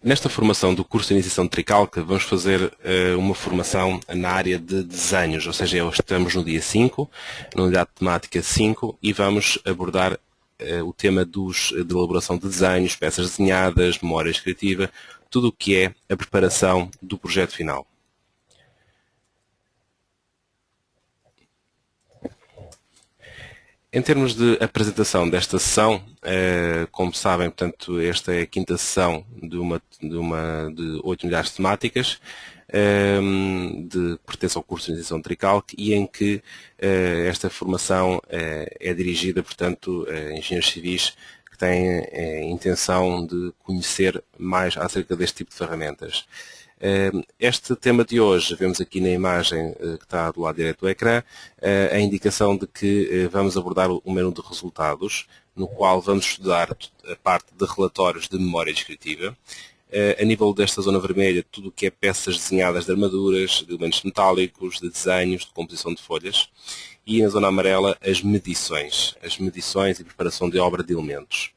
Nesta formação do curso de iniciação de Tricalc, vamos fazer uma formação na área de desenhos, ou seja, estamos no dia 5, na unidade temática 5, e vamos abordar o tema de elaboração de desenhos, peças desenhadas, memória escritiva, tudo o que é a preparação do projeto final. Em termos de apresentação desta sessão, como sabem, portanto, esta é a quinta sessão de 8 unidades temáticas, que pertence ao curso de iniciação de Tricalc, e em que esta formação é dirigida, portanto, a engenheiros civis que têm a intenção de conhecer mais acerca deste tipo de ferramentas. Este tema de hoje, vemos aqui na imagem que está do lado direito do ecrã, a indicação de que vamos abordar o menu de resultados, no qual vamos estudar a parte de relatórios de memória descritiva. A nível desta zona vermelha, tudo o que é peças desenhadas de armaduras, de elementos metálicos, de desenhos, de composição de folhas. E na zona amarela, as medições e preparação de obra de elementos.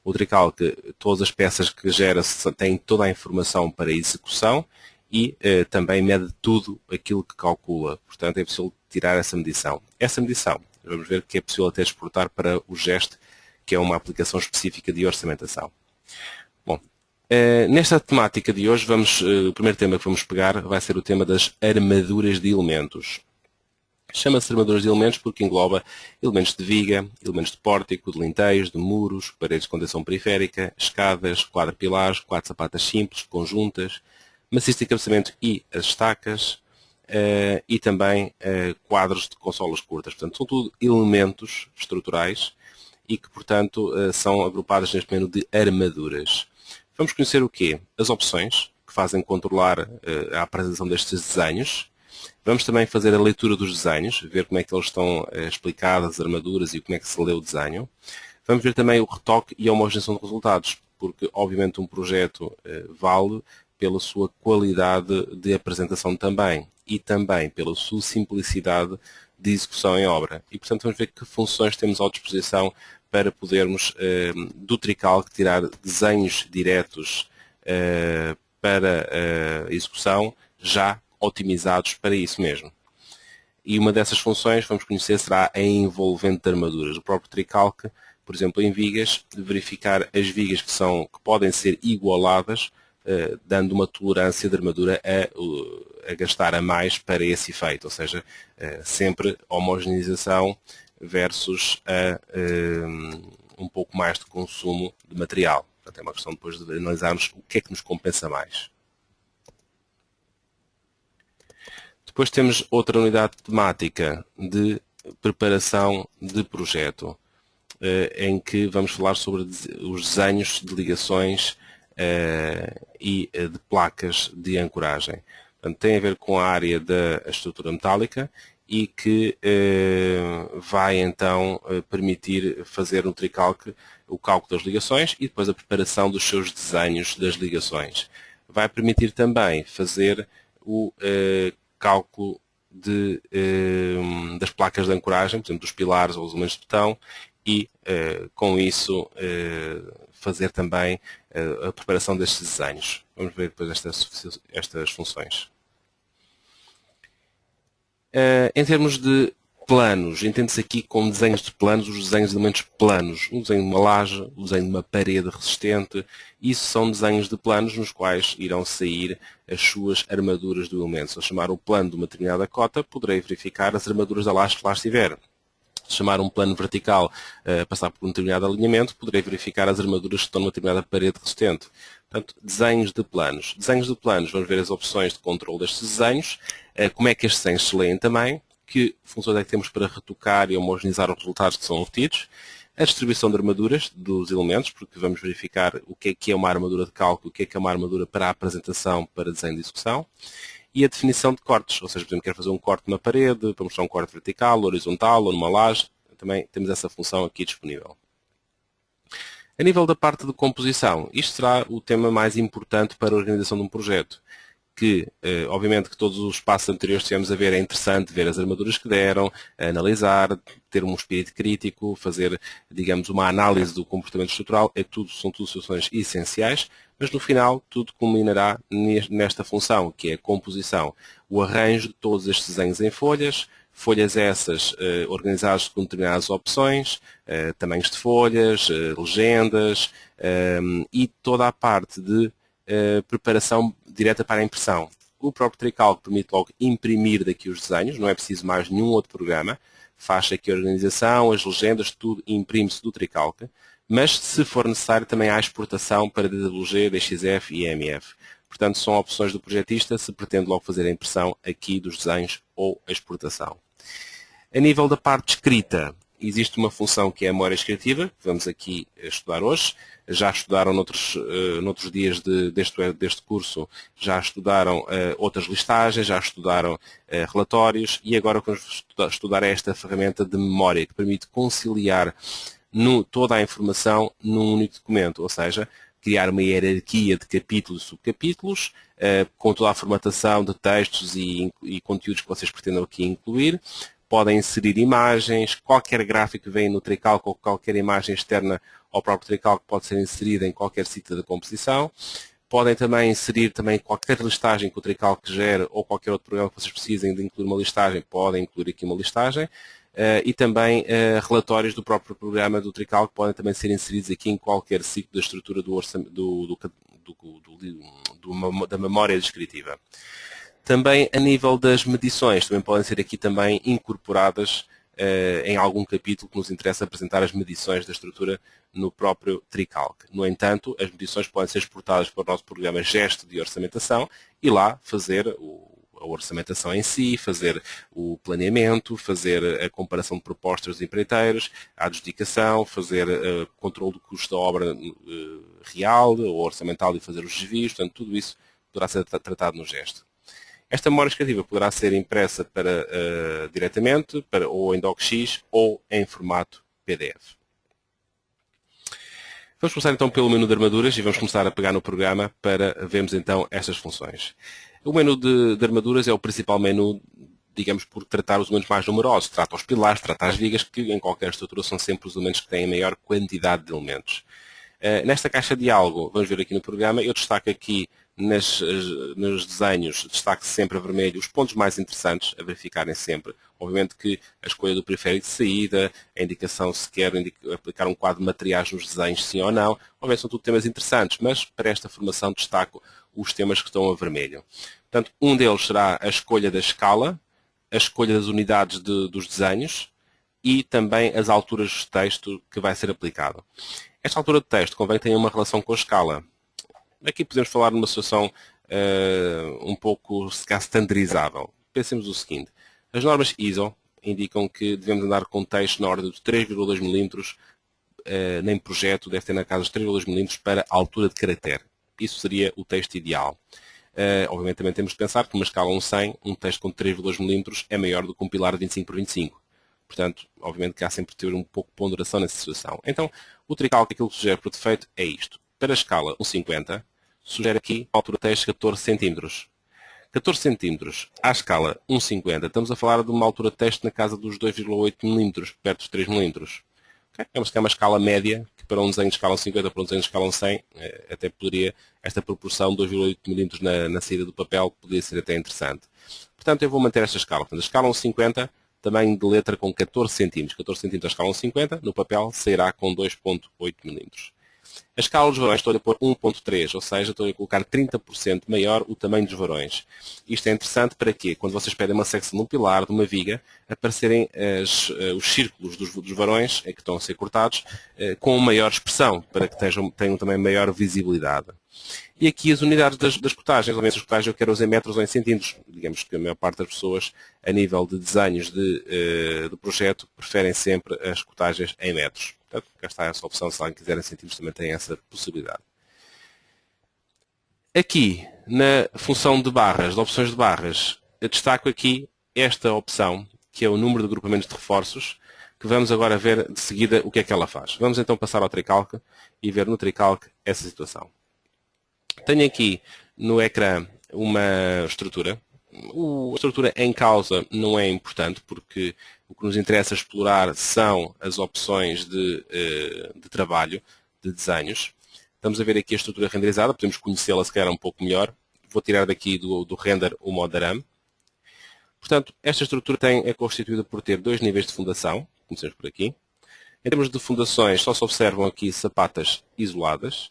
O Tricalc, todas as peças que gera têm toda a informação para execução e também mede tudo aquilo que calcula. Portanto, é possível tirar essa medição. Essa medição, vamos ver que é possível até exportar para o GEST, que é uma aplicação específica de orçamentação. Bom, nesta temática de hoje, o primeiro tema que vamos pegar vai ser o tema das armaduras de elementos. Chama-se armaduras de elementos porque engloba elementos de viga, elementos de pórtico, de linteios, de muros, paredes de contenção periférica, escadas, quadra-pilares, quatro sapatas simples, conjuntas, maciço de encabeçamento e as estacas, e também quadros de consolas curtas. Portanto, são tudo elementos estruturais e que, portanto, são agrupados neste menu de armaduras. Vamos conhecer o quê? As opções que fazem controlar a apresentação destes desenhos. Vamos também fazer a leitura dos desenhos, ver como é que eles estão explicadas, as armaduras e como é que se lê o desenho. Vamos ver também o retoque e a homogeneização de resultados, porque obviamente um projeto vale pela sua qualidade de apresentação também e também pela sua simplicidade de execução em obra. E portanto vamos ver que funções temos à disposição para podermos do Tricalc tirar desenhos diretos para execução já otimizados para isso mesmo. E uma dessas funções, vamos conhecer, será a envolvente de armaduras. O próprio Tricalc, por exemplo, em vigas, verificar as vigas que podem ser igualadas, dando uma tolerância de armadura a gastar a mais para esse efeito. Ou seja, sempre homogeneização versus um pouco mais de consumo de material. Portanto, é uma questão depois de analisarmos o que é que nos compensa mais. Depois temos outra unidade temática de preparação de projeto, em que vamos falar sobre os desenhos de ligações e de placas de ancoragem. Portanto, tem a ver com a área da estrutura metálica e que vai então permitir fazer no Tricalc o cálculo das ligações e depois a preparação dos seus desenhos das ligações. Vai permitir também fazer o cálculo das placas de ancoragem, por exemplo, dos pilares ou os elementos de betão, e com isso fazer também a preparação destes desenhos. Vamos ver depois estas funções. Em termos de planos, entende-se aqui com desenhos de planos, os desenhos de elementos planos. O desenho de uma laje, o desenho de uma parede resistente. Isso são desenhos de planos nos quais irão sair as suas armaduras do elemento. Se eu chamar o plano de uma determinada cota, poderei verificar as armaduras da laje que lá estiver. Se chamar um plano vertical passar por um determinado alinhamento, poderei verificar as armaduras que estão numa determinada parede resistente. Portanto, desenhos de planos. Desenhos de planos, vamos ver as opções de controle destes desenhos, como é que estes desenhos se leem também, que funções é que temos para retocar e homogeneizar os resultados que são obtidos, a distribuição de armaduras dos elementos, porque vamos verificar o que é uma armadura de cálculo, o que é uma armadura para a apresentação, para desenho de execução, e a definição de cortes, ou seja, por exemplo, quero fazer um corte numa parede, para mostrar um corte vertical, horizontal ou numa laje, também temos essa função aqui disponível. A nível da parte de composição, isto será o tema mais importante para a organização de um projeto. Que, obviamente, que todos os passos anteriores que tivemos a ver, é interessante ver as armaduras que deram, analisar, ter um espírito crítico, fazer, digamos, uma análise do comportamento estrutural, são tudo soluções essenciais, mas no final tudo culminará nesta função, que é a composição, o arranjo de todos estes desenhos em folhas, folhas essas organizadas com determinadas opções, tamanhos de folhas, legendas e toda a parte de preparação direta para a impressão. O próprio Tricalc permite logo imprimir daqui os desenhos, não é preciso mais nenhum outro programa. Faz aqui a organização, as legendas, tudo imprime-se do Tricalc. Mas, se for necessário, também há exportação para DWG, DXF e EMF. Portanto, são opções do projetista se pretende logo fazer a impressão aqui dos desenhos ou a exportação. A nível da parte escrita, existe uma função que é a memória descritiva, que vamos aqui estudar hoje. Já estudaram noutros dias deste curso, já estudaram outras listagens, já estudaram relatórios e agora vamos estudar esta ferramenta de memória que permite conciliar toda a informação num único documento, ou seja, criar uma hierarquia de capítulos e subcapítulos, com toda a formatação de textos e conteúdos que vocês pretendam aqui incluir. Podem inserir imagens, qualquer gráfico que vem no Tricalc ou qualquer imagem externa ao próprio Tricalc pode ser inserida em qualquer sítio de composição. Podem também inserir qualquer listagem que o Tricalc gere ou qualquer outro programa que vocês precisem de incluir uma listagem, podem incluir aqui uma listagem. E também relatórios do próprio programa do Tricalc podem também ser inseridos aqui em qualquer ciclo da estrutura da memória descritiva. Também a nível das medições, também podem ser aqui também incorporadas em algum capítulo que nos interessa apresentar as medições da estrutura no próprio Tricalc. No entanto, as medições podem ser exportadas para o nosso programa Gesto de orçamentação e lá fazer a orçamentação em si, fazer o planeamento, fazer a comparação de propostas dos empreiteiros, a adjudicação, fazer o controle do custo da obra real ou orçamental e fazer os desvios. Portanto, tudo isso poderá ser tratado no Gesto. Esta memória descritiva poderá ser impressa diretamente ou em DocX ou em formato PDF. Vamos começar então pelo menu de armaduras e vamos começar a pegar no programa para vermos então estas funções. O menu de armaduras é o principal menu, digamos, por tratar os elementos mais numerosos. Trata os pilares, trata as vigas, que em qualquer estrutura são sempre os elementos que têm a maior quantidade de elementos. Nesta caixa de diálogo, vamos ver aqui no programa, eu destaco aqui nos desenhos, destaque sempre a vermelho os pontos mais interessantes a verificarem sempre. Obviamente que a escolha do periférico de saída, a indicação se quer aplicar um quadro de materiais nos desenhos, sim ou não. Obviamente são tudo temas interessantes, mas para esta formação destaco os temas que estão a vermelho. Portanto, um deles será a escolha da escala, a escolha das unidades dos desenhos e também as alturas de texto que vai ser aplicado. Esta altura de texto convém que tenha uma relação com a escala. Aqui podemos falar numa situação um pouco, se calhar, standardizável. Pensemos o seguinte. As normas ISO indicam que devemos andar com texto na ordem de 3,2 mm, nem projeto, deve ter na casa de 3,2 mm para a altura de caractere. Isso seria o texto ideal. Obviamente também temos de pensar que uma escala 1/100, um texto com 3,2 mm é maior do que um pilar de 25 por 25. Portanto, obviamente que há sempre de ter um pouco de ponderação nessa situação. Então, o Tricalc, aquilo que sugere por defeito é isto. Para a escala 1/50, sugere aqui a altura de texto 14 cm. 14 cm à escala 1/50, estamos a falar de uma altura de texto na casa dos 2,8 mm, perto dos 3 mm. Okay? É uma escala média, que para um desenho de escala 50, para um desenho de escala 100, até poderia, esta proporção de 2,8 mm na saída do papel, poderia ser até interessante. Portanto, eu vou manter esta escala. Portanto, a escala 1/50, tamanho de letra com 14 cm. 14 cm à escala 1/50, no papel sairá com 2,8 mm. A escala dos varões estou a pôr 1.3, ou seja, estou a colocar 30% maior o tamanho dos varões. Isto é interessante para quê? Quando vocês pedem uma secção de um pilar, de uma viga, aparecerem os círculos dos varões que estão a ser cortados com maior expressão, para que tenham também maior visibilidade. E aqui as unidades das cotagens. Obviamente as cotagens eu quero usar em metros ou em centímetros. Digamos que a maior parte das pessoas, a nível de desenhos de projeto, preferem sempre as cotagens em metros. Portanto, cá está essa opção. Se alguém quiser em centímetros, também tem essa possibilidade. Aqui, na função de barras, de opções de barras, eu destaco aqui esta opção, que é o número de agrupamentos de reforços, que vamos agora ver de seguida o que é que ela faz. Vamos então passar ao Tricalc e ver no Tricalc essa situação. Tenho aqui no ecrã uma estrutura. A estrutura em causa não é importante, porque o que nos interessa explorar são as opções de trabalho, de desenhos. Estamos a ver aqui a estrutura renderizada, podemos conhecê-la se calhar um pouco melhor. Vou tirar daqui do render o modo ARAM. Portanto, esta estrutura é constituída por ter dois níveis de fundação, começamos por aqui. Em termos de fundações, só se observam aqui sapatas isoladas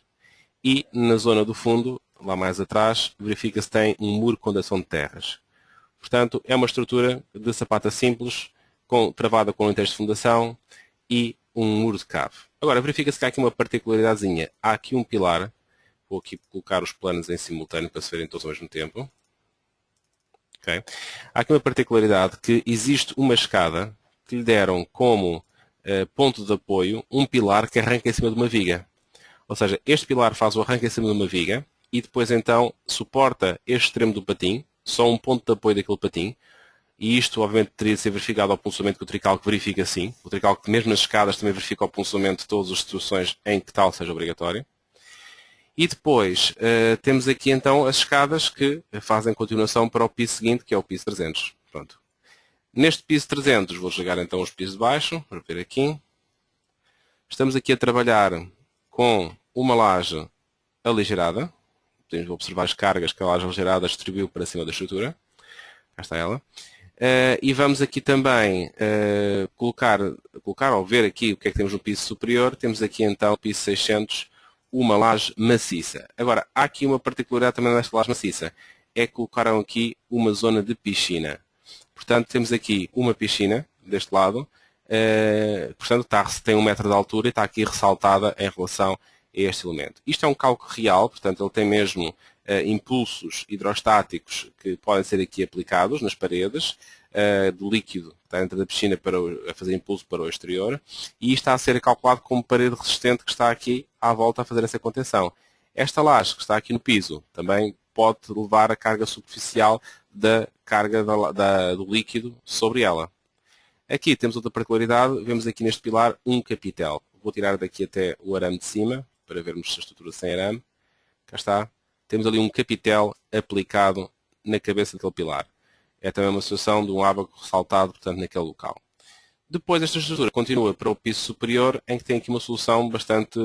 e na zona do fundo, lá mais atrás, verifica-se que tem um muro de contenção de terras. Portanto, é uma estrutura de sapata simples, travada com um texto de fundação e um muro de cave. Agora, verifica-se que há aqui uma particularidadezinha. Há aqui um pilar. Vou aqui colocar os planos em simultâneo para se verem todos ao mesmo tempo. Okay. Há aqui uma particularidade que existe uma escada que lhe deram como ponto de apoio um pilar que arranca em cima de uma viga. Ou seja, este pilar faz o arranque em cima de uma viga e depois então suporta este extremo do patim, só um ponto de apoio daquele patim. E isto, obviamente, teria de ser verificado ao puncelamento que o tricalco verifica sim. O tricalco, mesmo nas escadas, também verifica ao puncelamento todas as situações em que tal seja obrigatório. E depois, temos aqui então as escadas que fazem continuação para o piso seguinte, que é o piso 300. Pronto. Neste piso 300, vou chegar então aos pisos de baixo, para ver aqui. Estamos aqui a trabalhar com uma laje aligerada. Podemos observar as cargas que a laje aligerada distribuiu para cima da estrutura. Cá está ela. E vamos aqui também colocar ou ver aqui o que é que temos no piso superior. Temos aqui então no piso 600 uma laje maciça. Agora, há aqui uma particularidade também nesta laje maciça. É que colocaram aqui uma zona de piscina. Portanto, temos aqui uma piscina deste lado. Portanto, tem 1 metro de altura e está aqui ressaltada em relação a este elemento. Isto é um cálculo real, portanto, ele tem mesmo impulsos hidrostáticos que podem ser aqui aplicados nas paredes, do líquido que está dentro da piscina a fazer impulso para o exterior, e isto está a ser calculado como parede resistente que está aqui à volta a fazer essa contenção. Esta laje que está aqui no piso também pode levar a carga superficial da carga do líquido sobre ela. Aqui temos outra particularidade, vemos aqui neste pilar um capitel. Vou tirar daqui até o arame de cima, para vermos a estrutura sem arame. Cá está. Temos ali um capitel aplicado na cabeça daquele pilar. É também uma situação de um ábaco ressaltado, portanto, naquele local. Depois esta estrutura continua para o piso superior, em que tem aqui uma solução bastante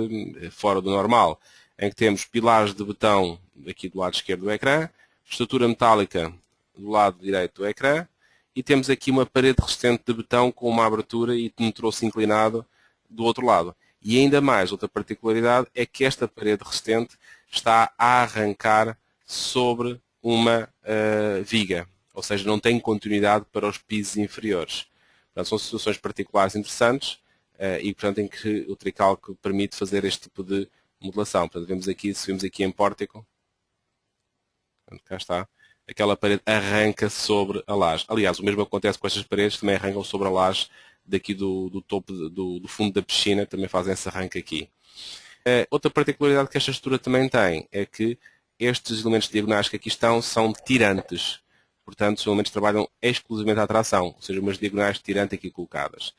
fora do normal, em que temos pilares de betão aqui do lado esquerdo do ecrã, estrutura metálica do lado direito do ecrã, e temos aqui uma parede resistente de betão com uma abertura e um troço inclinado do outro lado. E ainda mais, outra particularidade é que esta parede resistente está a arrancar sobre uma viga, ou seja, não tem continuidade para os pisos inferiores. Portanto, são situações particulares interessantes e, portanto, em que o tricalco permite fazer este tipo de modelação. Portanto, se vemos aqui em pórtico, portanto, cá está, aquela parede arranca sobre a laje. Aliás, o mesmo acontece com estas paredes, também arrancam sobre a laje daqui do topo, do fundo da piscina, também fazem esse arranque aqui. Outra particularidade que esta estrutura também tem é que estes elementos diagonais que aqui estão são tirantes. Portanto, os elementos trabalham exclusivamente à tração, ou seja, umas diagonais de tirante aqui colocadas.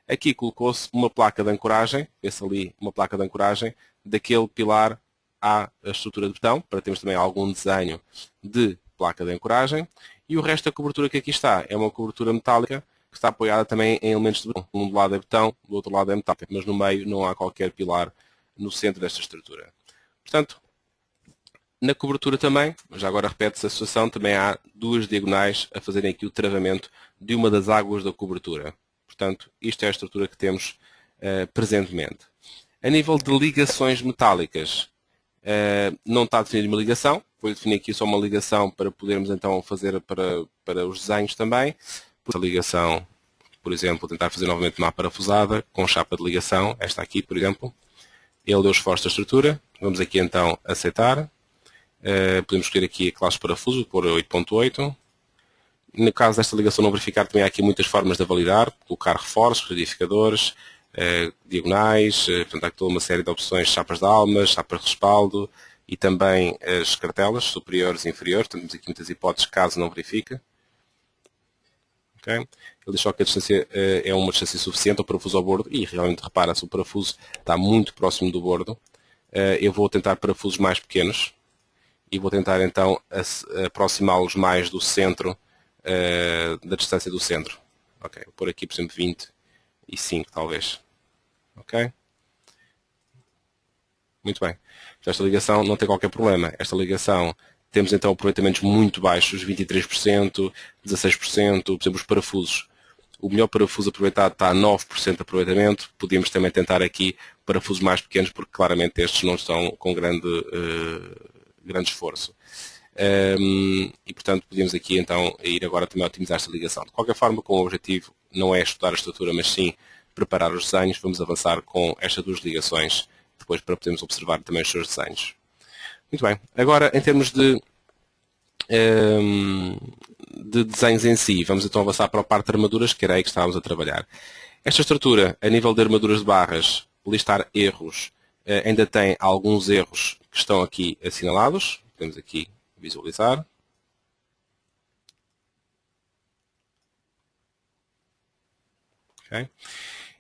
Aqui colocou-se uma placa de ancoragem, vê-se ali uma placa de ancoragem, daquele pilar à estrutura de betão, para termos também algum desenho de placa de ancoragem. E o resto da cobertura que aqui está é uma cobertura metálica, que está apoiada também em elementos de betão. Um do lado é betão, do outro lado é metálica, mas no meio não há qualquer pilar no centro desta estrutura. Portanto, na cobertura também, mas agora repete-se a situação, também há duas diagonais a fazerem aqui o travamento de uma das águas da cobertura. Portanto, isto é a estrutura que temos presentemente. A nível de ligações metálicas, não está definida uma ligação. Vou definir aqui só uma ligação para podermos então fazer para os desenhos também. A ligação, por exemplo, vou tentar fazer novamente uma parafusada com chapa de ligação, esta aqui, por exemplo. Ele deu esforço da estrutura. Vamos aqui então aceitar. Podemos escolher aqui a classe de parafuso, por 8.8. No caso desta ligação não verificar, também há aqui muitas formas de validar, colocar reforços, retificadores, diagonais, portanto há toda uma série de opções, chapas de almas, chapas de respaldo e também as cartelas superiores e inferiores. Temos aqui muitas hipóteses caso não verifique. Okay? Ele deixou que a distância é uma distância suficiente ao parafuso ao bordo e realmente repara-se, o parafuso está muito próximo do bordo. Eu vou tentar parafusos mais pequenos e vou tentar então aproximá-los mais do centro, da distância do centro. Ok, vou pôr aqui por exemplo 25 talvez. Ok? Muito bem. Esta ligação não tem qualquer problema. Esta ligação, temos então aproveitamentos muito baixos, 23%, 16%, por exemplo, os parafusos. O melhor parafuso aproveitado está a 9% de aproveitamento. Podíamos também tentar aqui parafusos mais pequenos, porque claramente estes não estão com grande esforço. E, portanto, podemos aqui então ir agora também a otimizar esta ligação. De qualquer forma, com o objetivo não é estudar a estrutura, mas sim preparar os desenhos, vamos avançar com estas duas ligações, depois para podermos observar também os seus desenhos. Muito bem. Agora, em termos de desenhos em si, vamos então avançar para a parte de armaduras, que era aí que estávamos a trabalhar. Esta estrutura, a nível de armaduras de barras, listar erros, ainda tem alguns erros que estão aqui assinalados. Podemos aqui visualizar. Okay.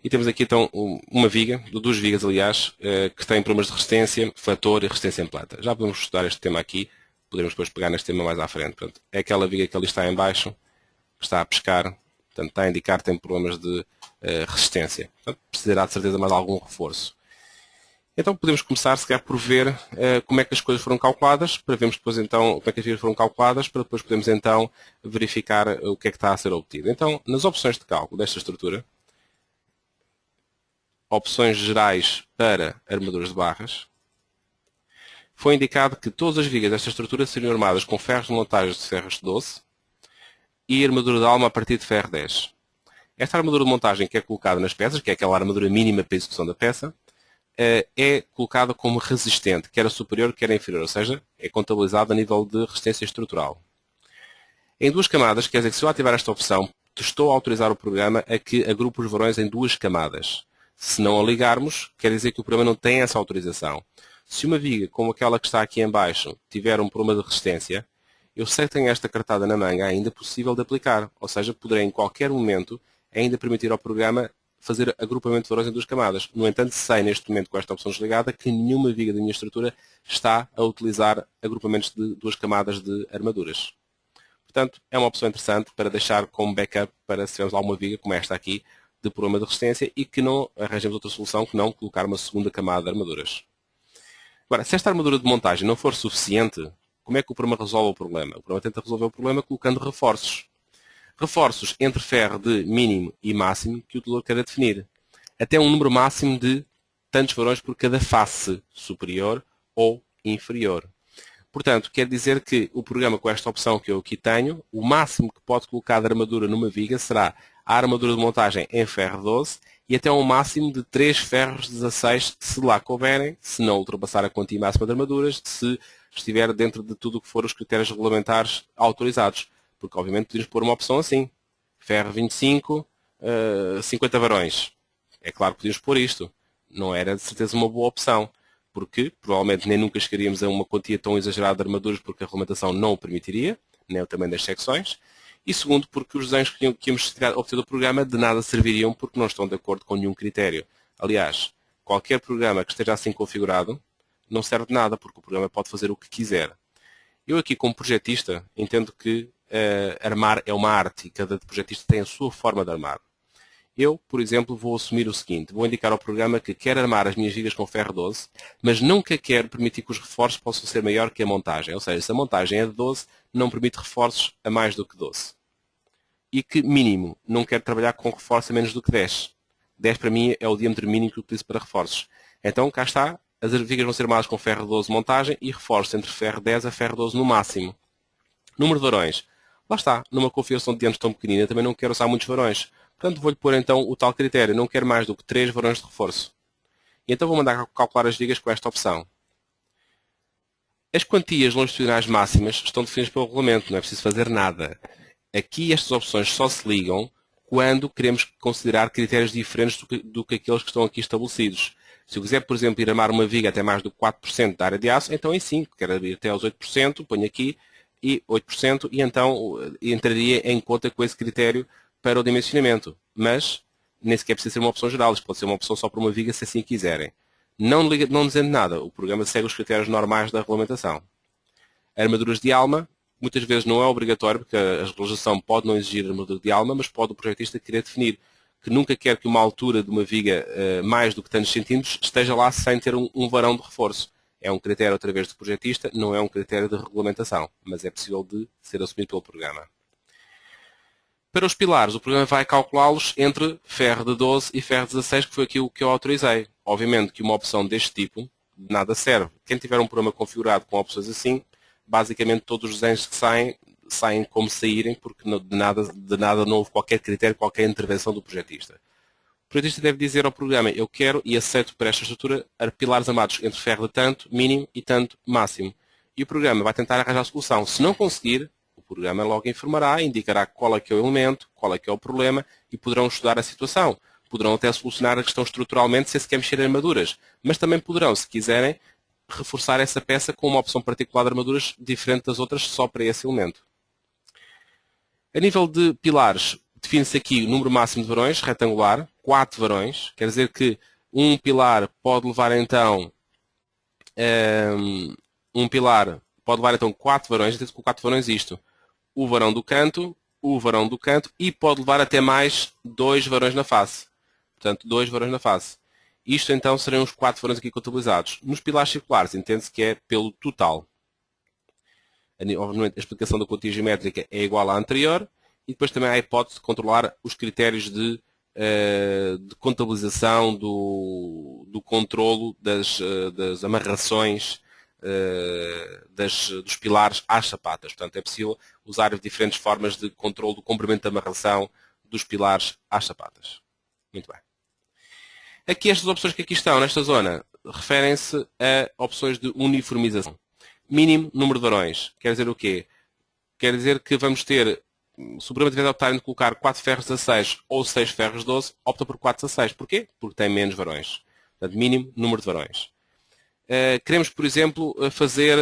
E temos aqui então uma viga, duas vigas aliás, que têm problemas de resistência, fator e resistência em planta. Já podemos estudar este tema aqui, poderemos depois pegar neste tema mais à frente. Portanto, é aquela viga que ali está em baixo, que está a pescar, portanto, está a indicar que tem problemas de resistência. Portanto, precisará de certeza mais algum reforço. Então podemos começar, se calhar, por ver como é que as coisas foram calculadas, para vermos depois então como é que as vigas foram calculadas, para depois podermos então verificar o que é que está a ser obtido. Então, nas opções de cálculo desta estrutura, opções gerais para armaduras de barras, foi indicado que todas as vigas desta estrutura seriam armadas com ferros de montagem de ferros 12 e armadura de alma a partir de ferro 10. Esta armadura de montagem que é colocada nas peças, que é aquela armadura mínima para a execução da peça, é colocada como resistente, quer a superior, quer a inferior, ou seja, é contabilizada a nível de resistência estrutural. Em duas camadas, quer dizer que se eu ativar esta opção, estou a autorizar o programa a que agrupe os varões em duas camadas. Se não a ligarmos, quer dizer que o programa não tem essa autorização. Se uma viga, como aquela que está aqui em baixo, tiver um problema de resistência, eu sei que tenho esta cartada na manga ainda possível de aplicar. Ou seja, poderei em qualquer momento ainda permitir ao programa fazer agrupamento de varões em duas camadas. No entanto, sei neste momento com esta opção desligada que nenhuma viga da minha estrutura está a utilizar agrupamentos de duas camadas de armaduras. Portanto, é uma opção interessante para deixar como backup para se tivermos alguma viga como esta aqui, de problema de resistência e que não arranjemos outra solução que não colocar uma segunda camada de armaduras. Agora, se esta armadura de montagem não for suficiente, como é que o programa resolve o problema? O programa tenta resolver o problema colocando reforços. Reforços entre ferro de mínimo e máximo que o utilizador queira definir. Até um número máximo de tantos varões por cada face superior ou inferior. Portanto, quer dizer que o programa com esta opção que eu aqui tenho, o máximo que pode colocar de armadura numa viga será a armadura de montagem em ferro 12 e até um máximo de 3 ferros 16 se lá couberem, se não ultrapassar a quantia máxima de armaduras, se estiver dentro de tudo o que for os critérios regulamentares autorizados. Porque, obviamente, podemos pôr uma opção assim. Ferro 25, 50 varões. É claro que podíamos pôr isto. Não era, de certeza, uma boa opção. Porque, provavelmente, nem nunca chegaríamos a uma quantia tão exagerada de armaduras porque a regulamentação não o permitiria, nem o tamanho das secções. E segundo, porque os desenhos que íamos obter do programa de nada serviriam porque não estão de acordo com nenhum critério. Aliás, qualquer programa que esteja assim configurado não serve de nada porque o programa pode fazer o que quiser. Eu aqui, como projetista, entendo que armar é uma arte e cada projetista tem a sua forma de armar. Eu, por exemplo, vou assumir o seguinte. Vou indicar ao programa que quero armar as minhas vigas com ferro 12, mas nunca quero permitir que os reforços possam ser maior que a montagem. Ou seja, se a montagem é de 12, não permite reforços a mais do que 12. E que, mínimo, não quero trabalhar com reforços a menos do que 10. 10 para mim é o diâmetro mínimo que eu utilizo para reforços. Então, cá está. As vigas vão ser armadas com ferro 12 montagem e reforços entre ferro 10 a ferro 12 no máximo. Número de varões. Lá está. Numa configuração de diâmetro tão pequenina, também não quero usar muitos varões. Portanto, vou-lhe pôr então o tal critério. Não quero mais do que 3 varões de reforço. E então vou mandar calcular as vigas com esta opção. As quantias longitudinais máximas estão definidas pelo regulamento. Não é preciso fazer nada. Aqui estas opções só se ligam quando queremos considerar critérios diferentes do que aqueles que estão aqui estabelecidos. Se eu quiser, por exemplo, ir armar uma viga até mais do que 4% da área de aço, então em 5. Quero ir até aos 8%, ponho aqui e 8%, e então entraria em conta com esse critério para o dimensionamento. Mas nem sequer precisa ser uma opção geral. Isto pode ser uma opção só para uma viga, se assim quiserem. Não dizendo nada. O programa segue os critérios normais da regulamentação. Armaduras de alma. Muitas vezes não é obrigatório, porque a legislação pode não exigir armadura de alma, mas pode o projetista querer definir que nunca quer que uma altura de uma viga mais do que tantos centímetros esteja lá sem ter um varão de reforço. É um critério, outra vez, do projetista, não é um critério de regulamentação, mas é possível de ser assumido pelo programa. Para os pilares, o programa vai calculá-los entre ferro de 12 e ferro de 16, que foi aquilo que eu autorizei. Obviamente que uma opção deste tipo de nada serve. Quem tiver um programa configurado com opções assim, basicamente todos os desenhos que saem como saírem, porque de nada não houve qualquer critério, qualquer intervenção do projetista. O projetista deve dizer ao programa: eu quero e aceito para esta estrutura pilares armados entre ferro de tanto mínimo e tanto máximo. E o programa vai tentar arranjar a solução. Se não conseguir, o programa logo informará, indicará qual é que é o elemento, qual é que é o problema e poderão estudar a situação. Poderão até solucionar a questão estruturalmente se se quer mexer em armaduras. Mas também poderão, se quiserem, reforçar essa peça com uma opção particular de armaduras diferente das outras só para esse elemento. A nível de pilares, define-se aqui o número máximo de varões, retangular, 4 varões. Quer dizer que um pilar pode levar então 4 varões, entende-se com 4 varões isto. O varão do canto e pode levar até mais 2 varões na face. Portanto, 2 varões na face. Isto então seriam os 4 varões aqui contabilizados. Nos pilares circulares, entende-se que é pelo total. Obviamente, a explicação da quantia geométrica é igual à anterior e depois também há a hipótese de controlar os critérios de contabilização do controlo das amarrações dos pilares às sapatas. Portanto, é possível usar diferentes formas de controle do comprimento da amarração dos pilares às sapatas. Muito bem. Aqui estas opções que aqui estão, nesta zona, referem-se a opções de uniformização. Mínimo número de varões. Quer dizer o quê? Quer dizer que vamos ter, se o programa tiver de optar em colocar 4 ferros 16 ou 6 ferros 12, opta por 4 16. Porquê? Porque tem menos varões. Portanto, mínimo número de varões. Queremos, por exemplo, fazer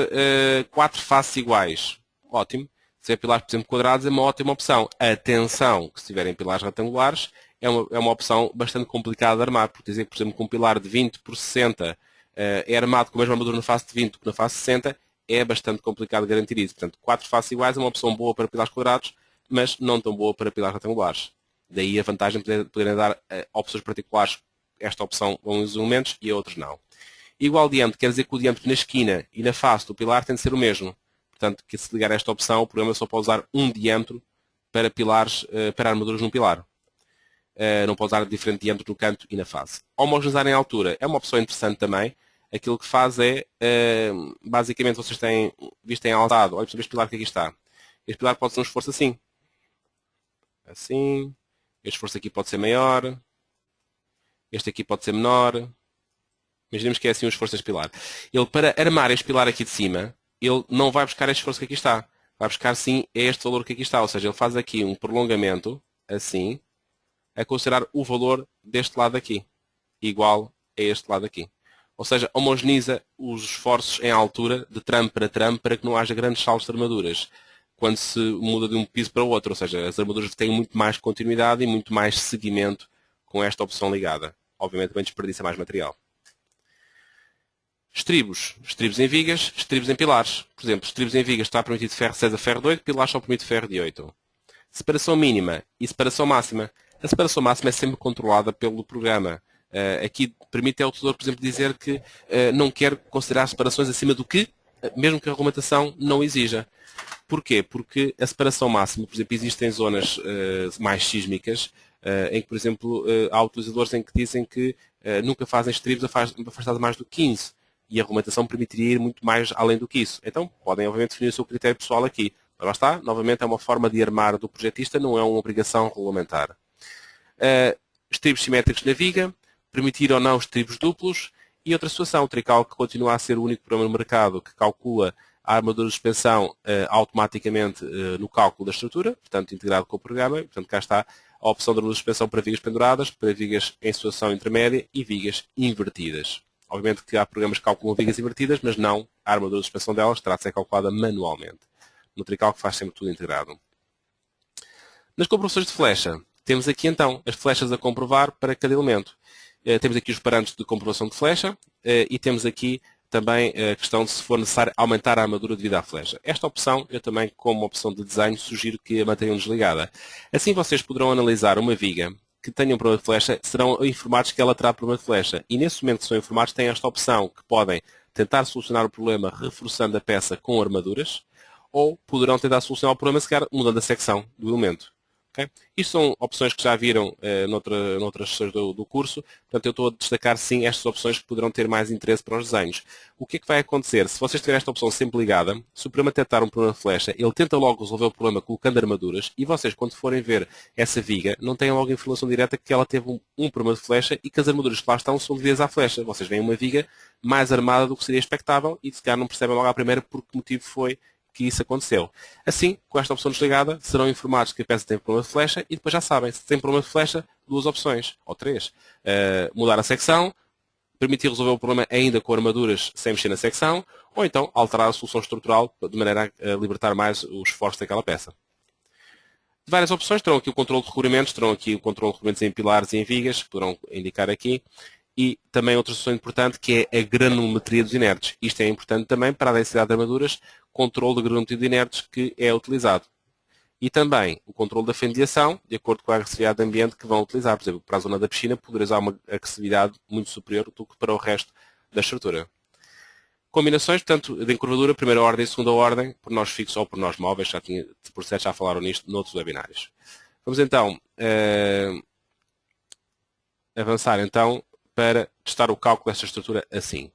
4 faces iguais. Ótimo. Se é pilares, por exemplo, quadrados, é uma ótima opção. Atenção, que se tiverem pilares retangulares, é uma opção bastante complicada de armar. Porque dizer que, por exemplo, que um pilar de 20 por 60 é armado com a mesma armadura na face de 20 do que na face de 60, é bastante complicado de garantir isso. Portanto, 4 faces iguais é uma opção boa para pilares quadrados, mas não tão boa para pilares retangulares. Daí a vantagem de poderem dar opções particulares, esta opção a uns elementos e a outros não. Igual diâmetro quer dizer que o diâmetro na esquina e na face do pilar tem de ser o mesmo. Portanto, que se ligar a esta opção, o programa só pode usar um diâmetro para pilares, para armaduras num pilar. Não pode usar diferente diâmetro no canto e na face. Homogeneizar em altura é uma opção interessante também. Aquilo que faz é, basicamente, vocês têm visto em alçado. Olha, por exemplo, este pilar que aqui está. Este pilar pode ser um esforço assim. Assim. Este esforço aqui pode ser maior. Este aqui pode ser menor. Imaginemos que é assim um esforço deste pilar. Ele, para armar este pilar aqui de cima, ele não vai buscar este esforço que aqui está. Vai buscar, sim, este valor que aqui está. Ou seja, ele faz aqui um prolongamento, assim, a considerar o valor deste lado aqui. Igual a este lado aqui. Ou seja, homogeneiza os esforços em altura, de tramo, para que não haja grandes saltos de armaduras. Quando se muda de um piso para o outro. Ou seja, as armaduras têm muito mais continuidade e muito mais seguimento com esta opção ligada. Obviamente também desperdiça mais material. Estribos. Estribos em vigas, estribos em pilares. Por exemplo, estribos em vigas está permitido ferro 6 a ferro de 8, pilares só permite ferro de 8. Separação mínima e separação máxima. A separação máxima é sempre controlada pelo programa. Aqui permite ao utilizador, por exemplo, dizer que não quer considerar separações acima do que, mesmo que a regulamentação não exija. Porquê? Porque a separação máxima, por exemplo, existem zonas mais sísmicas, em que, por exemplo, há utilizadores em que dizem que nunca fazem estribos afastados mais do que 15. E a regulamentação permitiria ir muito mais além do que isso. Então, podem, obviamente, definir o seu critério pessoal aqui. Mas lá está, novamente, é uma forma de armar do projetista, não é uma obrigação regulamentar. Estribos simétricos na viga, permitir ou não estribos duplos, e outra situação, o Trical, que continua a ser o único programa no mercado que calcula a armadura de suspensão automaticamente no cálculo da estrutura, portanto, integrado com o programa. Portanto, cá está a opção de armadura de suspensão para vigas penduradas, para vigas em situação intermédia e vigas invertidas. Obviamente que há programas que calculam vigas invertidas, mas não a armadura de suspensão delas terá de ser calculada manualmente. No Trical, que faz sempre tudo integrado. Nas comprovações de flecha, temos aqui então as flechas a comprovar para cada elemento. Temos aqui os parâmetros de comprovação de flecha e temos aqui também a questão de se for necessário aumentar a armadura devido à flecha. Esta opção, eu também, como opção de desenho, sugiro que a mantenham desligada. Assim vocês poderão analisar uma viga que tenham problema de flecha serão informados que ela terá problema de flecha. E nesse momento que são informados têm esta opção que podem tentar solucionar o problema reforçando a peça com armaduras ou poderão tentar solucionar o problema se calhar mudando a secção do elemento. Okay? Isto são opções que já viram noutras sessões do curso, portanto eu estou a destacar sim estas opções que poderão ter mais interesse para os desenhos. O que é que vai acontecer? Se vocês tiverem esta opção sempre ligada, se o programa detectar um problema de flecha, ele tenta logo resolver o problema colocando armaduras e vocês quando forem ver essa viga, não têm logo a informação direta que ela teve um problema de flecha e que as armaduras que lá estão são devidas à flecha. Vocês veem uma viga mais armada do que seria expectável e se calhar não percebem logo à primeira por que motivo foi que isso aconteceu. Assim, com esta opção desligada, serão informados que a peça tem problema de flecha e depois já sabem, se tem problema de flecha, duas opções, ou três. Mudar a secção, permitir resolver o problema ainda com armaduras sem mexer na secção, ou então alterar a solução estrutural de maneira a libertar mais os esforços daquela peça. Várias opções, terão aqui o controle de recobrimentos, terão aqui o controle de recobrimentos em pilares e em vigas, poderão indicar aqui. E também outra solução importante que é a granulometria dos inertes. Isto é importante também para a densidade de armaduras, controle da granulometria de inertes que é utilizado. E também o controle da fendiação, de acordo com a agressividade do ambiente que vão utilizar. Por exemplo, para a zona da piscina poderá usar uma agressividade muito superior do que para o resto da estrutura. Combinações, portanto, de encurvadura, primeira ordem e segunda ordem, por nós fixos ou por nós móveis, por certo já falaram nisto noutros webinários. Vamos então avançar então para testar o cálculo desta estrutura assim.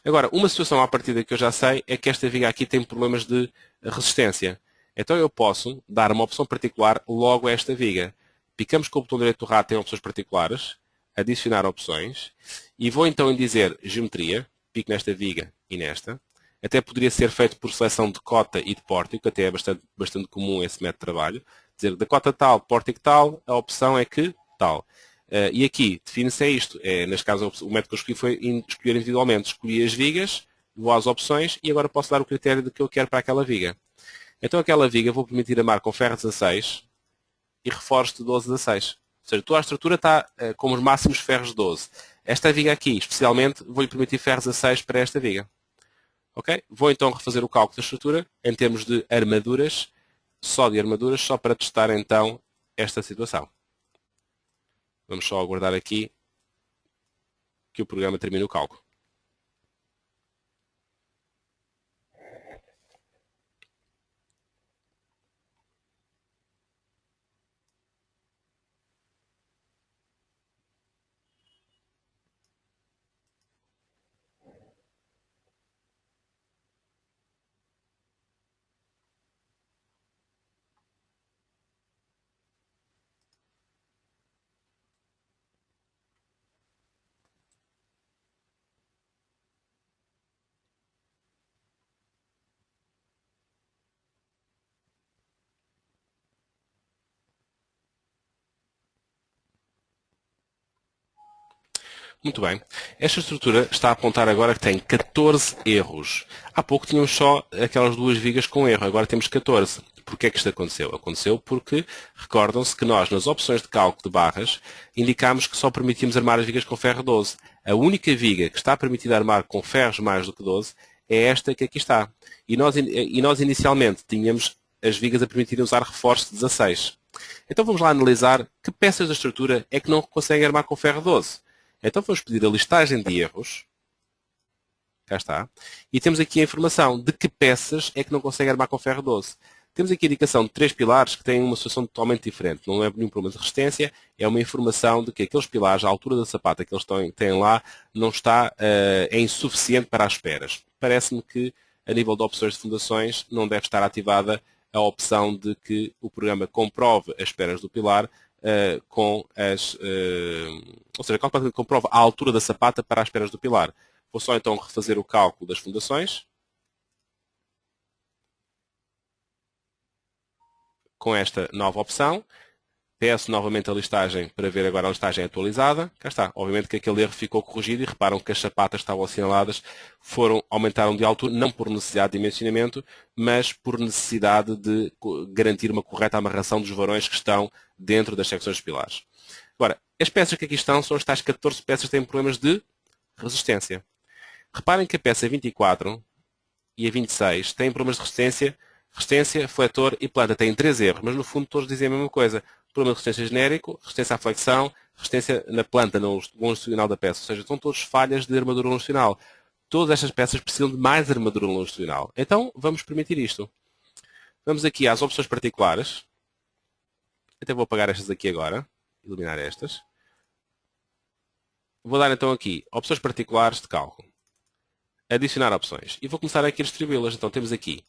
Agora, uma situação à partida que eu já sei é que esta viga aqui tem problemas de resistência. Então eu posso dar uma opção particular logo a esta viga. Picamos com o botão direito do rato em opções particulares, adicionar opções, e vou então em dizer geometria, pico nesta viga e nesta. Até poderia ser feito por seleção de cota e de pórtico, que até é bastante comum esse método de trabalho. Dizer, da cota tal, pórtico tal, a opção é que tal. E aqui, define-se isto. Neste caso, o método que eu escolhi foi escolher individualmente. Escolhi as vigas, vou às opções e agora posso dar o critério de que eu quero para aquela viga. Então, aquela viga vou permitir amar com ferro 16 e reforço de 12 a 16. Ou seja, toda a estrutura está com os máximos ferros de 12. Esta viga aqui, especialmente, vou-lhe permitir ferros 16 para esta viga. Ok? Vou então refazer o cálculo da estrutura em termos de armaduras, só de armaduras, só para testar então esta situação. Vamos só aguardar aqui que o programa termine o cálculo. Muito bem. Esta estrutura está a apontar agora que tem 14 erros. Há pouco tínhamos só aquelas duas vigas com erro, agora temos 14. Porquê é que isto aconteceu? Aconteceu porque, recordam-se que nós, nas opções de cálculo de barras, indicámos que só permitimos armar as vigas com ferro 12. A única viga que está permitida armar com ferros mais do que 12 é esta que aqui está. E nós inicialmente tínhamos as vigas a permitirem usar reforço de 16. Então vamos lá analisar que peças da estrutura é que não conseguem armar com ferro 12. Então vamos pedir a listagem de erros. Cá está. E temos aqui a informação de que peças é que não conseguem armar com ferro 12. Temos aqui a indicação de 3 pilares que têm uma situação totalmente diferente. Não é nenhum problema de resistência, é uma informação de que aqueles pilares, a altura da sapata que eles têm lá, não está, é insuficiente para as esperas. Parece-me que, a nível de opções de fundações, não deve estar ativada a opção de que o programa comprove as esperas do pilar ou seja, comprova a altura da sapata para as esperas do pilar. Vou só então refazer o cálculo das fundações. Com esta nova opção. Peço novamente a listagem para ver agora a listagem atualizada. Cá está. Obviamente que aquele erro ficou corrigido e reparam que as sapatas que estavam assinaladas aumentaram de altura, não por necessidade de dimensionamento, mas por necessidade de garantir uma correta amarração dos varões que estão dentro das secções dos pilares. Agora, as peças que aqui estão são as tais 14 peças que têm problemas de resistência. Reparem que a peça 24 e a 26 têm problemas de resistência, fletor e planta. Têm 3 erros, mas no fundo todos dizem a mesma coisa. problema de resistência genérico, resistência à flexão, resistência na planta, no longitudinal da peça. Ou seja, são todas falhas de armadura longitudinal. Todas estas peças precisam de mais armadura longitudinal. Então, vamos permitir isto. Vamos aqui às opções particulares. Até vou apagar estas aqui agora. Eliminar estas. Vou dar então aqui opções particulares de cálculo. Adicionar opções. E vou começar aqui a distribuí-las. Então temos aqui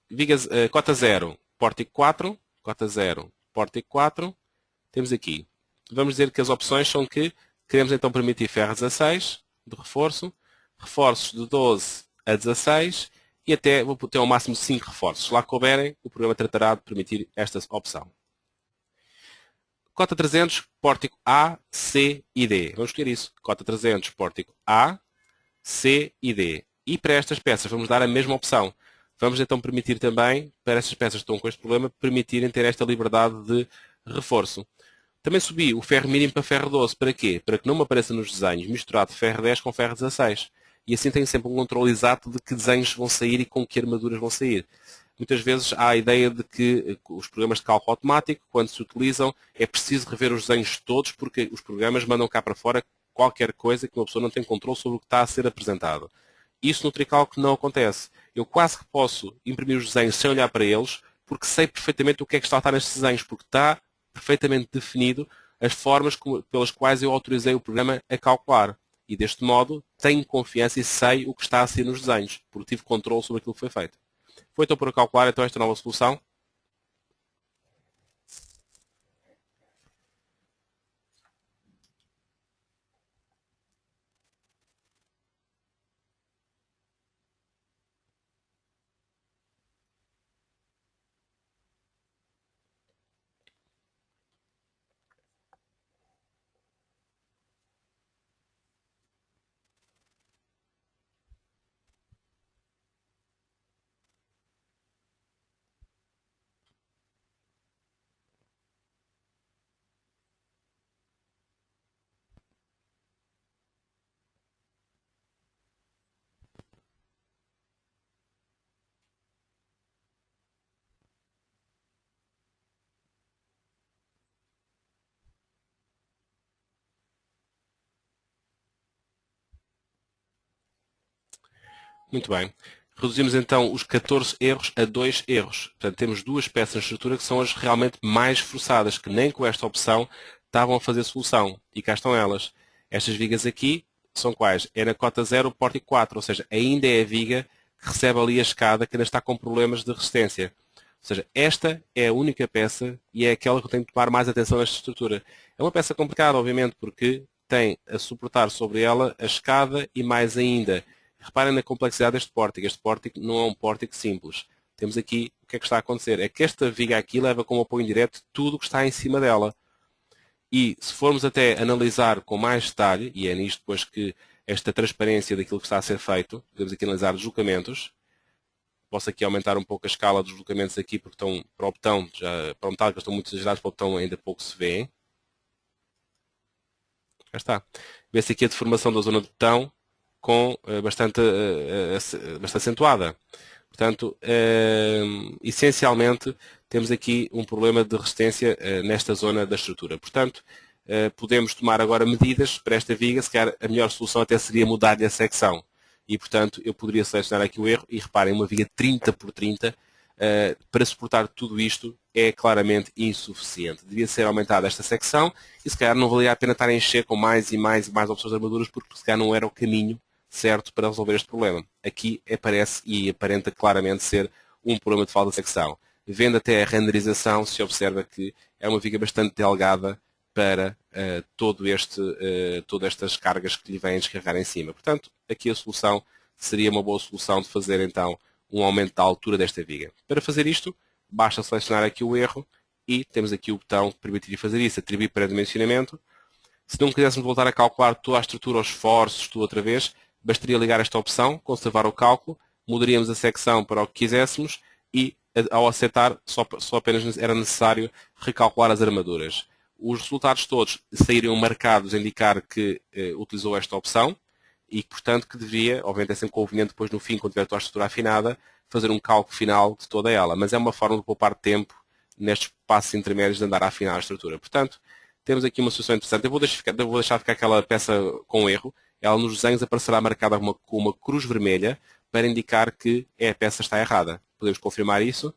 vigas, cota 0, pórtico 4. Cota 0, pórtico 4. Temos aqui. Vamos dizer que as opções são que queremos então permitir ferro 16 de reforço, reforços de 12 a 16 e até vou ter ao máximo 5 reforços. Se lá couberem, o programa tratará de permitir esta opção. Cota 300, pórtico A, C e D. Vamos escolher isso. Cota 300, pórtico A, C e D. E para estas peças vamos dar a mesma opção. Vamos então permitir também, para estas peças que estão com este problema, permitirem ter esta liberdade de reforço. Também subi o ferro mínimo para ferro 12. Para quê? Para que não me apareça nos desenhos misturado ferro 10 com ferro 16. E assim tenho sempre um controle exato de que desenhos vão sair e com que armaduras vão sair. Muitas vezes há a ideia de que os programas de cálculo automático, quando se utilizam, é preciso rever os desenhos todos porque os programas mandam cá para fora qualquer coisa que uma pessoa não tem controle sobre o que está a ser apresentado. Isso no Tricalc não acontece. Eu quase que posso imprimir os desenhos sem olhar para eles, porque sei perfeitamente o que é que está a estar nestes desenhos, porque está perfeitamente definido as formas pelas quais eu autorizei o programa a calcular. E deste modo tenho confiança e sei o que está a ser nos desenhos, porque tive controle sobre aquilo que foi feito. Foi então para calcular então esta nova solução. Muito bem. Reduzimos então os 14 erros a 2 erros. Portanto, temos duas peças na estrutura que são as realmente mais forçadas, que nem com esta opção estavam a fazer solução. E cá estão elas. Estas vigas aqui são quais? É na cota 0, pórtico 4, ou seja, ainda é a viga que recebe ali a escada que ainda está com problemas de resistência. Ou seja, esta é a única peça e é aquela que eu tenho que tomar mais atenção nesta estrutura. É uma peça complicada, obviamente, porque tem a suportar sobre ela a escada e mais ainda. Reparem na complexidade deste pórtico. Este pórtico não é um pórtico simples. Temos aqui, o que é que está a acontecer? É que esta viga aqui leva como apoio indireto tudo o que está em cima dela. E se formos até analisar com mais detalhe, e é nisto depois que esta transparência daquilo que está a ser feito, podemos aqui analisar deslocamentos. Posso aqui aumentar um pouco a escala dos deslocamentos aqui, porque estão para o botão, para o metal, que estão muito exagerados, para o botão ainda pouco se vê. Já está. Vê-se aqui a deformação da zona do botão com bastante acentuada. Portanto, essencialmente, temos aqui um problema de resistência nesta zona da estrutura. Portanto, podemos tomar agora medidas para esta viga. Se calhar a melhor solução até seria mudar-lhe a secção. E, portanto, eu poderia selecionar aqui o erro. E reparem, uma viga 30 por 30 para suportar tudo isto é claramente insuficiente. Devia ser aumentada esta secção e se calhar não valia a pena estar a encher com mais e mais e mais opções de armaduras porque se calhar não era o caminho certo para resolver este problema. Aqui aparece e aparenta claramente ser um problema de falta de secção. Vendo até a renderização, se observa que é uma viga bastante delgada para todas estas cargas que lhe vêm descarregar em cima. Portanto, aqui a solução seria uma boa solução de fazer então um aumento da altura desta viga. Para fazer isto, basta selecionar aqui o erro e temos aqui o botão que permitiria fazer isso, atribuir para dimensionamento. Se não quiséssemos voltar a calcular toda a estrutura, os esforços, tudo outra vez, bastaria ligar esta opção, conservar o cálculo, mudaríamos a secção para o que quiséssemos e, ao acertar, só apenas era necessário recalcular as armaduras. Os resultados todos sairiam marcados a indicar que utilizou esta opção e, portanto, que devia, obviamente é sempre conveniente depois no fim, quando tiver a tua estrutura afinada, fazer um cálculo final de toda ela. Mas é uma forma de poupar tempo nestes passos intermédios de andar a afinar a estrutura. Portanto, temos aqui uma solução interessante. Eu vou deixar ficar aquela peça com erro. Ela nos desenhos aparecerá marcada com uma cruz vermelha para indicar que a peça está errada. Podemos confirmar isso,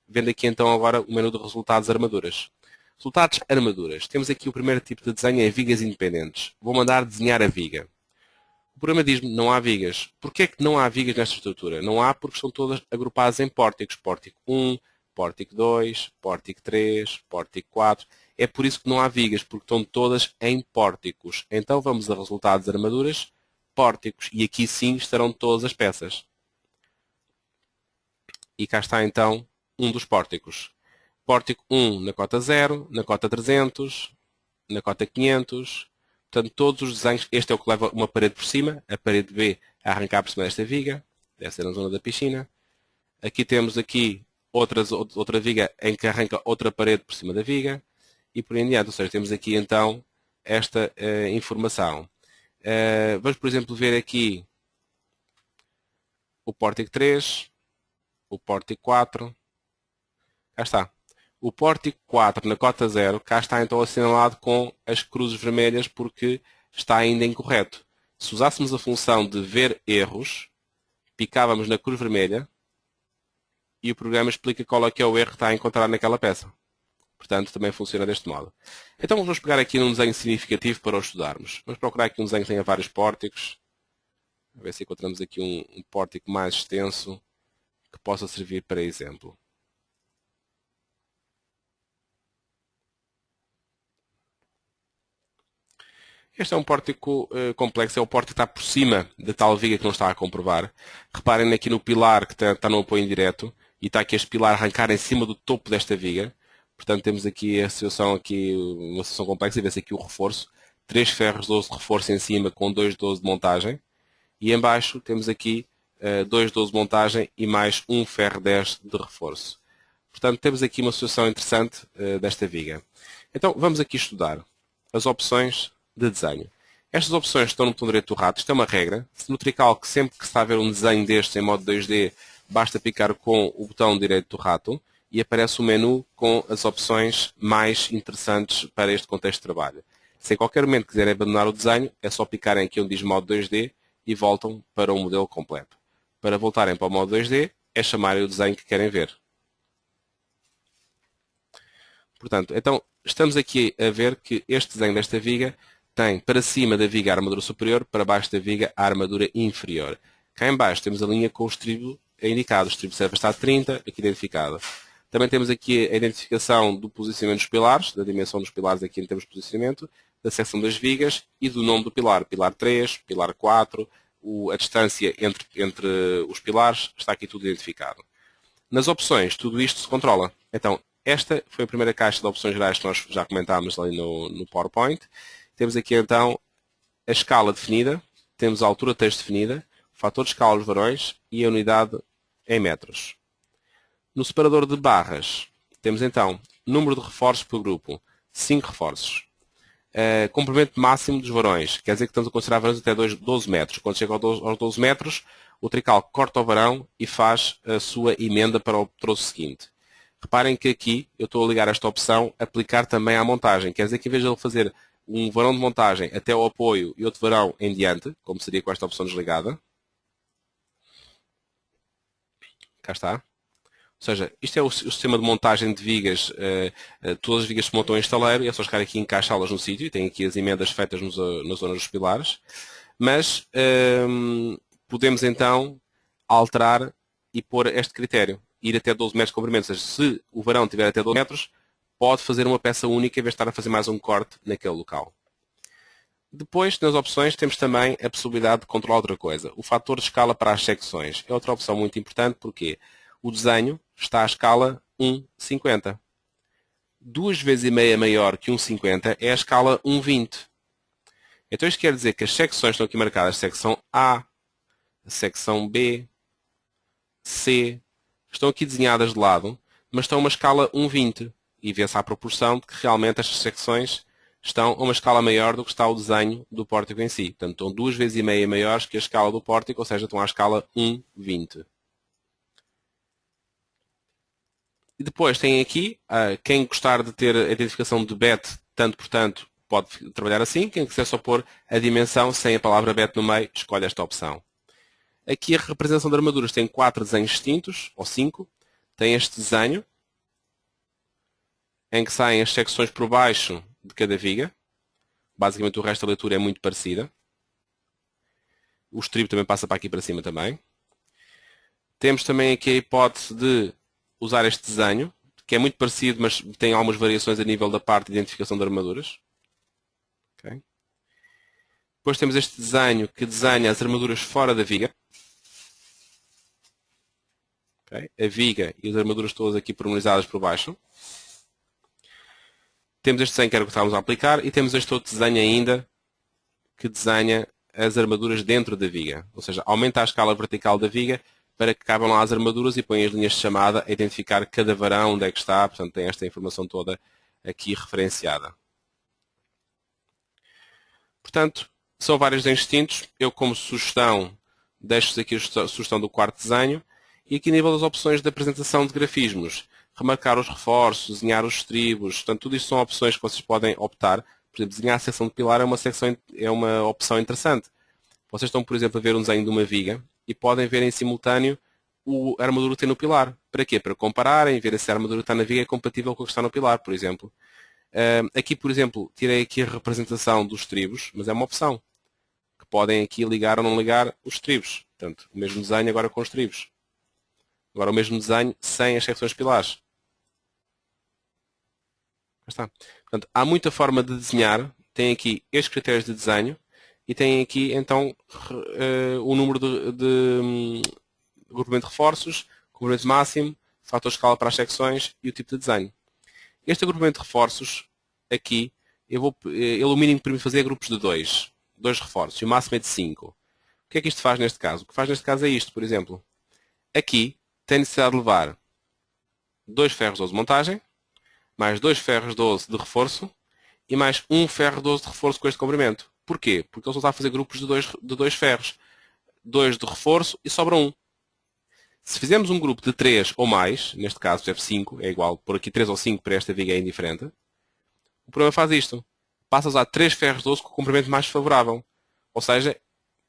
vendo aqui então agora o menu de resultados armaduras. Resultados armaduras. Temos aqui o primeiro tipo de desenho em vigas independentes. Vou mandar desenhar a viga. O programa diz-me não há vigas. Porquê é que não há vigas nesta estrutura? Não há porque estão todas agrupadas em pórticos. Pórtico 1, pórtico 2, pórtico 3, pórtico 4. É por isso que não há vigas, porque estão todas em pórticos. Então vamos a resultados de armaduras, pórticos. E aqui sim estarão todas as peças. E cá está então um dos pórticos. Pórtico 1 na cota 0, na cota 300, na cota 500. Portanto, todos os desenhos, este é o que leva uma parede por cima, a parede B a arrancar por cima desta viga, deve ser na zona da piscina. Aqui temos outra viga em que arranca outra parede por cima da viga e por aí em diante. Ou seja, temos aqui então esta informação. Vamos, por exemplo, ver aqui o pórtico 3, o pórtico 4. Cá está. O pórtico 4 na cota 0, cá está então assinalado com as cruzes vermelhas porque está ainda incorreto. Se usássemos a função de ver erros, picávamos na cruz vermelha e o programa explica qual é que é o erro que está a encontrar naquela peça. Portanto, também funciona deste modo. Então vamos pegar aqui num desenho significativo para o estudarmos. Vamos procurar aqui um desenho que tenha vários pórticos. A ver se encontramos aqui um pórtico mais extenso que possa servir para exemplo. Este é um pórtico complexo, é o pórtico que está por cima da tal viga que não está a comprovar. Reparem aqui no pilar que está no apoio indireto e está aqui este pilar a arrancar em cima do topo desta viga. Portanto, temos aqui uma situação complexa e vê-se aqui o reforço. 3 ferros 12 de reforço em cima com 2 12 de montagem. E em baixo temos aqui 2 12 de montagem e mais 1 ferro 10 de reforço. Portanto, temos aqui uma situação interessante desta viga. Então, vamos aqui estudar as opções de desenho. Estas opções estão no botão direito do rato. Isto é uma regra. Se no Tricalc, sempre que se está a ver um desenho destes em modo 2D, basta picar com o botão direito do rato e aparece o menu com as opções mais interessantes para este contexto de trabalho. Se em qualquer momento quiserem abandonar o desenho, é só picarem aqui onde diz modo 2D e voltam para o modelo completo. Para voltarem para o modo 2D, é chamarem o desenho que querem ver. Portanto, então, estamos aqui a ver que este desenho desta viga tem para cima da viga a armadura superior, para baixo da viga a armadura inferior. Cá em baixo temos a linha com o estribo indicado. O estribo serve está 30, aqui identificado. Também temos aqui a identificação do posicionamento dos pilares, da dimensão dos pilares aqui em termos de posicionamento, da seção das vigas e do nome do pilar. Pilar 3, pilar 4, a distância entre os pilares, está aqui tudo identificado. Nas opções, tudo isto se controla. Então, esta foi a primeira caixa de opções gerais que nós já comentámos ali no PowerPoint. Temos aqui então a escala definida, temos a altura de texto definida, o fator de escala dos varões e a unidade em metros. No separador de barras, temos então número de reforços por grupo, 5 reforços. Comprimento máximo dos varões, quer dizer que estamos a considerar varões até 12 metros. Quando chega aos 12 metros, o Tricalc corta o varão e faz a sua emenda para o troço seguinte. Reparem que aqui eu estou a ligar esta opção aplicar também à montagem. Quer dizer que em vez de ele fazer um varão de montagem até ao apoio e outro varão em diante, como seria com esta opção desligada. Cá está. Ou seja, isto é o sistema de montagem de vigas. Todas as vigas se montam em estaleiro e é só chegar aqui e encaixá-las no sítio. E tem aqui as emendas feitas na zona dos pilares. Mas podemos então alterar e pôr este critério. Ir até 12 metros de comprimento. Ou seja, se o varão tiver até 12 metros, pode fazer uma peça única em vez de estar a fazer mais um corte naquele local. Depois, nas opções, temos também a possibilidade de controlar outra coisa. O fator de escala para as secções. É outra opção muito importante porque o desenho está à escala 1,50. 2 vezes e meia maior que 1,50 é a escala 1,20. Então isto quer dizer que as secções estão aqui marcadas. Secção A, secção B, C, estão aqui desenhadas de lado, mas estão a uma escala 1,20. E vê-se à proporção de que realmente estas secções estão a uma escala maior do que está o desenho do pórtico em si. Portanto, estão 2 vezes e meia maiores que a escala do pórtico, ou seja, estão à escala 1,20. E depois tem aqui, quem gostar de ter a identificação de bet, tanto por tanto, pode trabalhar assim. Quem quiser só pôr a dimensão sem a palavra bet no meio, escolhe esta opção. Aqui a representação de armaduras tem 4 desenhos distintos, ou 5. Tem este desenho, em que saem as secções por baixo de cada viga. Basicamente o resto da leitura é muito parecida. O estribo também passa para aqui para cima também. Temos também aqui a hipótese de usar este desenho, que é muito parecido, mas tem algumas variações a nível da parte de identificação de armaduras. Okay. Depois temos este desenho que desenha as armaduras fora da viga. Okay. A viga e as armaduras todas aqui pormenorizadas por baixo. Temos este desenho que era o que estávamos a aplicar e temos este outro desenho ainda que desenha as armaduras dentro da viga. Ou seja, aumenta a escala vertical da viga para que cabam lá as armaduras e põe as linhas de chamada a identificar cada varão, onde é que está. Portanto, tem esta informação toda aqui referenciada. Portanto, são vários desenhos distintos. Eu, como sugestão, deixo-vos aqui a sugestão do quarto desenho. E aqui, a nível das opções de apresentação de grafismos, remarcar os reforços, desenhar os estribos, portanto, tudo isto são opções que vocês podem optar. Por exemplo, desenhar a secção de pilar é uma opção interessante. Vocês estão, por exemplo, a ver um desenho de uma viga e podem ver em simultâneo a armadura que tem no pilar. Para quê? Para compararem, ver se a armadura que está na viga é compatível com a que está no pilar, por exemplo. Aqui, por exemplo, tirei aqui a representação dos estribos, mas é uma opção. Que podem aqui ligar ou não ligar os estribos. Portanto, o mesmo desenho agora com os estribos. Agora o mesmo desenho sem as secções pilares. Está. Portanto, há muita forma de desenhar. Tem aqui estes critérios de desenho e tem aqui então o número de agrupamento de reforços, comprimento máximo, fator de escala para as secções e o tipo de desenho. Este agrupamento de reforços, aqui, o mínimo que permite fazer é grupos de 2 reforços e o máximo é de 5. O que é que isto faz neste caso? O que faz neste caso é isto, por exemplo. Aqui tem necessidade de levar 2 ferros 12 de montagem, mais 2 ferros 12 de reforço e mais 1 ferro 12 de reforço com este comprimento. Porquê? Porque ele só está a fazer grupos de 2 ferros. 2 de reforço e sobra 1. Se fizermos um grupo de 3 ou mais, neste caso F5 é igual, por aqui 3 ou 5 para esta viga é indiferente, o programa faz isto. Passa a usar 3 ferros 12 com o comprimento mais favorável. Ou seja,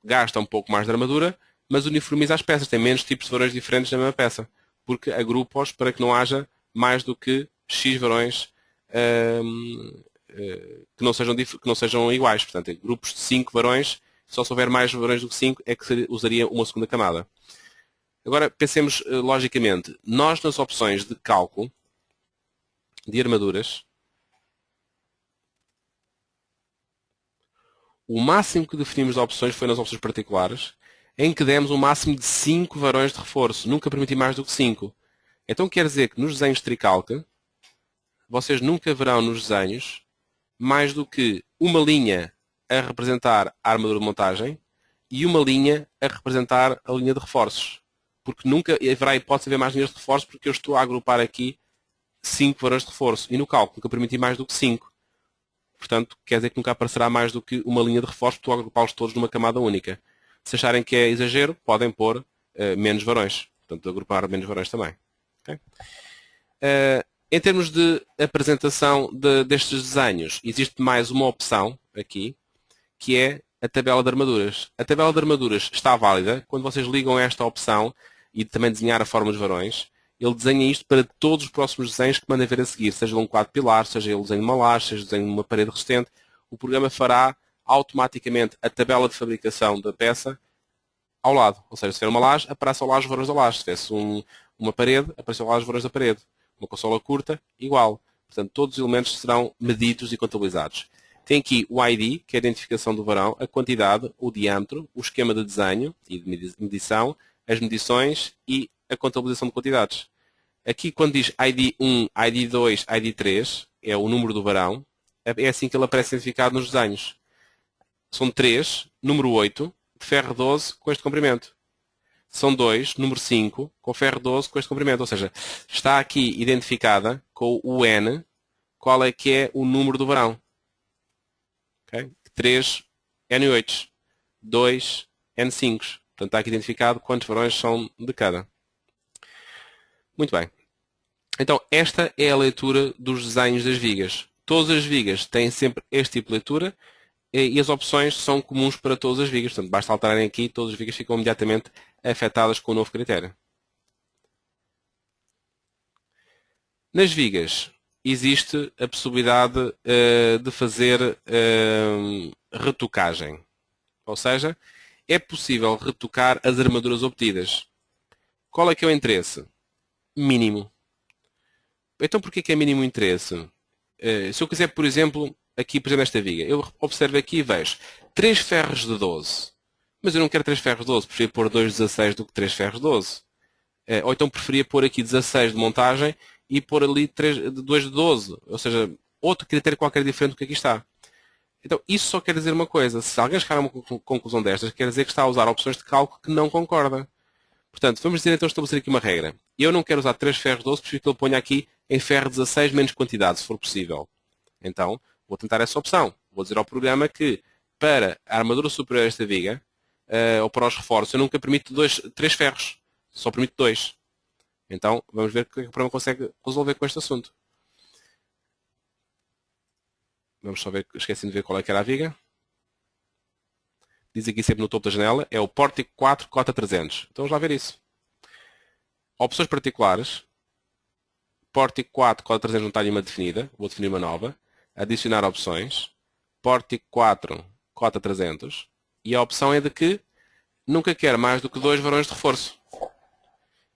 gasta um pouco mais de armadura, mas uniformiza as peças. Tem menos tipos de varões diferentes na mesma peça. Porque agrupa-os para que não haja mais do que X varões que não sejam iguais. Portanto, grupos de 5 varões, só se houver mais varões do que 5, é que usaria uma segunda camada. Agora, pensemos logicamente. Nós, nas opções de cálculo de armaduras, o máximo que definimos de opções foi nas opções particulares, em que demos um máximo de 5 varões de reforço. Nunca permiti mais do que 5. Então quer dizer que nos desenhos de tricalque, vocês nunca verão nos desenhos mais do que uma linha a representar a armadura de montagem e uma linha a representar a linha de reforços. Porque nunca haverá hipótese de haver mais linhas de reforço porque eu estou a agrupar aqui 5 varões de reforço. E no cálculo nunca permiti mais do que 5. Portanto, quer dizer que nunca aparecerá mais do que uma linha de reforço, estou a agrupá-los todos numa camada única. Se acharem que é exagero, podem pôr menos varões. Portanto, agrupar menos varões também. Okay? Em termos de apresentação destes desenhos, existe mais uma opção aqui, que é a tabela de armaduras. A tabela de armaduras está válida quando vocês ligam esta opção e também desenhar a forma dos varões. Ele desenha isto para todos os próximos desenhos que mandem ver a seguir, seja um quadro pilar, seja ele desenho de uma laje, seja desenho de uma parede resistente. O programa fará automaticamente a tabela de fabricação da peça ao lado. Ou seja, se tiver uma laje, aparece ao lado os varões da laje. Se tivesse uma parede, aparece ao lado os varões da parede. Uma consola curta, igual. Portanto, todos os elementos serão medidos e contabilizados. Tem aqui o ID, que é a identificação do varão, a quantidade, o diâmetro, o esquema de desenho e de medição, as medições e a contabilização de quantidades. Aqui, quando diz ID1, ID2, ID3, é o número do varão, é assim que ele aparece identificado nos desenhos. São 3, número 8, de ferro 12 com este comprimento. São 2, número 5, com ferro 12 com este comprimento. Ou seja, está aqui identificada com o N, qual é que é o número do varão. Okay? 3, N8, 2, N5. Portanto, está aqui identificado quantos varões são de cada. Muito bem. Então, esta é a leitura dos desenhos das vigas. Todas as vigas têm sempre este tipo de leitura e as opções são comuns para todas as vigas. Portanto, basta alterarem aqui, todas as vigas ficam imediatamente afetadas com o novo critério. Nas vigas, existe a possibilidade de fazer retocagem. Ou seja, é possível retocar as armaduras obtidas. Qual é que é o interesse? Mínimo. Então, por que é mínimo interesse? Se eu quiser, por exemplo, aqui, por exemplo, esta viga, eu observo aqui e vejo 3 ferros de 12. Mas eu não quero 3 ferros de 12, preferia pôr 2 de 16 do que 3 ferros de 12. Ou então preferia pôr aqui 16 de montagem e pôr ali 2 de 12. Ou seja, outro critério qualquer diferente do que aqui está. Então, isso só quer dizer uma coisa. Se alguém chegar a uma conclusão destas, quer dizer que está a usar opções de cálculo que não concorda. Portanto, vamos dizer então estabelecer aqui uma regra. Eu não quero usar 3 ferros 12, prefiro que ele ponha aqui em ferro 16 menos quantidade, se for possível. Então, vou tentar essa opção. Vou dizer ao programa que para a armadura superior a esta viga, ou para os reforços, eu nunca permito 3 ferros. Só permito 2. Então, vamos ver o que o programa consegue resolver com este assunto. Vamos só ver, esqueci de ver qual é que era a viga. Diz aqui sempre no topo da janela, é o Pórtico 4 cota 300. Então vamos lá ver isso. Opções particulares. Pórtico 4 cota 300 não está nenhuma definida. Vou definir uma nova. Adicionar opções. Pórtico 4 cota 300. E a opção é de que nunca quer mais do que 2 varões de reforço.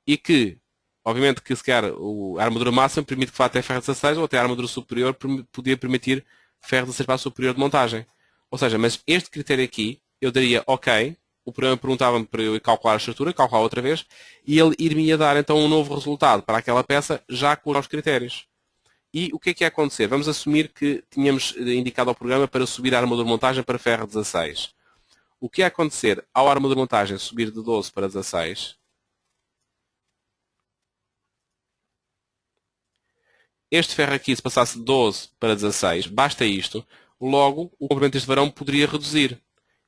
E que, obviamente que se quer a armadura máxima permite que vá até ferro 16 ou até a armadura superior podia permitir ferro 16 para a superior de montagem. Ou seja, mas este critério aqui eu daria OK, o programa perguntava-me para eu calcular a estrutura, calcular outra vez, e ele iria dar então um novo resultado para aquela peça já com os critérios. E o que é que ia acontecer? Vamos assumir que tínhamos indicado ao programa para subir a armadura de montagem para ferro 16. O que ia acontecer ao armadura de montagem subir de 12 para 16? Este ferro aqui, se passasse de 12 para 16, basta isto, logo o comprimento deste varão poderia reduzir.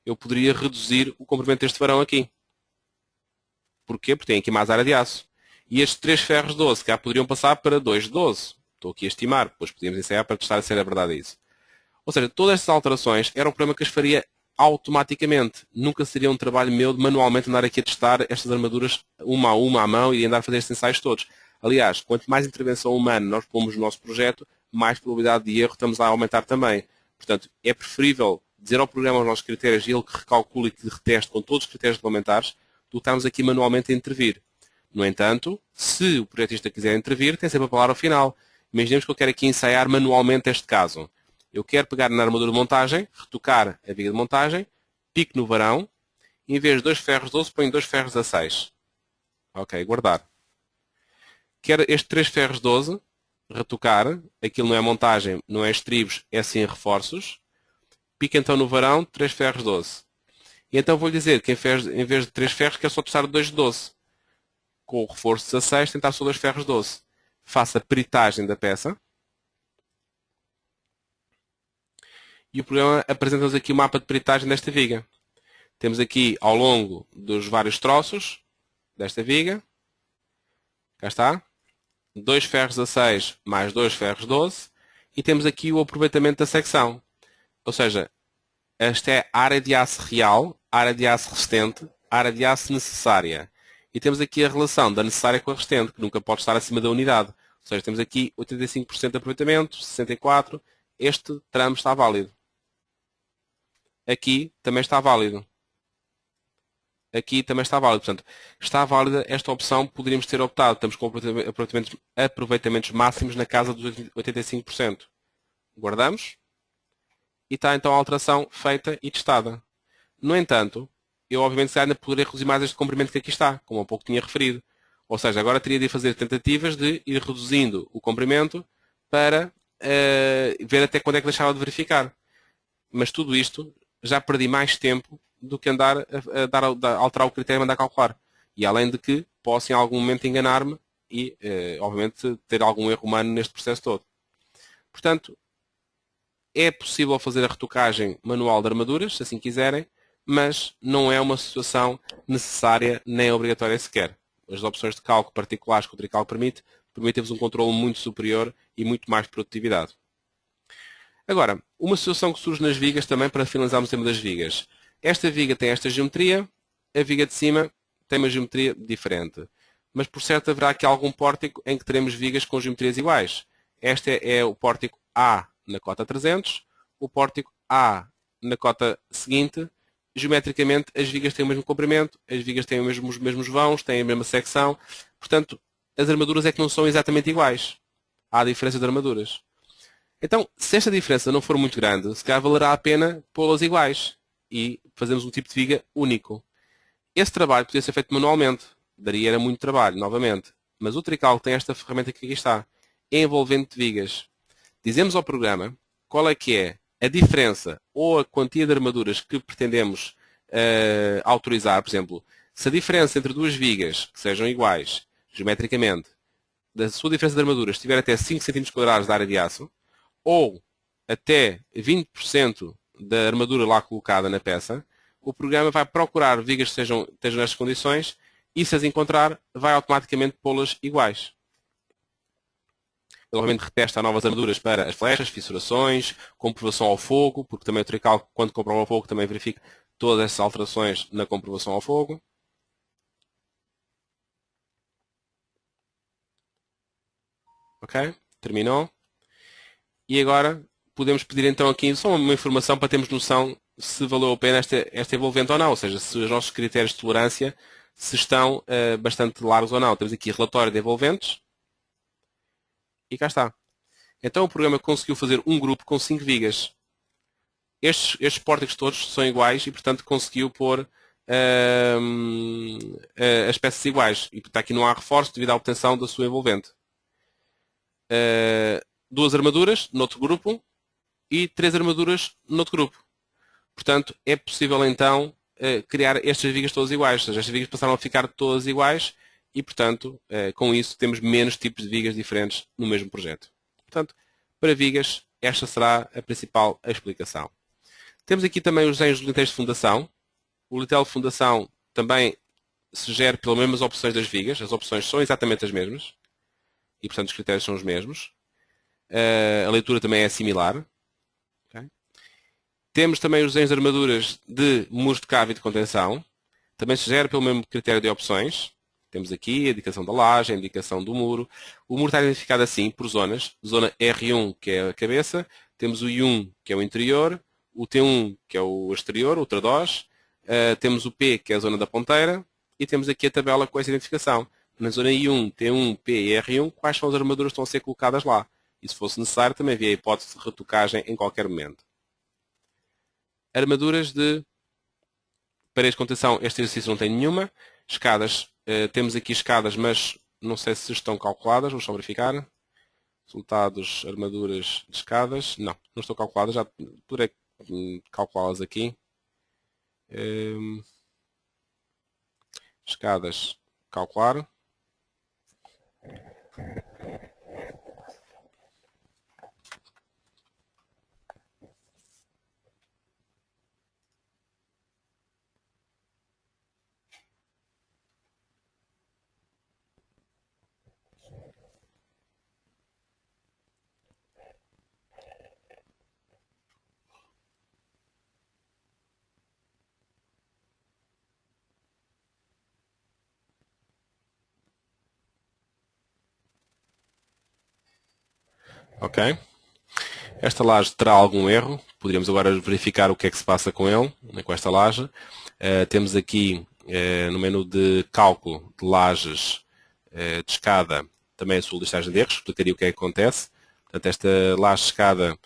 Eu poderia reduzir o comprimento deste varão aqui. Porquê? Porque tem aqui mais área de aço. E estes 3 ferros de 12 cá poderiam passar para 2 de 12. Estou aqui a estimar, depois podíamos ensaiar para testar se era verdade isso. Ou seja, todas estas alterações eram um programa que as faria automaticamente. Nunca seria um trabalho meu de manualmente andar aqui a testar estas armaduras uma a uma à mão e andar a fazer estes ensaios todos. Aliás, quanto mais intervenção humana nós pomos no nosso projeto, mais probabilidade de erro estamos a aumentar também. Portanto, é preferível dizer ao programa os nossos critérios e ele que recalcule e que reteste com todos os critérios regulamentares do que estarmos aqui manualmente a intervir. No entanto, se o projetista quiser intervir, tem sempre a palavra ao final. Imaginemos que eu quero aqui ensaiar manualmente este caso. Eu quero pegar na armadura de montagem, retocar a viga de montagem, pico no varão, e em vez de 2 ferros 12, ponho 2 ferros 16. Ok, guardar. Quero estes 3 ferros 12, retocar, aquilo não é montagem, não é estribos, é sim reforços. Pico então no varão, 3 ferros 12. E então vou-lhe dizer que em vez de 3 ferros, quero só testar 2 de 12. Com o reforço 16, tentar só 2 ferros 12. Faço a peritagem da peça. E o programa apresenta-nos aqui o mapa de peritagem desta viga. Temos aqui ao longo dos vários troços desta viga. Cá está. 2 ferros 16 mais 2 ferros 12. E temos aqui o aproveitamento da secção. Ou seja, esta é a área de aço real, área de aço resistente, área de aço necessária. E temos aqui a relação da necessária com a resistente, que nunca pode estar acima da unidade. Ou seja, temos aqui 85% de aproveitamento, 64%. Este tramo está válido. Aqui também está válido. Aqui também está válido. Portanto, está válida esta opção, poderíamos ter optado. Estamos com aproveitamentos máximos na casa dos 85%. Guardamos. E está então a alteração feita e testada. No entanto, eu obviamente ainda poderia reduzir mais este comprimento que aqui está, como há pouco tinha referido. Ou seja, agora teria de fazer tentativas de ir reduzindo o comprimento para ver até quando é que deixava de verificar. Mas tudo isto já perdi mais tempo do que andar a alterar o critério e mandar calcular. E além de que posso em algum momento enganar-me e, obviamente, ter algum erro humano neste processo todo. Portanto, é possível fazer a retocagem manual de armaduras, se assim quiserem, mas não é uma situação necessária nem obrigatória sequer. as opções de cálculo particulares que o tricálculo permitem-vos um controle muito superior e muito mais produtividade. Agora, uma situação que surge nas vigas também, para finalizarmos o tema das vigas. Esta viga tem esta geometria, a viga de cima tem uma geometria diferente. Mas, por certo, haverá aqui algum pórtico em que teremos vigas com geometrias iguais. Este é o pórtico A na cota 300, o pórtico A na cota seguinte. Geometricamente, as vigas têm o mesmo comprimento, as vigas têm os mesmos vãos, têm a mesma secção. Portanto, as armaduras é que não são exatamente iguais. Há diferença de armaduras. Então, se esta diferença não for muito grande, se calhar valerá a pena pô-las iguais e fazermos um tipo de viga único. Esse trabalho podia ser feito manualmente. Era muito trabalho, novamente. Mas o Tricalc tem esta ferramenta que aqui está. Envolvente de vigas. Dizemos ao programa qual é que é a diferença ou a quantia de armaduras que pretendemos autorizar. Por exemplo, se a diferença entre duas vigas que sejam iguais, geometricamente, da sua diferença de armaduras estiver até 5 cm² da área de aço, ou até 20% da armadura lá colocada na peça, o programa vai procurar vigas que estejam nestas condições e, se as encontrar, vai automaticamente pô-las iguais. Ele, obviamente, retesta novas armaduras para as flechas, fissurações, comprovação ao fogo, porque também o Tricalc, quando comprova ao fogo, também verifica todas essas alterações na comprovação ao fogo. Ok? Terminou. E agora podemos pedir então aqui só uma informação para termos noção se valeu a pena esta envolvente ou não, ou seja, se os nossos critérios de tolerância se estão bastante largos ou não. Temos aqui relatório de envolventes e cá está. Então o programa conseguiu fazer um grupo com 5 vigas. Estes pórticos todos são iguais e, portanto, conseguiu pôr as peças iguais. E portanto, aqui não há reforço devido à obtenção da sua envolvente. 2 armaduras noutro grupo e 3 armaduras noutro grupo. Portanto, é possível então criar estas vigas todas iguais. Ou seja, estas vigas passaram a ficar todas iguais e, portanto, com isso temos menos tipos de vigas diferentes no mesmo projeto. Portanto, para vigas, esta será a principal explicação. Temos aqui também os desenhos do lintéis de fundação. O lintel de fundação também se gera pelas mesmas opções das vigas. As opções são exatamente as mesmas. E, portanto, os critérios são os mesmos. A leitura também é similar. Okay? Temos também os desenhos de armaduras de muros de cave e de contenção. Também se gera pelo mesmo critério de opções. Temos aqui a indicação da laje, a indicação do muro. O muro está identificado assim, por zonas. Zona R1, que é a cabeça. Temos o I1, que é o interior. O T1, que é o exterior, o tradós. Temos o P, que é a zona da ponteira. E temos aqui a tabela com essa identificação. Na zona I1, T1, P e R1, quais são as armaduras que estão a ser colocadas lá. E se fosse necessário, também havia a hipótese de retocagem em qualquer momento. Armaduras de paredes de contenção, este exercício não tem nenhuma. Escadas, temos aqui escadas, mas não sei se estão calculadas, vamos só verificar. Resultados, armaduras de escadas, não estão calculadas, já poderei calculá-las aqui. Escadas, calcular. Ok. Esta laje terá algum erro. Poderíamos agora verificar o que é que se passa com ele, com esta laje. Temos aqui no menu de cálculo de lajes de escada também a sua listagem de erros, explicaria o que é que acontece. Portanto, esta laje de escada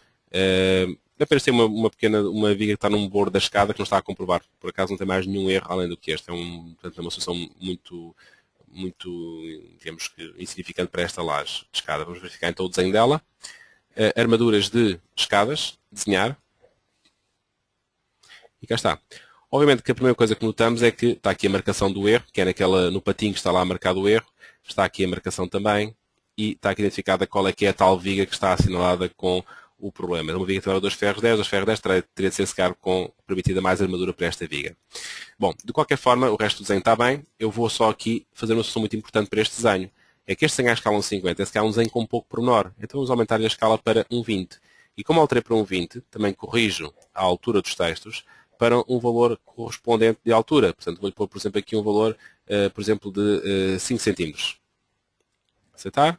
apenas tem uma viga que está num bordo da escada que não está a comprovar. Por acaso não tem mais nenhum erro além do que este. Portanto, é uma solução muito, digamos que, insignificante para esta laje de escada. Vamos verificar então o desenho dela. Armaduras de escadas, desenhar. E cá está. Obviamente que a primeira coisa que notamos é que está aqui a marcação do erro, que é no patinho que está lá marcado o erro. Está aqui a marcação também. E está aqui identificada qual é que é a tal viga que está assinalada com o problema. Uma viga que leva 2 ferros 10 teria de ser secar com permitida mais armadura para esta viga. Bom, de qualquer forma, o resto do desenho está bem. Eu vou só aqui fazer uma solução muito importante para este desenho. É que este desenho à escala 1,50 é um desenho com um pouco pormenor. Então vamos aumentar a escala para 1,20. E como alterei para 1,20, também corrijo a altura dos textos para um valor correspondente de altura. Portanto, vou-lhe pôr, por exemplo, aqui um valor, por exemplo, de 5 cm. Aceitar?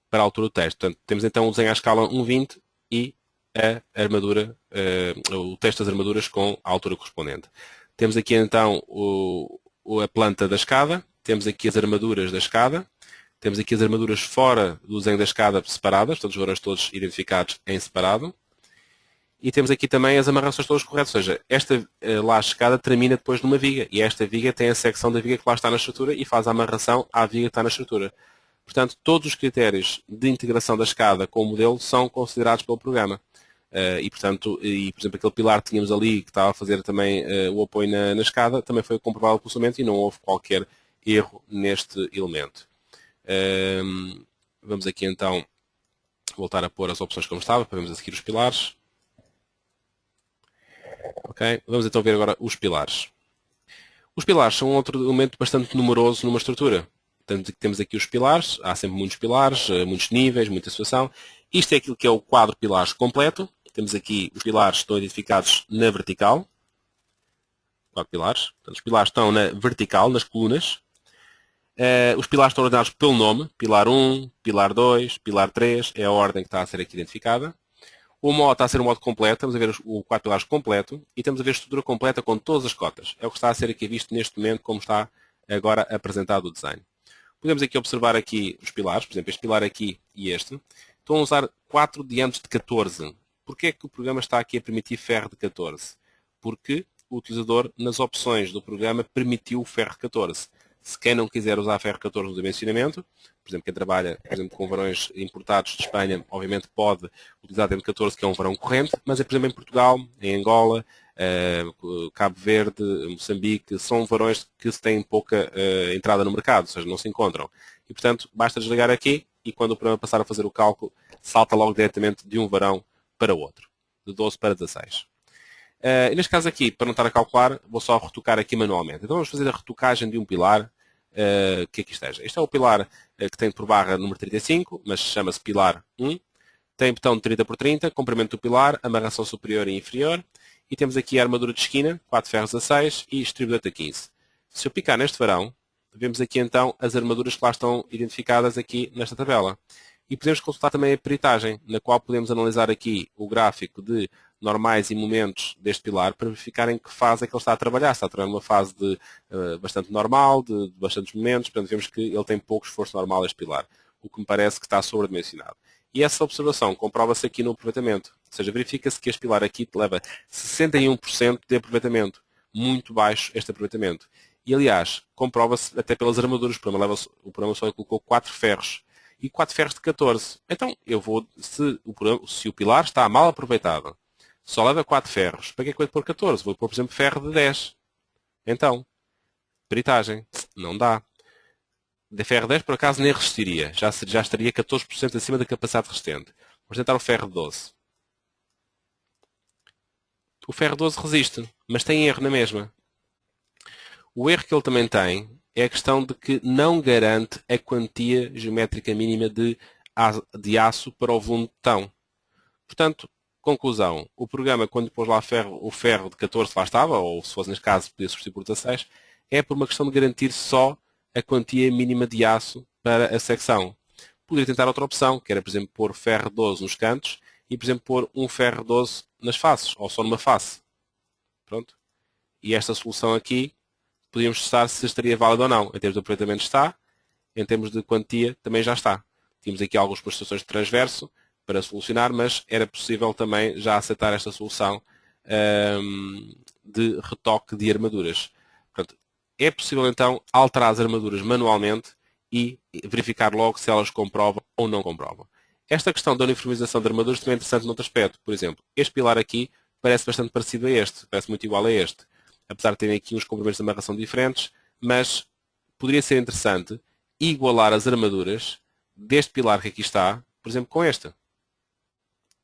Para a altura do texto. Portanto, temos então o desenho à escala 1,20 e a armadura, o texto das armaduras com a altura correspondente. Temos aqui então a planta da escada, temos aqui as armaduras da escada, temos aqui as armaduras fora do desenho da escada separadas, portanto os varões todos identificados em separado. E temos aqui também as amarrações todas corretas, ou seja, esta lá a escada termina depois numa viga, e esta viga tem a secção da viga que lá está na estrutura e faz a amarração à viga que está na estrutura. Portanto, todos os critérios de integração da escada com o modelo são considerados pelo programa. Portanto, por exemplo, aquele pilar que tínhamos ali, que estava a fazer também o apoio na escada, também foi comprovado pelo instrumento e não houve qualquer erro neste elemento. Vamos aqui então voltar a pôr as opções como estava, para vermos a seguir os pilares. Okay. Vamos então ver agora os pilares. Os pilares são outro elemento bastante numeroso numa estrutura. Temos aqui os pilares, há sempre muitos pilares, muitos níveis, muita situação. Isto é aquilo que é o quadro pilares completo. Temos aqui os pilares que estão identificados na vertical. Quatro pilares. Portanto, os pilares estão na vertical, nas colunas. Os pilares estão ordenados pelo nome. Pilar 1, pilar 2, pilar 3. É a ordem que está a ser aqui identificada. O modo está a ser um modo completo. Estamos a ver o quatro pilares completo. E estamos a ver a estrutura completa com todas as cotas. É o que está a ser aqui visto neste momento, como está agora apresentado o desenho. Podemos aqui observar aqui os pilares, por exemplo, este pilar aqui e este. Estão a usar 4 diâmetros de 14. Porquê é que o programa está aqui a permitir ferro de 14? Porque o utilizador, nas opções do programa, permitiu o ferro 14. Se quem não quiser usar ferro 14 no dimensionamento, por exemplo, quem trabalha por exemplo, com varões importados de Espanha, obviamente pode utilizar dentro de 14, que é um varão corrente, mas, por exemplo, em Portugal, em Angola, Cabo Verde, Moçambique, são varões que têm pouca entrada no mercado, ou seja, não se encontram. E, portanto, basta desligar aqui e quando o programa passar a fazer o cálculo, salta logo diretamente de um varão para o outro, de 12 para 16. E neste caso aqui, para não estar a calcular, vou só retocar aqui manualmente. Então vamos fazer a retocagem de um pilar que aqui esteja. Este é o pilar que tem por barra número 35, mas chama-se pilar 1. Tem botão de 30 por 30, comprimento do pilar, amarração superior e inferior. E temos aqui a armadura de esquina, 4 ferros a 6 e distribuidor a 15. Se eu picar neste varão, vemos aqui então as armaduras que lá estão identificadas aqui nesta tabela. E podemos consultar também a peritagem, na qual podemos analisar aqui o gráfico de normais e momentos deste pilar para verificar em que fase é que ele está a trabalhar. Está a trabalhar numa fase de bastante normal, de bastantes momentos, portanto vemos que ele tem pouco esforço normal este pilar, o que me parece que está sobredimensionado. E essa observação comprova-se aqui no aproveitamento. Ou seja, verifica-se que este pilar aqui leva 61% de aproveitamento. Muito baixo este aproveitamento. E, aliás, comprova-se até pelas armaduras. O programa só colocou 4 ferros. E 4 ferros de 14. Então, se o pilar está mal aproveitado, só leva 4 ferros, para que é que eu vou pôr 14? Vou pôr, por exemplo, ferro de 10. Então, peritagem. Não dá. De ferro 10, por acaso, nem resistiria. Já estaria 14% acima da capacidade resistente. Vamos tentar o ferro 12. O ferro 12 resiste, mas tem erro na mesma. O erro que ele também tem é a questão de que não garante a quantia geométrica mínima de aço para o volume de betão. Portanto, conclusão, o programa, quando pôs lá o ferro de 14 lá estava, ou se fosse neste caso, podia substituir por 16, é por uma questão de garantir só a quantia mínima de aço para a secção. Poderia tentar outra opção, que era, por exemplo, pôr ferro 12 nos cantos e, por exemplo, pôr um ferro 12 nas faces, ou só numa face. Pronto. E esta solução aqui, podíamos testar se estaria válida ou não. Em termos de aproveitamento está, em termos de quantia também já está. Tínhamos aqui algumas situações de transverso para solucionar, mas era possível também já aceitar esta solução de retoque de armaduras. Portanto, é possível então alterar as armaduras manualmente e verificar logo se elas comprovam ou não comprovam. Esta questão da uniformização de armaduras também é interessante noutro aspecto. Por exemplo, este pilar aqui parece bastante parecido a este, parece muito igual a este. Apesar de terem aqui uns comprimentos de amarração diferentes, mas poderia ser interessante igualar as armaduras deste pilar que aqui está, por exemplo, com este.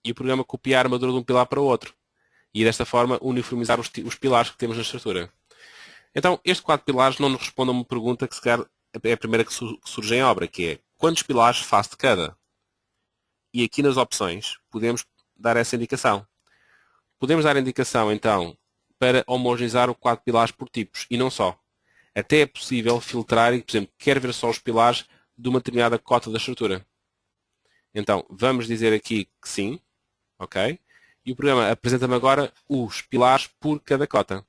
e o programa copia a armadura de um pilar para o outro. E desta forma uniformizar os pilares que temos na estrutura. Então, este quadro de pilares não nos responde a uma pergunta que se calhar é a primeira que surge em obra, que é quantos pilares faço de cada? E aqui nas opções podemos dar essa indicação. Podemos dar a indicação, então, para homogeneizar o quadro de pilares por tipos, e não só. Até é possível filtrar e, por exemplo, quer ver só os pilares de uma determinada cota da estrutura. Então, vamos dizer aqui que sim, ok? E o programa apresenta-me agora os pilares por cada cota.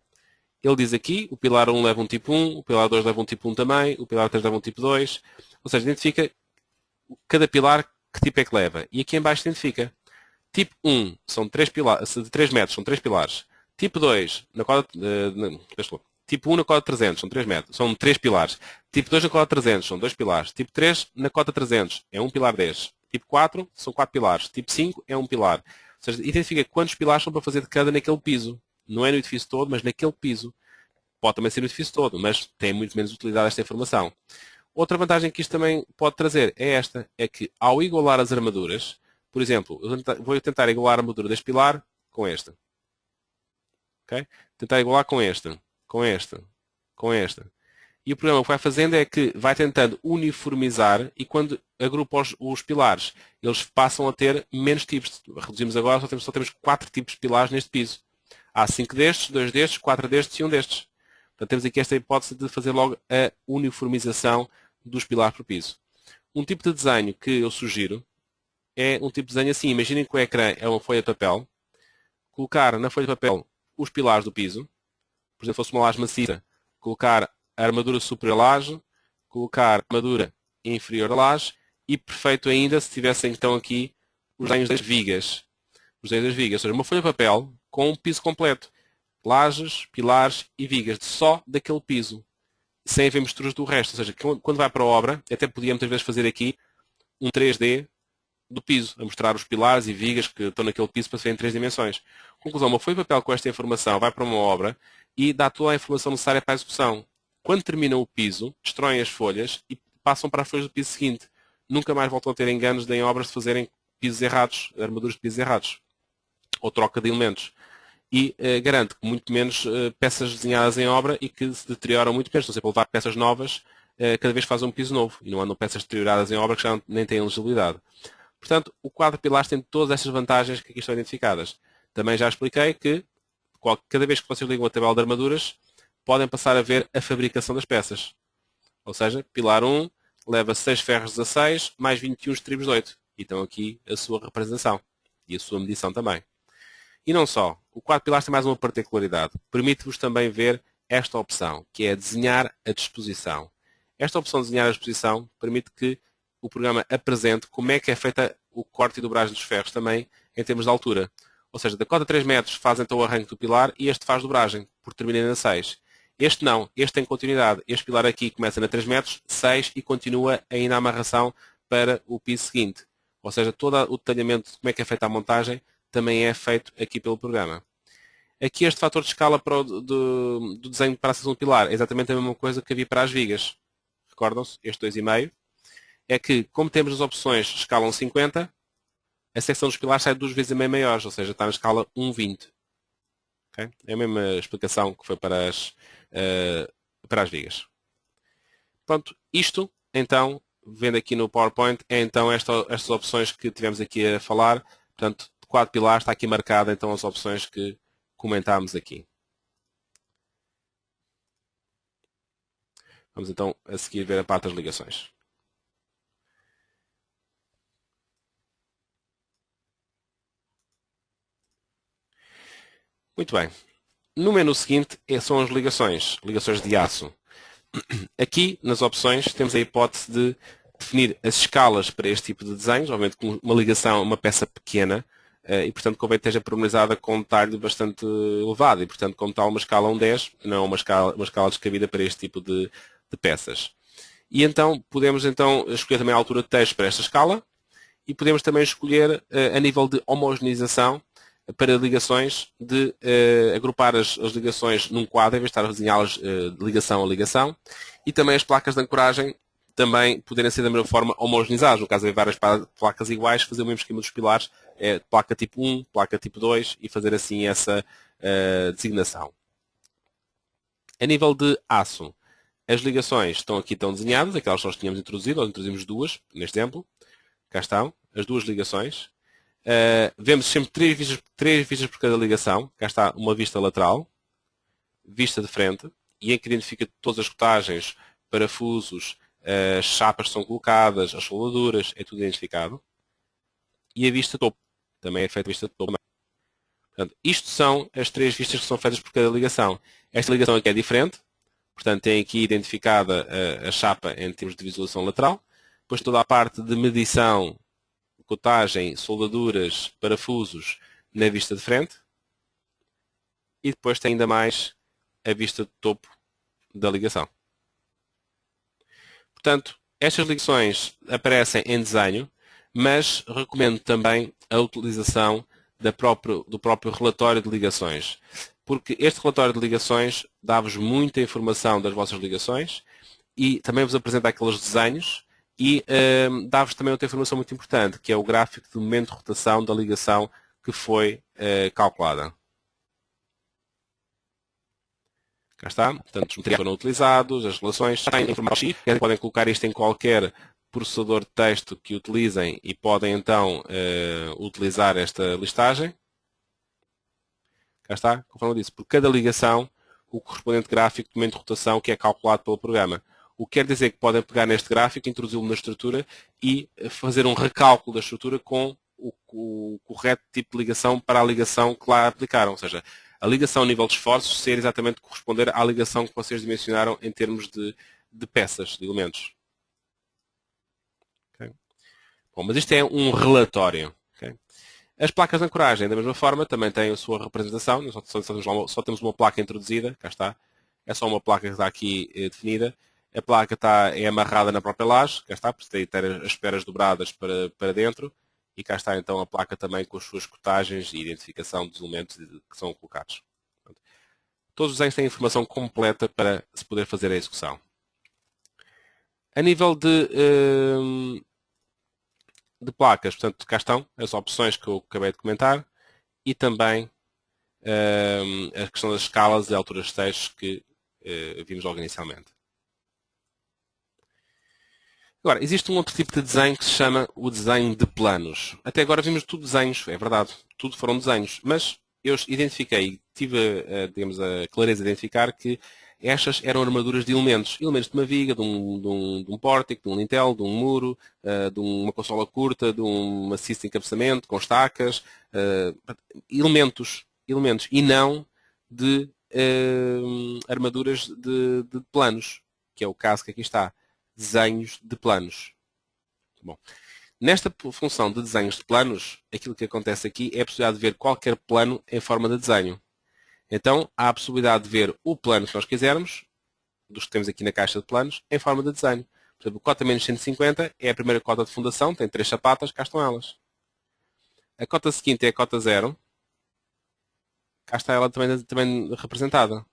Ele diz aqui, o pilar 1 leva um tipo 1, o pilar 2 leva um tipo 1 também, o pilar 3 leva um tipo 2, ou seja, identifica cada pilar que tipo é que leva. E aqui em baixo identifica. Tipo 1 são 3 pilares, de 3 metros, são 3 pilares. Tipo 2, na cota, tipo 1 na cota 300, são 3 metros, são 3 pilares. Tipo 2 na cota 300, são 2 pilares. Tipo 3 na cota 300, é um pilar 10. Tipo 4, são 4 pilares. Tipo 5, é um pilar. Ou seja, identifica quantos pilares são para fazer de cada naquele piso. Não é no edifício todo, mas naquele piso. Pode também ser no edifício todo, mas tem muito menos utilidade esta informação. Outra vantagem que isto também pode trazer é esta, é que ao igualar as armaduras, por exemplo, eu vou tentar igualar a armadura deste pilar com esta. Okay? Tentar igualar com esta, com esta, com esta. E o programa o que vai fazendo é que vai tentando uniformizar e quando agrupa os pilares, eles passam a ter menos tipos. Reduzimos agora, só temos 4 tipos de pilares neste piso. Há 5 destes, 2 destes, 4 destes e 1 destes. Portanto, temos aqui esta hipótese de fazer logo a uniformização dos pilares por piso. Um tipo de desenho que eu sugiro é um tipo de desenho assim. Imaginem que o ecrã é uma folha de papel. Colocar na folha de papel os pilares do piso. Por exemplo, se fosse uma laje maciça, colocar a armadura superior à laje, colocar a armadura inferior à laje e perfeito ainda se tivessem então aqui os desenhos das vigas. Os desenhos das vigas, ou seja, uma folha de papel com um piso completo. Lajes, pilares e vigas, só daquele piso, sem haver misturas do resto. Ou seja, quando vai para a obra, até podia muitas vezes fazer aqui um 3D do piso, a mostrar os pilares e vigas que estão naquele piso para se ver em 3 dimensões. Conclusão, uma folha de papel com esta informação vai para uma obra e dá toda a informação necessária para a execução. Quando terminam o piso, destroem as folhas e passam para as folhas do piso seguinte. Nunca mais voltam a ter enganos em obras de fazerem pisos errados, armaduras de pisos errados, ou troca de elementos. E garante que muito menos peças desenhadas em obra e que se deterioram muito menos. Estão sempre a levar peças novas cada vez que fazem um piso novo. E não andam peças deterioradas em obra que já nem têm legibilidade. Portanto, o quadro de pilares tem todas estas vantagens que aqui estão identificadas. Também já expliquei que cada vez que vocês ligam a tabela de armaduras, podem passar a ver a fabricação das peças. Ou seja, pilar 1 leva 6 ferros 16 mais 21 estribos de 8. E estão aqui a sua representação. E a sua medição também. E não só. O quadro de pilares tem mais uma particularidade. Permite-vos também ver esta opção, que é desenhar a disposição. Esta opção de desenhar a disposição permite que o programa apresente como é que é feita o corte e dobragem dos ferros também em termos de altura. Ou seja, da cota 3 metros faz então o arranque do pilar e este faz dobragem, porque termina na 6. Este não, este tem continuidade. Este pilar aqui começa na 3 metros, 6 e continua ainda a amarração para o piso seguinte. Ou seja, todo o detalhamento de como é que é feita a montagem também é feito aqui pelo programa. Aqui este fator de escala do desenho para a seção do pilar é exatamente a mesma coisa que havia para as vigas. Recordam-se? Este 2,5 é que, como temos as opções escalam 50, a secção dos pilares sai 2 vezes e meio maiores, ou seja, está na escala 1,20. Okay? É a mesma explicação que foi para as vigas. Pronto, isto, então, vendo aqui no PowerPoint, é então estas opções que tivemos aqui a falar. Portanto, de quadro pilar está aqui marcada então as opções que comentámos aqui. Vamos então a seguir ver a parte das ligações. Muito bem. No menu seguinte são as ligações de aço. Aqui, nas opções, temos a hipótese de definir as escalas para este tipo de desenhos, obviamente com uma ligação, uma peça pequena, e portanto convém que esteja pormenorizada com um detalhe bastante elevado, e portanto como tal uma escala 1:10 não é uma escala descabida para este tipo de peças. E então podemos então escolher também a altura de texto para esta escala, e podemos também escolher a nível de homogeneização para ligações, de agrupar as ligações num quadro, em vez de estar a desenhá-las de ligação a ligação, e também as placas de ancoragem também poderem ser da mesma forma homogeneizadas. No caso de haver várias placas iguais, fazer o mesmo esquema dos pilares é placa tipo 1, placa tipo 2 e fazer assim essa designação. A nível de aço, as ligações estão desenhadas, aquelas que nós tínhamos introduzido, nós introduzimos duas, neste exemplo. Cá estão, as duas ligações. Vemos sempre três vistas por cada ligação. Cá está uma vista lateral, vista de frente, e em que identifica todas as cotagens, parafusos, as chapas que são colocadas, as soldaduras, é tudo identificado. E a vista topo, também é feita a vista de topo. Portanto, isto são as três vistas que são feitas por cada ligação. Esta ligação aqui é diferente, portanto tem aqui identificada a chapa em termos de visualização lateral, depois toda a parte de medição, cotagem, soldaduras, parafusos na vista de frente, e depois tem ainda mais a vista de topo da ligação. Portanto, estas ligações aparecem em desenho, mas recomendo também a utilização do próprio relatório de ligações, porque este relatório de ligações dá-vos muita informação das vossas ligações e também vos apresenta aqueles desenhos e dá-vos também outra informação muito importante, que é o gráfico de momento de rotação da ligação que foi calculada. Cá está, portanto, os materiais foram utilizados, as relações, têm informação, podem colocar isto em qualquer processador de texto que utilizem e podem então utilizar esta listagem. Cá está, conforme eu disse, por cada ligação, o correspondente gráfico de momento de rotação que é calculado pelo programa. O que quer dizer que podem pegar neste gráfico, introduzi-lo na estrutura e fazer um recálculo da estrutura com o correto tipo de ligação para a ligação que lá aplicaram. Ou seja, a ligação a nível de esforços ser exatamente corresponder à ligação que vocês dimensionaram em termos de peças, de elementos. Okay? Bom, mas isto é um relatório. Okay? As placas de ancoragem, da mesma forma, também têm a sua representação. Só temos uma placa introduzida, cá está. É só uma placa que está aqui definida. A placa é amarrada na própria laje, cá está, porque tem que ter as esferas dobradas para dentro. E cá está então a placa também com as suas cotagens e identificação dos elementos que são colocados. Todos os desenhos têm informação completa para se poder fazer a execução. A nível de placas, portanto, cá estão as opções que eu acabei de comentar e também a questão das escalas e alturas de textos que vimos logo inicialmente. Agora, existe um outro tipo de desenho que se chama o desenho de planos. Até agora vimos tudo desenhos, é verdade, tudo foram desenhos, mas eu identifiquei, tive digamos, a clareza de identificar que estas eram armaduras de elementos de uma viga, de um pórtico, de um lintel, de um muro, de uma consola curta, de uma cista de encabeçamento, com estacas, elementos, e não de armaduras de planos, que é o caso que aqui está. Desenhos de planos. Bom, nesta função de desenhos de planos, aquilo que acontece aqui é a possibilidade de ver qualquer plano em forma de desenho. Então, há a possibilidade de ver o plano que nós quisermos, dos que temos aqui na caixa de planos, em forma de desenho. Por exemplo, cota menos 150 é a primeira cota de fundação, tem 3 sapatas, cá estão elas. A cota seguinte é a cota 0, cá está ela também representada.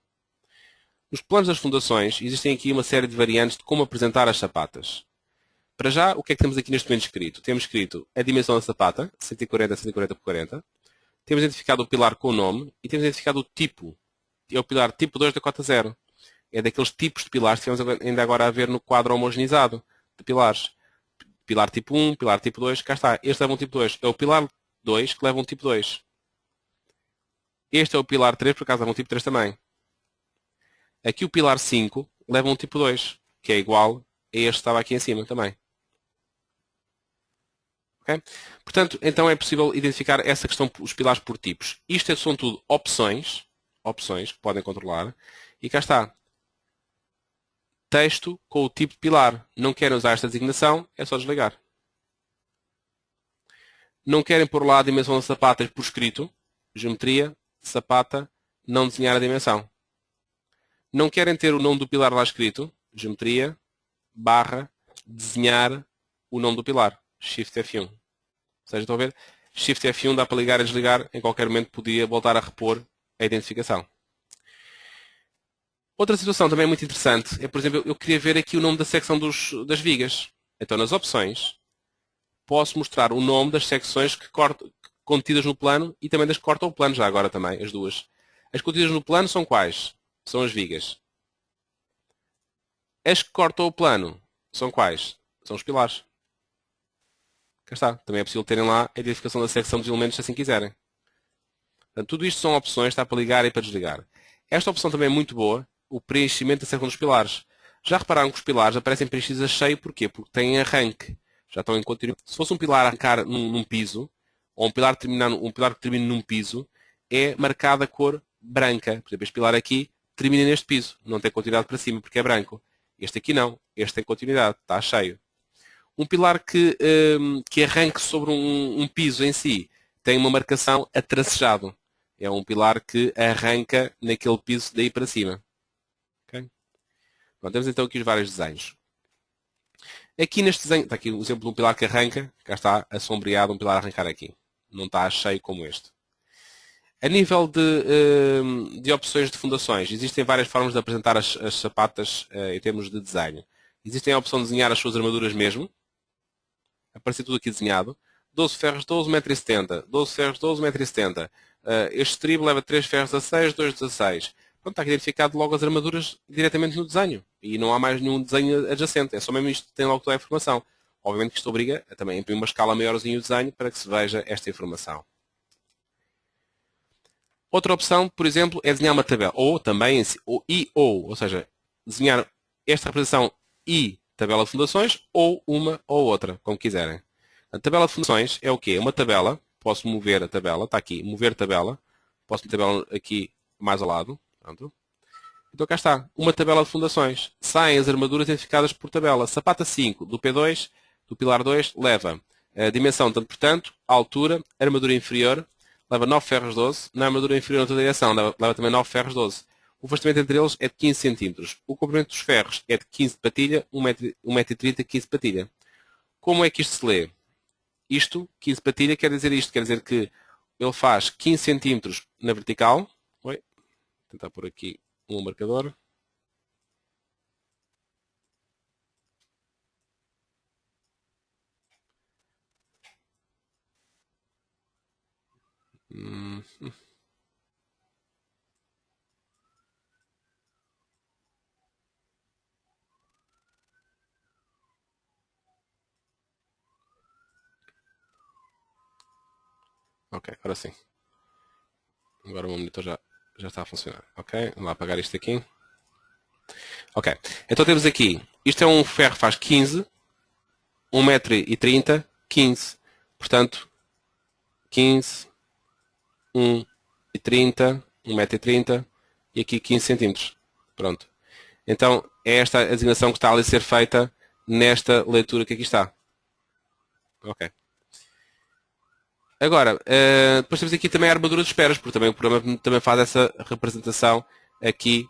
Nos planos das fundações, existem aqui uma série de variantes de como apresentar as sapatas. Para já, o que é que temos aqui neste momento escrito? Temos escrito a dimensão da sapata, 140 por 40. Temos identificado o pilar com o nome e temos identificado o tipo. É o pilar tipo 2 da cota 0. É daqueles tipos de pilares que temos ainda agora a ver no quadro homogeneizado de pilares. Pilar tipo 1, pilar tipo 2, cá está. Este leva um tipo 2. É o pilar 2 que leva um tipo 2. Este é o pilar 3, por acaso leva um tipo 3 também. Aqui o pilar 5 leva um tipo 2, que é igual a este que estava aqui em cima também. Okay? Portanto, então é possível identificar essa questão, os pilares por tipos. Isto são tudo opções que podem controlar. E cá está. Texto com o tipo de pilar. Não querem usar esta designação, é só desligar. Não querem pôr lá a dimensão da sapata por escrito. Geometria, sapata, não desenhar a dimensão. Não querem ter o nome do pilar lá escrito, geometria, barra, desenhar o nome do pilar, Shift F1. Ou seja, estão a ver? Shift F1 dá para ligar e desligar, em qualquer momento podia voltar a repor a identificação. Outra situação também muito interessante é, por exemplo, eu queria ver aqui o nome da secção das vigas. Então, nas opções, posso mostrar o nome das secções que contidas no plano e também das que cortam o plano, já agora também, as duas. As contidas no plano são quais? São as vigas. As que cortam o plano são quais? São os pilares. Cá está. Também é possível terem lá a identificação da secção dos elementos se assim quiserem. Portanto, tudo isto são opções, está para ligar e para desligar. Esta opção também é muito boa, o preenchimento da secção dos pilares. Já repararam que os pilares aparecem preenchidos a cheio, porquê? Porque têm arranque. Já estão em contínuo. Se fosse um pilar a arrancar num piso, ou um pilar que termine num piso, é marcada a cor branca. Por exemplo, este pilar aqui termina neste piso, não tem continuidade para cima porque é branco. Este aqui não, este tem continuidade, está cheio. Um pilar que arranque sobre um piso em si tem uma marcação atracejado. É um pilar que arranca naquele piso daí para cima. Okay? Bom, temos então aqui os vários desenhos. Aqui neste desenho, está aqui o exemplo de um pilar que arranca, cá está assombreado um pilar a arrancar aqui. Não está cheio como este. A nível de opções de fundações, existem várias formas de apresentar as sapatas em termos de desenho. Existem a opção de desenhar as suas armaduras mesmo. Aparece tudo aqui desenhado. 12 ferros, 12,70 m. 12 ferros, 12,70 m. Este estribo leva 3 ferros 16, 2, 16. Pronto, está aqui identificado logo as armaduras diretamente no desenho. E não há mais nenhum desenho adjacente. É só mesmo isto que tem logo toda a informação. Obviamente que isto obriga a também imprimir uma escala maiorzinha o desenho para que se veja esta informação. Outra opção, por exemplo, é desenhar uma tabela. Ou também, ou seja, desenhar esta representação e tabela de fundações, ou uma ou outra, como quiserem. A tabela de fundações é o quê? Uma tabela, posso mover a tabela, está aqui, mover tabela, posso meter a tabela aqui mais ao lado. Pronto. Então cá está, uma tabela de fundações. Saem as armaduras identificadas por tabela. Sapata 5 do P2, do pilar 2, leva a dimensão, tanto portanto, a altura, armadura inferior, leva 9 ferros 12, na armadura inferior na outra direção leva também 9 ferros 12. O afastamento entre eles é de 15 cm. O comprimento dos ferros é de 15 de patilha, 1,30 m, 15 de patilha. Como é que isto se lê? Isto, 15 de patilha, quer dizer isto. Quer dizer que ele faz 15 cm na vertical. Oi, vou tentar pôr aqui um marcador. Ok, agora sim. Agora o meu monitor já está a funcionar. Ok, vamos lá apagar isto aqui. Ok, então temos aqui, isto é um ferro que faz 15, 1,30 m, 15. Portanto, 15, 1,30 m, 1,30 m e aqui 15 cm. Pronto. Então, é esta a designação que está ali a ser feita nesta leitura que aqui está. Ok. Agora, depois temos aqui também a armadura de esperas, porque também o programa também faz essa representação aqui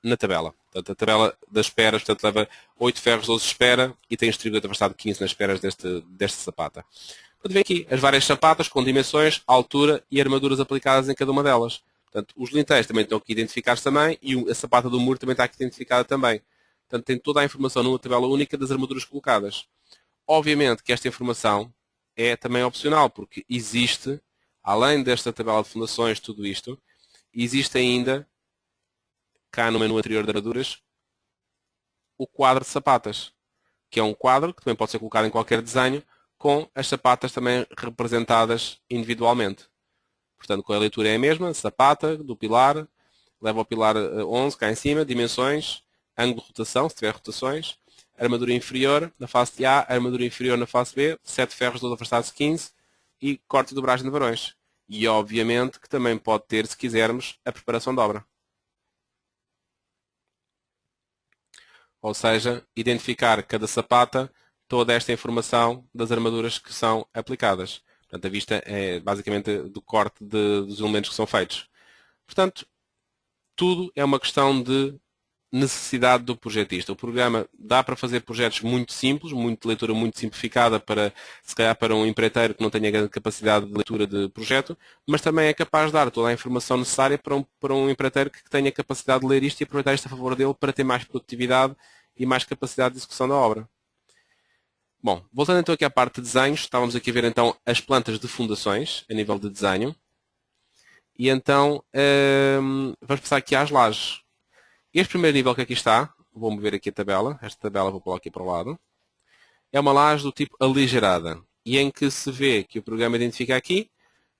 na tabela. Portanto, a tabela das esperas, portanto, leva 8 ferros, 12 de espera e tem distribuído afastado 15 nas esperas desta sapata. Portanto, vem aqui as várias sapatas com dimensões, altura e armaduras aplicadas em cada uma delas. Portanto, os linteiros também estão aqui identificados também e a sapata do muro também está aqui identificada também. Portanto, tem toda a informação numa tabela única das armaduras colocadas. Obviamente que esta informação é também opcional, porque existe, além desta tabela de fundações, tudo isto, existe ainda, cá no menu anterior de armaduras, o quadro de sapatas, que é um quadro que também pode ser colocado em qualquer desenho, com as sapatas também representadas individualmente. Portanto, com a leitura é a mesma, sapata do pilar, leva ao pilar 11 cá em cima, dimensões, ângulo de rotação, se tiver rotações, armadura inferior na face A, armadura inferior na face B, 7 ferros, 12 afastados, 15 e corte e dobragem de varões. E obviamente que também pode ter, se quisermos, a preparação de obra. Ou seja, identificar cada sapata toda esta informação das armaduras que são aplicadas. Portanto, a vista é basicamente do corte dos elementos que são feitos. Portanto, tudo é uma questão de necessidade do projetista. O programa dá para fazer projetos muito simples, de leitura muito simplificada para, se calhar, para um empreiteiro que não tenha grande capacidade de leitura de projeto, mas também é capaz de dar toda a informação necessária para um empreiteiro que tenha capacidade de ler isto e aproveitar isto a favor dele para ter mais produtividade e mais capacidade de execução da obra. Bom, voltando então aqui à parte de desenhos, estávamos aqui a ver então as plantas de fundações, a nível de desenho. E então, vamos passar aqui às lajes. Este primeiro nível que aqui está, vou mover aqui a tabela, esta tabela vou pôr aqui para o lado, é uma laje do tipo aligerada, e em que se vê que o programa identifica aqui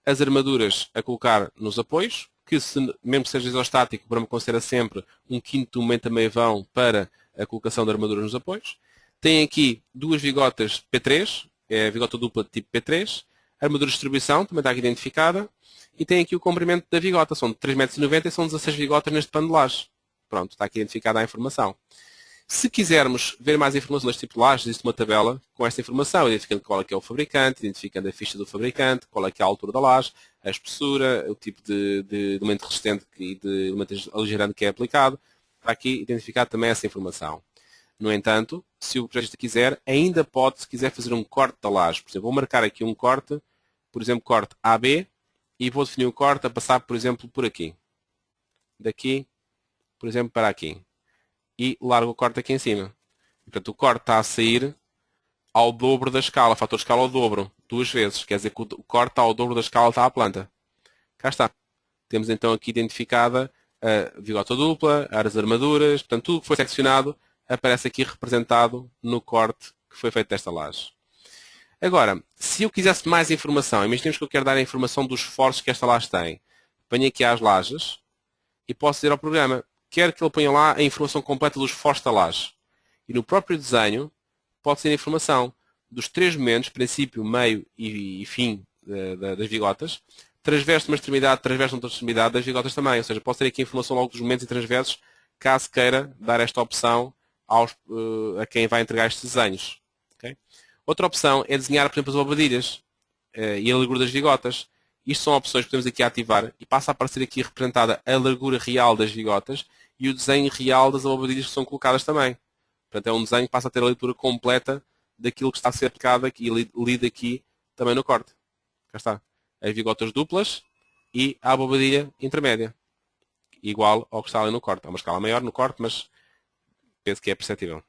as armaduras a colocar nos apoios, que se, mesmo que seja isostático, o programa considera sempre um quinto momento a meio vão para a colocação de armaduras nos apoios. Tem aqui duas vigotas P3, é a vigota dupla de tipo P3, a armadura de distribuição também está aqui identificada, e tem aqui o comprimento da vigota, são de 3,90 m e são 16 vigotas neste pano de laje. Pronto, está aqui identificada a informação. Se quisermos ver mais informação deste tipo de lajes, existe uma tabela com esta informação, identificando qual é que é o fabricante, identificando a ficha do fabricante, qual é que é a altura da laje, a espessura, o tipo de elemento resistente e de elemento aligerante que é aplicado. Está aqui identificado também essa informação. No entanto, se o projetista quiser, ainda pode, se quiser, fazer um corte da laje. Por exemplo, vou marcar aqui um corte, por exemplo, corte AB, e vou definir o corte a passar, por exemplo, por aqui. Daqui, por exemplo, para aqui. E largo o corte aqui em cima. Portanto, o corte está a sair ao dobro da escala, fator de escala ao dobro, duas vezes. Quer dizer que o corte está ao dobro da escala está à planta. Cá está. Temos então aqui identificada a vigota dupla, as armaduras, portanto, tudo que foi seccionado aparece aqui representado no corte que foi feito desta laje. Agora, se eu quisesse mais informação, imaginemos que eu quero dar a informação dos esforços que esta laje tem. Venho aqui às lajes e posso dizer ao programa, quero que ele ponha lá a informação completa dos esforços da laje. E no próprio desenho pode ser a informação dos três momentos, princípio, meio e fim das vigotas, transverso de uma extremidade, transverso de outra extremidade das vigotas também. Ou seja, posso ter aqui a informação logo dos momentos e transversos, caso queira dar esta opção a quem vai entregar estes desenhos. Okay? Outra opção é desenhar, por exemplo, as bobadilhas e a largura das vigotas. Isto são opções que podemos aqui ativar e passa a aparecer aqui representada a largura real das vigotas e o desenho real das bobadilhas que são colocadas também. Portanto, é um desenho que passa a ter a leitura completa daquilo que está a ser aplicado aqui, e lido aqui também no corte. Cá está. As vigotas duplas e a bobadilha intermédia. Igual ao que está ali no corte. Há uma escala maior no corte, mas penso que é perceptível.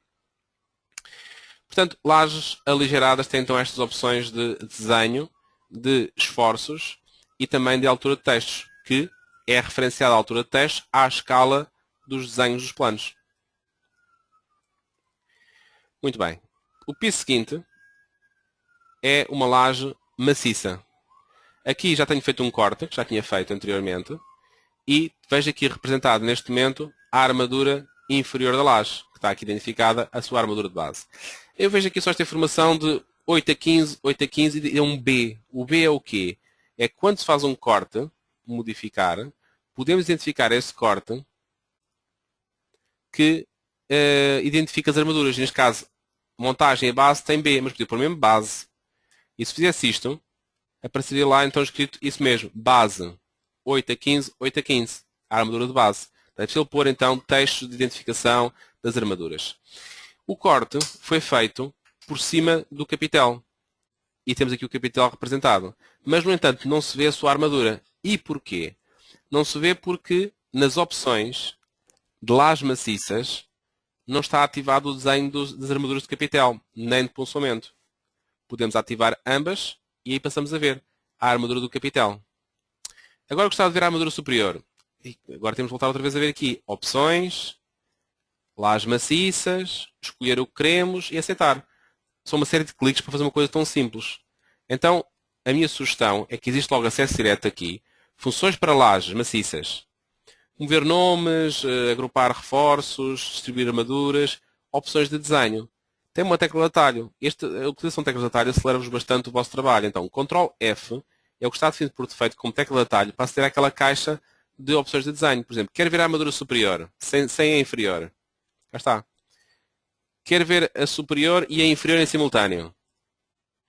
Portanto, lajes aligeradas têm então estas opções de desenho, de esforços e também de altura de textos, que é referenciada a altura de textos à escala dos desenhos dos planos. Muito bem. O piso seguinte é uma laje maciça. Aqui já tenho feito um corte, que já tinha feito anteriormente, e vejo aqui representado neste momento a armadura inferior da laje, que está aqui identificada a sua armadura de base. Eu vejo aqui só esta informação de 8 a 15, 8 a 15 e é um B. O B é o quê? É quando se faz um corte, modificar, podemos identificar esse corte que identifica as armaduras. Neste caso, montagem e base tem B, mas podia pôr mesmo base. E se fizesse isto, apareceria lá então escrito isso mesmo, base, 8 a 15, 8 a 15, a armadura de base. É preciso pôr então textos de identificação das armaduras. O corte foi feito por cima do capitel. E temos aqui o capitel representado. Mas, no entanto, não se vê a sua armadura. E porquê? Não se vê porque nas opções de lajes maciças não está ativado o desenho das armaduras de capitel, nem de punçamento. Podemos ativar ambas e aí passamos a ver a armadura do capitel. Agora gostava de ver a armadura superior. E agora temos de voltar outra vez a ver aqui. Opções, lajes maciças, escolher o que queremos e aceitar. São uma série de cliques para fazer uma coisa tão simples. Então, a minha sugestão é que existe logo acesso direto aqui. Funções para lajes maciças. Mover nomes, agrupar reforços, distribuir armaduras, opções de desenho. Tem uma tecla de atalho. A utilização de teclas de atalho acelera-vos bastante o vosso trabalho. Então, Ctrl F é o que está definido por defeito como tecla de atalho para aceder àquela caixa de opções de desenho. Por exemplo, quero ver a armadura superior, sem a inferior. Cá está. Quero ver a superior e a inferior em simultâneo.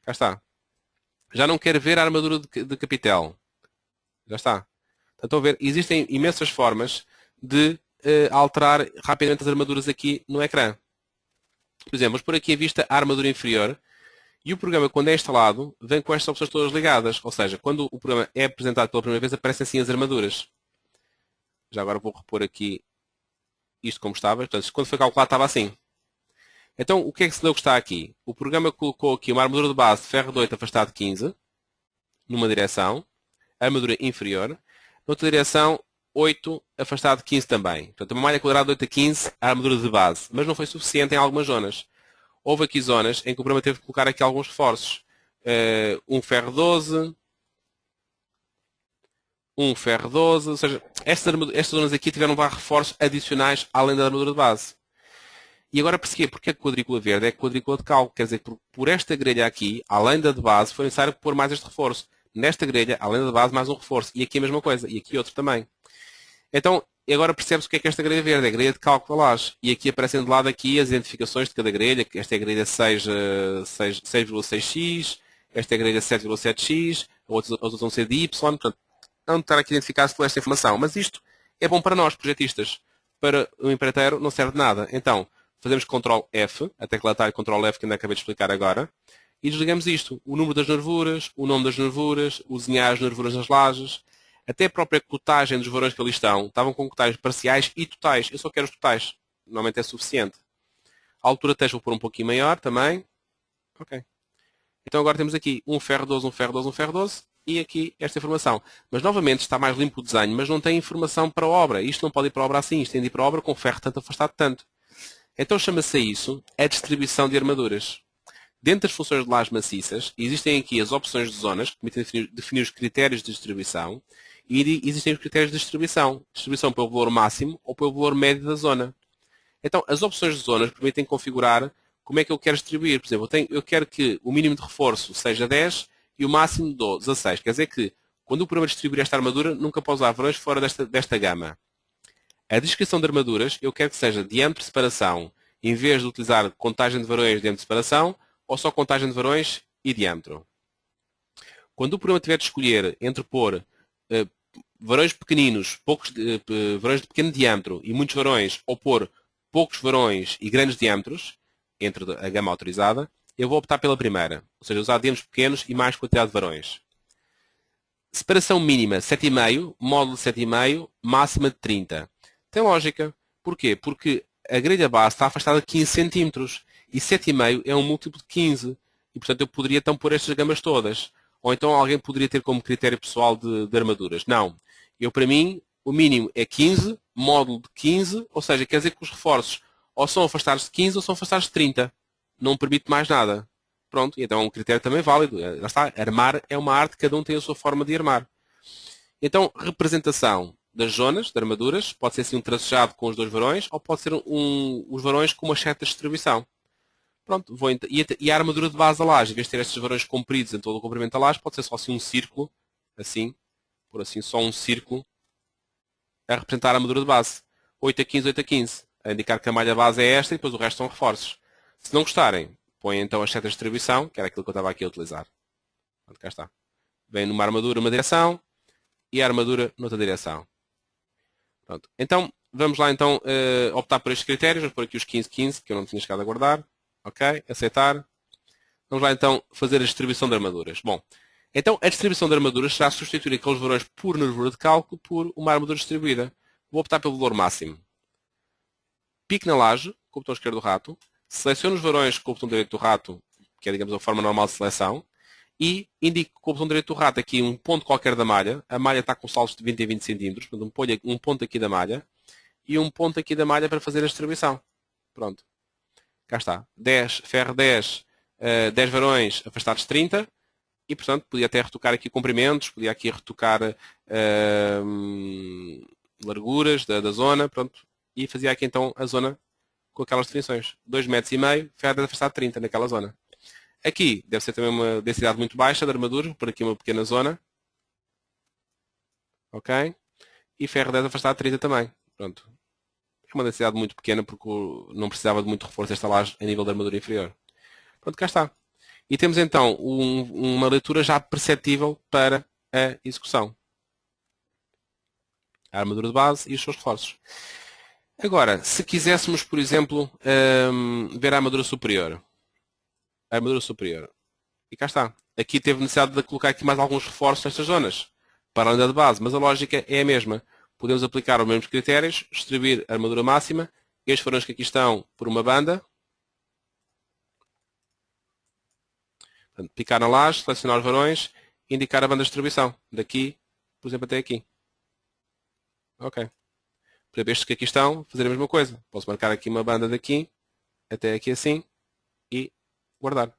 Cá está. Já não quero ver a armadura de capitel. Já está. Então, estão a ver, existem imensas formas de alterar rapidamente as armaduras aqui no ecrã. Por exemplo, vamos pôr aqui a vista a armadura inferior e o programa, quando é instalado, vem com estas opções todas ligadas. Ou seja, quando o programa é apresentado pela primeira vez, aparecem assim as armaduras. Já agora vou repor aqui isto como estava. Portanto, quando foi calculado estava assim. Então, o que é que se deu que está aqui? O programa colocou aqui uma armadura de base de ferro de 8 afastado 15, numa direção, armadura inferior, noutra direção 8 afastado 15 também. Portanto, uma malha quadrada de 8 a 15, a armadura de base, mas não foi suficiente em algumas zonas. Houve aqui zonas em que o programa teve que colocar aqui alguns reforços. Um ferro 12, um ferro 12, ou seja, estas zonas aqui tiveram reforços adicionais além da armadura de base. E agora percebi porque a quadrícula verde é a quadrícula de cálculo. Quer dizer, por esta grelha aqui, além da de base, foi necessário pôr mais este reforço. Nesta grelha, além da de base, mais um reforço. E aqui a mesma coisa. E aqui outro também. Então, agora percebe-se o que é esta grelha verde. É a grelha de cálculo da laje. E aqui aparecem de lado aqui as identificações de cada grelha. Esta é a grelha 6,6x. Esta é a grelha 7,7x. As outras vão ser de y. Portanto, não estar aqui a identificar toda esta informação. Mas isto é bom para nós, projetistas. Para o empreiteiro não serve de nada. Então, fazemos Ctrl F, a tecla atalho Ctrl F, que ainda acabei de explicar agora, e desligamos isto. O número das nervuras, o nome das nervuras, o desenhar as nervuras nas lajes, até a própria cotagem dos varões que ali estão. Estavam com cotagens parciais e totais. Eu só quero os totais. Normalmente é suficiente. A altura de teste vou pôr um pouquinho maior também. Ok. Então agora temos aqui um ferro 12, um ferro 12, um ferro 12 e aqui esta informação. Mas novamente está mais limpo o desenho, mas não tem informação para a obra. Isto não pode ir para a obra assim. Isto tem de ir para a obra com ferro tanto afastado tanto. Então chama-se a isso a distribuição de armaduras. Dentro das funções de lajes maciças, existem aqui as opções de zonas, que permitem definir os critérios de distribuição, e existem os critérios de distribuição. Distribuição pelo valor máximo ou pelo valor médio da zona. Então, as opções de zonas permitem configurar como é que eu quero distribuir. Por exemplo, eu quero que o mínimo de reforço seja 10 e o máximo 16. Quer dizer que, quando o programa distribuir esta armadura, nunca pode usar varões fora desta gama. A descrição de armaduras, eu quero que seja diâmetro de separação, em vez de utilizar contagem de varões e diâmetro de separação, ou só contagem de varões e diâmetro. Quando o programa tiver de escolher entre pôr varões pequeninos, varões de pequeno diâmetro e muitos varões, ou pôr poucos varões e grandes diâmetros, entre a gama autorizada, eu vou optar pela primeira, ou seja, usar diâmetros pequenos e mais quantidade de varões. Separação mínima 7,5, módulo de 7,5, máxima de 30. Tem lógica. Porquê? Porque a grelha base está afastada de 15 cm e 7,5 é um múltiplo de 15. E, portanto, eu poderia então pôr estas gamas todas. Ou então alguém poderia ter como critério pessoal de armaduras. Não. Para mim, o mínimo é 15, módulo de 15, ou seja, quer dizer que os reforços ou são afastados de 15 ou são afastados de 30. Não permite mais nada. Pronto, e então é um critério também válido. Lá está, armar é uma arte, cada um tem a sua forma de armar. Então, representação das zonas, de armaduras, pode ser assim um tracejado com os dois varões, ou pode ser os varões com uma certa distribuição. Pronto, e a armadura de base da laje, em vez de ter estes varões compridos em todo o comprimento da laje, pode ser só assim um círculo, assim, por assim, só um círculo, a representar a armadura de base. 8 a 15, 8 a 15. A indicar que a malha base é esta e depois o resto são reforços. Se não gostarem, põem então as setas de distribuição, que era aquilo que eu estava aqui a utilizar. Pronto, cá está. Vem numa armadura uma direção e a armadura noutra direção. Pronto. Então, vamos lá então optar por estes critérios. Vou pôr aqui os 15-15, que eu não tinha chegado a guardar. Ok, aceitar. Vamos lá então fazer a distribuição de armaduras. Bom, então a distribuição de armaduras será substituir aqueles valores por nervura de cálculo por uma armadura distribuída. Vou optar pelo valor máximo. Pique na laje, com o botão esquerdo do rato. Seleciono os varões com o botão direito do rato, que é, digamos, a forma normal de seleção. E indico com o botão direito do rato aqui um ponto qualquer da malha. A malha está com saltos de 20 em 20 cm. Portanto, um ponto aqui da malha. E um ponto aqui da malha para fazer a distribuição. Pronto. Cá está. 10, ferro 10, 10 varões afastados de 30. E, portanto, podia até retocar aqui comprimentos. Podia aqui retocar larguras da zona. Pronto. E fazia aqui então a zona com aquelas definições. 2,5 metros, ferro 10 afastado de 30 naquela zona. Aqui deve ser também uma densidade muito baixa de armadura, por aqui uma pequena zona. Ok? E ferro 10 afastado de 30 também. Pronto. É uma densidade muito pequena porque não precisava de muito reforço desta laje a nível da armadura inferior. Pronto, cá está. E temos então uma leitura já perceptível para a execução. A armadura de base e os seus reforços. Agora, se quiséssemos, por exemplo, ver a armadura superior. A armadura superior. E cá está. Aqui teve necessidade de colocar aqui mais alguns reforços nestas zonas, para além da de base, mas a lógica é a mesma. Podemos aplicar os mesmos critérios, distribuir a armadura máxima, e os varões que aqui estão por uma banda, Portanto, picar na laje, selecionar os varões, indicar a banda de distribuição. Daqui, por exemplo, até aqui. Ok. Por exemplo, estes que aqui estão, fazer a mesma coisa. Posso marcar aqui uma banda daqui, até aqui assim, e guardar.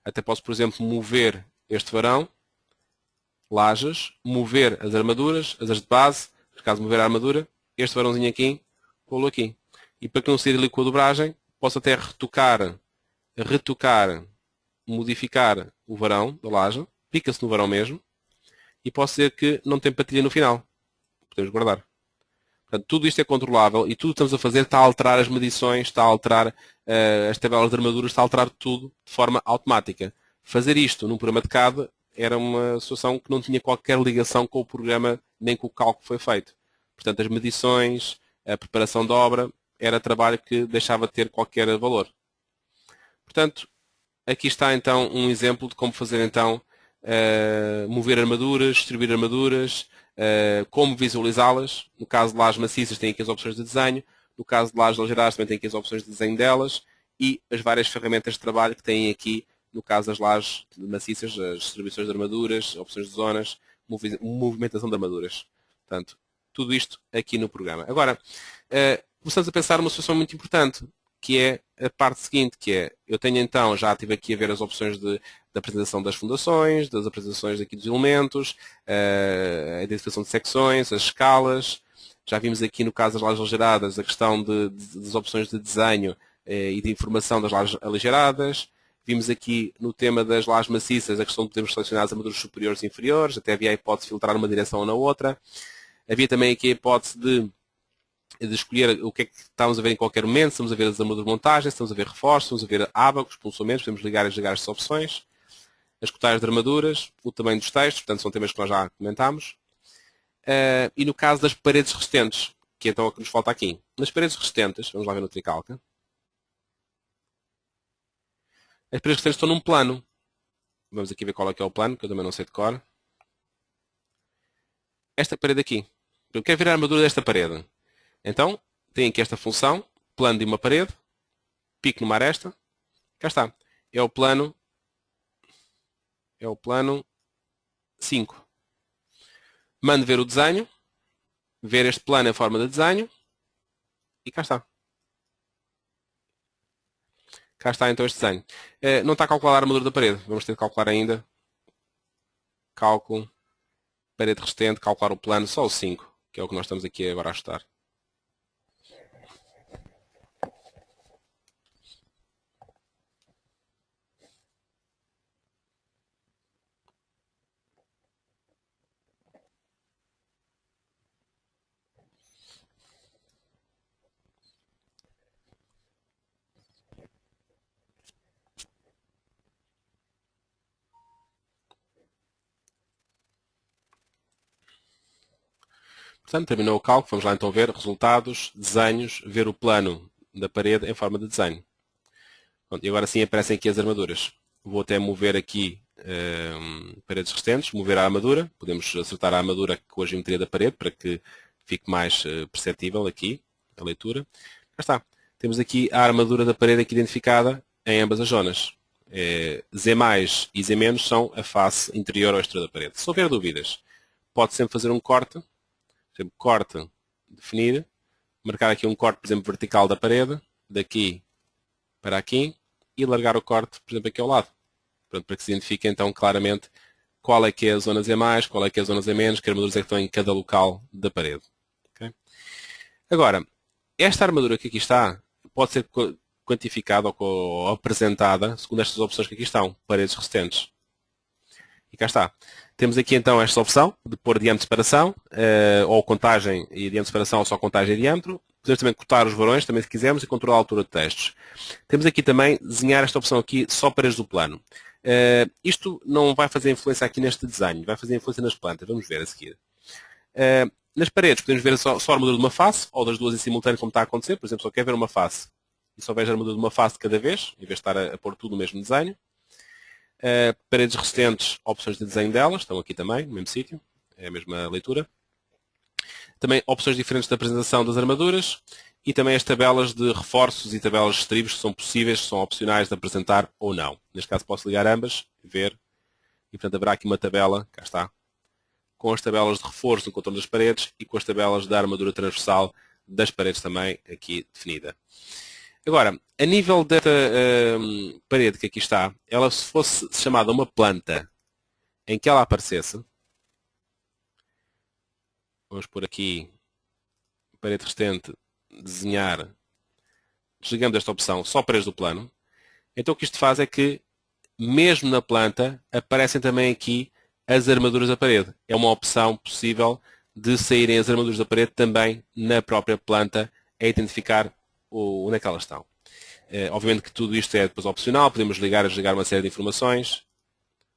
Até posso, por exemplo, mover este varão, lajes, mover as armaduras, as de base, no caso mover a armadura, este varãozinho aqui, pô-lo aqui. E para que não se ligue com a dobragem, posso até retocar, modificar o varão da laje, pica-se no varão mesmo, e posso dizer que não tem patilha no final. Podemos guardar. Portanto, tudo isto é controlável e tudo que estamos a fazer está a alterar as medições, está a alterar as tabelas de armaduras, está a alterar tudo de forma automática. Fazer isto num programa de CAD era uma situação que não tinha qualquer ligação com o programa nem com o cálculo que foi feito. Portanto, as medições, a preparação da obra, era trabalho que deixava de ter qualquer valor. Portanto, aqui está então um exemplo de como fazer então mover armaduras, distribuir armaduras, como visualizá-las. No caso de lajes maciças tem aqui as opções de desenho, no caso de lajes aligeradas também tem aqui as opções de desenho delas e as várias ferramentas de trabalho que têm aqui, no caso das lajes maciças, as distribuições de armaduras, opções de zonas, movimentação de armaduras. Portanto, tudo isto aqui no programa. Agora, começamos a pensar numa situação muito importante, que é a parte seguinte, que é, eu tenho então, já estive aqui a ver as opções da apresentação das fundações, das apresentações aqui dos elementos, a identificação de secções, as escalas, já vimos aqui no caso das lajes aligeradas a questão das opções de desenho e de informação das lajes aligeradas, vimos aqui no tema das lajes maciças a questão de podermos selecionar as armaduras superiores e inferiores, até havia a hipótese de filtrar numa direção ou na outra, havia também aqui a hipótese de escolher o que é que estamos a ver em qualquer momento, estamos a ver as armaduras de montagem, estamos a ver reforços, estamos a ver ábacos, pulsamentos, podemos ligar e desligar estas opções, as cotagens de armaduras, o tamanho dos textos, portanto são temas que nós já comentámos, e no caso das paredes resistentes, que então é o que nos falta aqui. Nas paredes resistentes, vamos lá ver no Tricalca, as paredes resistentes estão num plano, vamos aqui ver qual é que é o plano, que eu também não sei de cor. Esta parede aqui, eu quero ver a armadura desta parede. Então, tem aqui esta função, plano de uma parede, pico numa aresta, cá está. É o plano 5. Mando ver o desenho, ver este plano em forma de desenho, e cá está. Cá está então este desenho. Não está a calcular a armadura da parede, vamos ter de calcular ainda. Cálculo, parede resistente, calcular o plano, só o 5, que é o que nós estamos aqui agora a estudar. Portanto, terminou o cálculo, vamos lá então ver resultados, desenhos, ver o plano da parede em forma de desenho. Pronto, e agora sim aparecem aqui as armaduras. Vou até mover aqui paredes resistentes, mover a armadura, podemos acertar a armadura com a geometria da parede para que fique mais perceptível aqui a leitura. Já está. Temos aqui a armadura da parede aqui identificada em ambas as zonas. Z mais e Z menos são a face interior ou exterior da parede. Se houver dúvidas, pode sempre fazer um corte. Por exemplo, corte, definir, marcar aqui um corte, por exemplo, vertical da parede, daqui para aqui, e largar o corte, por exemplo, aqui ao lado. Pronto, para que se identifique então claramente qual é que é a zona Z+, qual é que é a zona Z-, que armaduras é que estão em cada local da parede. Okay? Agora, esta armadura que aqui está pode ser quantificada ou apresentada segundo estas opções que aqui estão, paredes resistentes. E cá está. Temos aqui então esta opção de pôr diâmetro de separação, ou contagem e diâmetro de separação, ou só contagem e diâmetro. Podemos também cortar os varões, também se quisermos, e controlar a altura de textos. Temos aqui também desenhar esta opção aqui, só paredes do plano. Isto não vai fazer influência aqui neste desenho, vai fazer influência nas plantas. Vamos ver a seguir. Nas paredes podemos ver só a armadura de uma face, ou das duas em simultâneo, como está a acontecer. Por exemplo, só quer ver uma face e só vejo a armadura de uma face de cada vez, em vez de estar a pôr tudo no mesmo desenho. Paredes resistentes, opções de desenho delas, estão aqui também, no mesmo sítio, é a mesma leitura. Também opções diferentes de apresentação das armaduras e também as tabelas de reforços e tabelas de estribos que são possíveis, são opcionais de apresentar ou não. Neste caso posso ligar ambas, ver, e portanto haverá aqui uma tabela, cá está, com as tabelas de reforço no contorno das paredes e com as tabelas da armadura transversal das paredes também aqui definida. Agora, a nível desta parede que aqui está, ela se fosse chamada uma planta em que ela aparecesse, vamos por aqui, parede restante, desenhar, desligamos esta opção, só paredes do plano, então o que isto faz é que, mesmo na planta, aparecem também aqui as armaduras da parede. É uma opção possível de saírem as armaduras da parede também na própria planta a identificar onde é que elas estão. Obviamente que tudo isto é depois opcional, podemos ligar e desligar uma série de informações.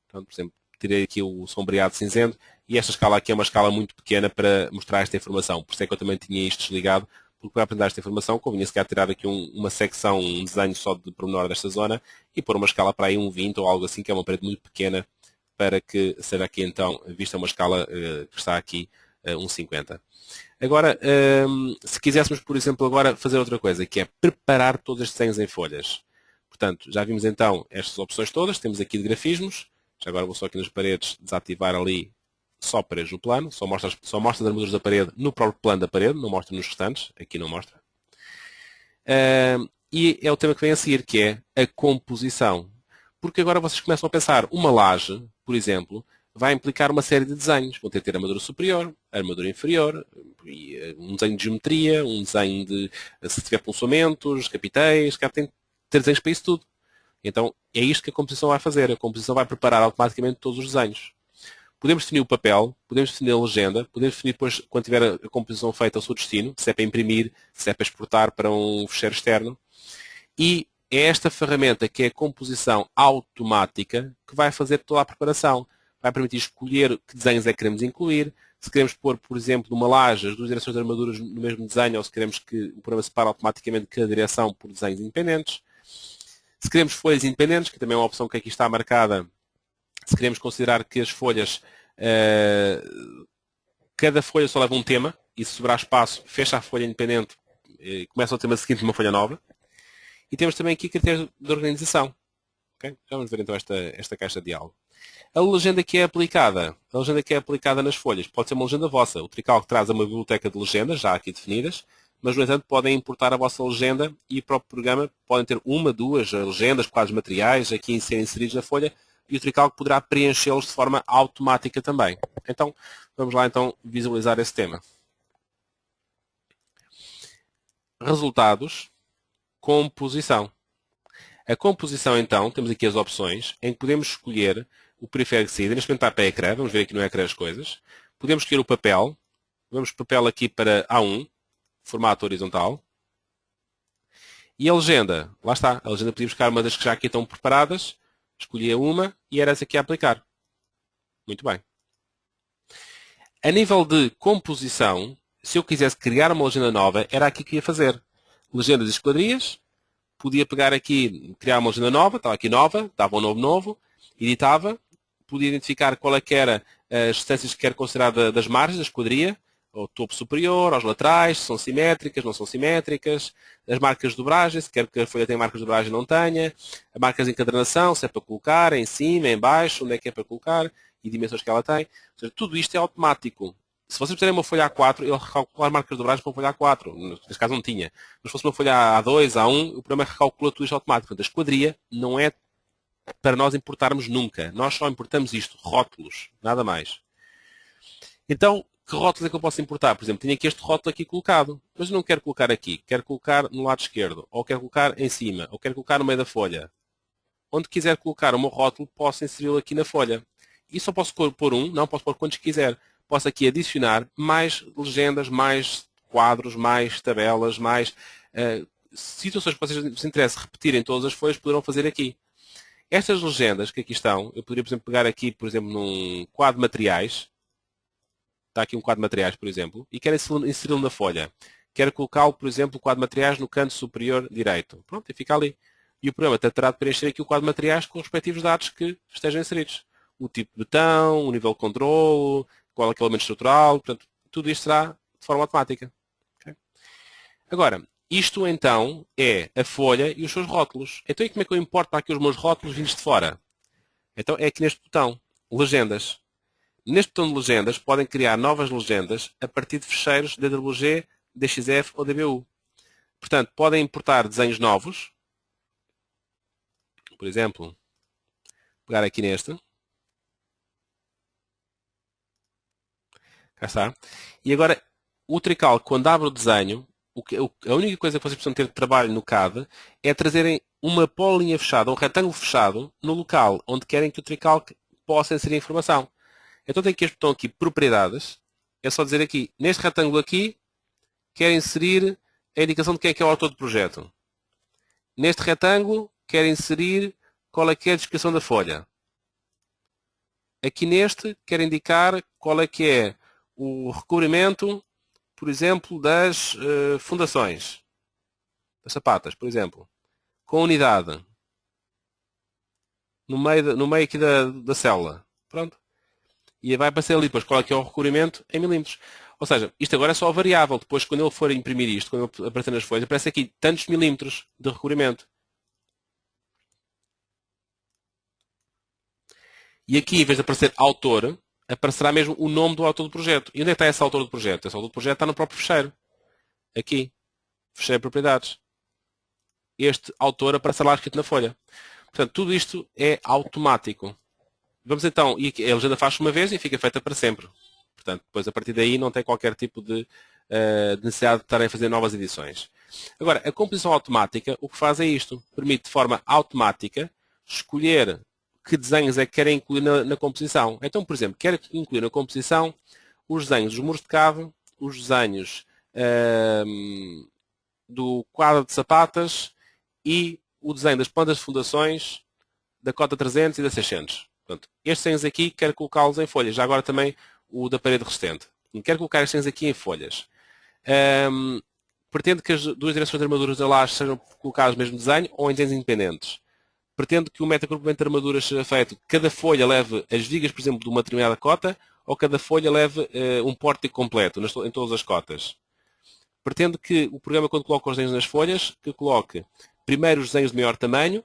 Então, por exemplo, tirei aqui o sombreado cinzento e esta escala aqui é uma escala muito pequena para mostrar esta informação. Por isso é que eu também tinha isto desligado, porque para apresentar esta informação convinha se calhar tirar aqui uma secção, um desenho só de pormenor desta zona e pôr uma escala para aí 1,20 ou algo assim, que é uma parede muito pequena para que seja aqui então vista uma escala que está aqui 1,50. Agora, se quiséssemos, por exemplo, agora fazer outra coisa, que é preparar todos estes desenhos em folhas. Portanto, já vimos então estas opções todas, temos aqui de grafismos, já agora vou só aqui nas paredes desativar ali só paredes no plano, só mostra as armaduras da parede no próprio plano da parede, não mostra nos restantes, aqui não mostra. E é o tema que vem a seguir, que é a composição. Porque agora vocês começam a pensar, uma laje, por exemplo, vai implicar uma série de desenhos. Vão ter armadura superior, armadura inferior, um desenho de geometria, um desenho de, se tiver pulsamentos, capitéis, tem que ter desenhos para isso tudo. Então, é isto que a composição vai fazer. A composição vai preparar automaticamente todos os desenhos. Podemos definir o papel, podemos definir a legenda, podemos definir depois, quando tiver a composição feita, o seu destino, se é para imprimir, se é para exportar para um fecheiro externo. E é esta ferramenta, que é a composição automática, que vai fazer toda a preparação. Vai permitir escolher que desenhos é que queremos incluir. Se queremos pôr, por exemplo, numa laje as duas direções de armaduras no mesmo desenho, ou se queremos que o programa separe automaticamente cada direção por desenhos independentes. Se queremos folhas independentes, que também é uma opção que aqui está marcada, se queremos considerar que as folhas, cada folha só leva um tema, e se sobrar espaço, fecha a folha independente e começa o tema seguinte numa folha nova. E temos também aqui critérios de organização. Okay? Vamos ver então esta caixa de diálogo. A legenda que é aplicada nas folhas pode ser uma legenda vossa. O Tricalc traz uma biblioteca de legendas, já aqui definidas, mas, no entanto, podem importar a vossa legenda e o próprio programa podem ter uma, duas legendas, quadros materiais, aqui a serem inseridos na folha, e o Tricalc poderá preenchê-los de forma automática também. Então, vamos lá então visualizar esse tema. Resultados, composição. A composição, então, temos aqui as opções em que podemos escolher o periférico de saída. Neste momento está para ecrã, vamos ver aqui no ecrã as coisas. Podemos escolher o papel. Vamos papel aqui para A1, formato horizontal. E a legenda, lá está. A legenda podia buscar uma das que já aqui estão preparadas. Escolhia uma e era essa aqui a aplicar. Muito bem. A nível de composição, se eu quisesse criar uma legenda nova, era aqui que ia fazer. Legendas e esquadrias. Podia pegar aqui, criar uma legenda nova, estava aqui nova, dava um novo, editava, podia identificar qual é que era as distâncias que quer considerar das margens da esquadria, ao topo superior, aos laterais, se são simétricas, não são simétricas, as marcas de dobragem, se quer que a folha tenha marcas de dobragem não tenha, as marcas de encadernação, se é para colocar, em cima, em baixo, onde é que é para colocar, e dimensões que ela tem. Ou seja, tudo isto é automático. Se vocês fizerem uma folha A4, ele recalcula as marcas de dobragem para uma folha A4. Neste caso não tinha. Mas se fosse uma folha A2, A1, o programa recalcula tudo isto automático. Portanto, a esquadria não é para nós importarmos nunca. Nós só importamos isto, rótulos, nada mais. Então, que rótulos é que eu posso importar? Por exemplo, tenho aqui este rótulo aqui colocado, mas eu não quero colocar aqui. Quero colocar no lado esquerdo, ou quero colocar em cima, ou quero colocar no meio da folha. Onde quiser colocar o meu rótulo, posso inseri-lo aqui na folha. E só posso pôr um? Não, posso pôr quantos quiser. Posso aqui adicionar mais legendas, mais quadros, mais tabelas, mais situações que vocês vos interessem repetirem todas as folhas, poderão fazer aqui. Estas legendas que aqui estão, eu poderia, por exemplo, pegar aqui, por exemplo, num quadro de materiais. Está aqui um quadro de materiais, por exemplo, e quero inseri-lo na folha. Quero colocá-lo, por exemplo, o quadro de materiais no canto superior direito. Pronto, e fica ali. E o programa terá de preencher aqui o quadro de materiais com os respectivos dados que estejam inseridos. O tipo de botão, o nível de controle, qual é o elemento estrutural, portanto, tudo isto será de forma automática. Okay? Agora, Isto então é a folha e os seus rótulos. Então e como é que eu importo para aqui os meus rótulos vindos de fora? Então é aqui neste botão, legendas. Neste botão de legendas podem criar novas legendas a partir de fecheiros DWG, DXF ou DBU. Portanto, podem importar desenhos novos. Por exemplo, pegar aqui neste. Cá está. E agora, o Trical, quando abre o desenho, a única coisa que vocês precisam ter de trabalho no CAD é trazerem uma polilinha fechada, um retângulo fechado, no local onde querem que o Tricalc possa inserir informação. Então tem aqui este botão aqui, propriedades. É só dizer aqui, neste retângulo aqui, quero inserir a indicação de quem é que é o autor do projeto. Neste retângulo, quero inserir qual é que é a descrição da folha. Aqui neste, quero indicar qual é que é o recobrimento, por exemplo, das fundações, das sapatas, por exemplo, com unidade, no meio aqui da célula. Pronto. E vai aparecer ali depois qual é que é o recobrimento em milímetros. Ou seja, isto agora é só variável. Depois, quando ele for imprimir isto, quando ele aparecer nas folhas, aparece aqui tantos milímetros de recobrimento. E aqui, em vez de aparecer autor, aparecerá mesmo o nome do autor do projeto. E onde é que está esse autor do projeto? Esse autor do projeto está no próprio fecheiro. Aqui. Fecheiro de propriedades. Este autor aparecerá lá escrito na folha. Portanto, tudo isto é automático. Vamos então, e a legenda faz uma vez e fica feita para sempre. Portanto, depois a partir daí não tem qualquer tipo de necessidade de estarem a fazer novas edições. Agora, a composição automática, o que faz é isto. Permite de forma automática escolher que desenhos é que querem incluir na composição. Então, por exemplo, quero incluir na composição os desenhos dos muros de cave, os desenhos do quadro de sapatas e o desenho das plantas de fundações da cota 300 e da 600. Portanto, estes desenhos aqui quero colocá-los em folhas. Já agora também o da parede resistente. Quero colocar estes desenhos aqui em folhas. Pretendo que as duas direções de armaduras da laje sejam colocadas no mesmo desenho ou em desenhos independentes. Pretendo que o metagrupamento de armaduras seja feito, que cada folha leve as vigas, por exemplo, de uma determinada cota, ou cada folha leve um pórtico completo em todas as cotas. Pretendo que o programa, quando coloca os desenhos nas folhas, que coloque primeiro os desenhos de maior tamanho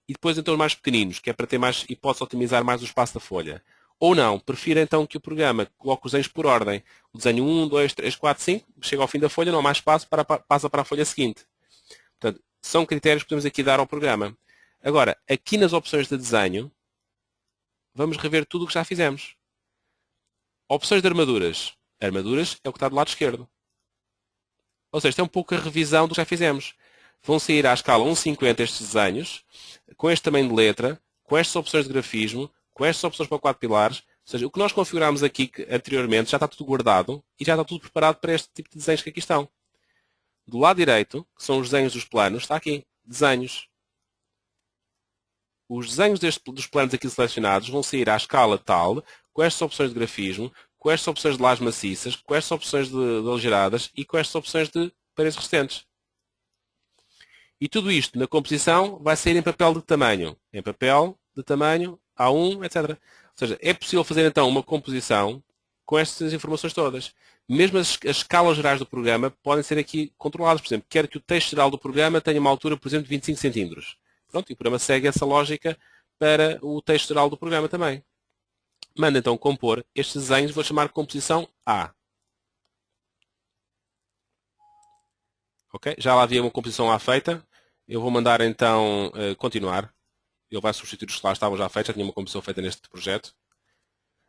e depois então os mais pequeninos, que é para ter mais hipótese de otimizar mais o espaço da folha. Ou não, prefiro então que o programa coloque os desenhos por ordem. O desenho 1, 2, 3, 4, 5, chega ao fim da folha, não há mais espaço, passa para a folha seguinte. Portanto, são critérios que podemos aqui dar ao programa. Agora, aqui nas opções de desenho, vamos rever tudo o que já fizemos. Opções de armaduras. Armaduras é o que está do lado esquerdo. Ou seja, isto é um pouco a revisão do que já fizemos. Vão sair à escala 1.50 estes desenhos, com este tamanho de letra, com estas opções de grafismo, com estas opções para 4 pilares. Ou seja, o que nós configurámos aqui anteriormente já está tudo guardado e já está tudo preparado para este tipo de desenhos que aqui estão. Do lado direito, que são os desenhos dos planos, está aqui, desenhos. Os desenhos dos planos aqui selecionados vão sair à escala tal, com estas opções de grafismo, com estas opções de lajes maciças, com estas opções de aligeradas e com estas opções de paredes resistentes. E tudo isto na composição vai sair em papel de tamanho. Em papel de tamanho A1, etc. Ou seja, é possível fazer então uma composição com estas informações todas. Mesmo as escalas gerais do programa podem ser aqui controladas. Por exemplo, quero que o texto geral do programa tenha uma altura, por exemplo, de 25 cm. Pronto, e o programa segue essa lógica para o texto geral do programa também. Manda então compor estes desenhos, vou chamar composição A. Ok? Já lá havia uma composição A feita. Eu vou mandar então continuar. Ele vai substituir os que lá estavam já feitos. Já tinha uma composição feita neste projeto.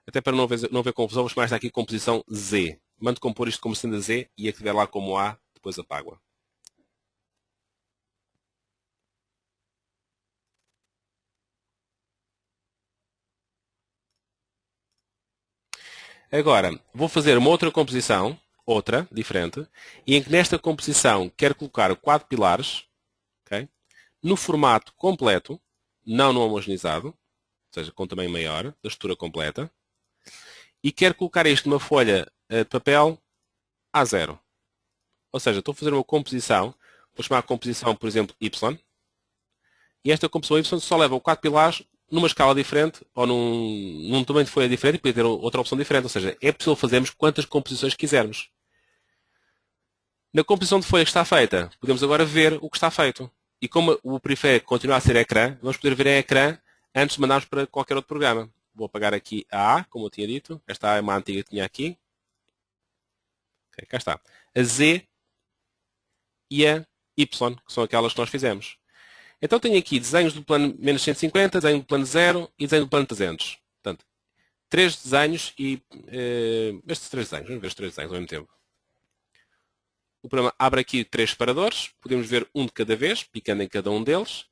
Até para não haver confusão, vou chamar esta aqui composição Z. Mando compor isto como sendo Z e a que tiver lá como A, depois apago-a. Agora, vou fazer uma outra composição, outra, diferente, e em que nesta composição quero colocar 4 pilares, okay, no formato completo, não no homogeneizado, ou seja, com tamanho maior, da estrutura completa, e quero colocar isto numa folha de papel A0. Ou seja, estou a fazer uma composição, vou chamar a composição, por exemplo, Y, e esta composição Y só leva 4 pilares numa escala diferente ou num tamanho de folha diferente e podia ter outra opção diferente. Ou seja, é possível fazermos quantas composições quisermos. Na composição de folha que está feita, podemos agora ver o que está feito. E como o periférico continua a ser ecrã, vamos poder ver em ecrã antes de mandarmos para qualquer outro programa. Vou apagar aqui a A, como eu tinha dito. Esta A é uma antiga que tinha aqui. Okay, cá está. A Z e a Y, que são aquelas que nós fizemos. Então tenho aqui desenhos do plano menos 150, desenho do plano 0 e desenho do plano 300. Portanto, 3 desenhos e... estes 3 desenhos. Vamos ver os 3 desenhos ao mesmo tempo. O programa abre aqui 3 separadores. Podemos ver um de cada vez, picando em cada um deles.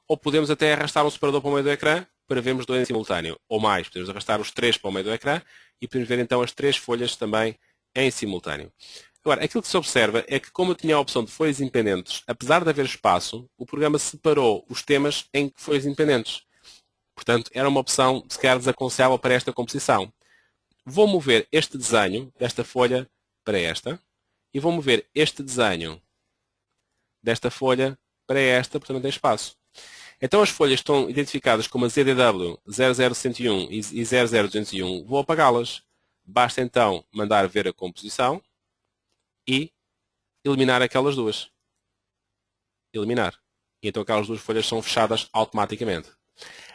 Ou podemos até arrastar um separador para o meio do ecrã para vermos dois em simultâneo. Ou mais, podemos arrastar os 3 para o meio do ecrã e podemos ver então as 3 folhas também em simultâneo. Agora, aquilo que se observa é que, como eu tinha a opção de folhas independentes, apesar de haver espaço, o programa separou os temas em folhas independentes. Portanto, era uma opção, se calhar, desaconselhável para esta composição. Vou mover este desenho desta folha para esta e vou mover este desenho desta folha para esta, portanto tem espaço. Então as folhas estão identificadas como a ZDW 00101 e 00201. Vou apagá-las. Basta então mandar ver a composição e eliminar aquelas duas. Eliminar. E então aquelas duas folhas são fechadas automaticamente.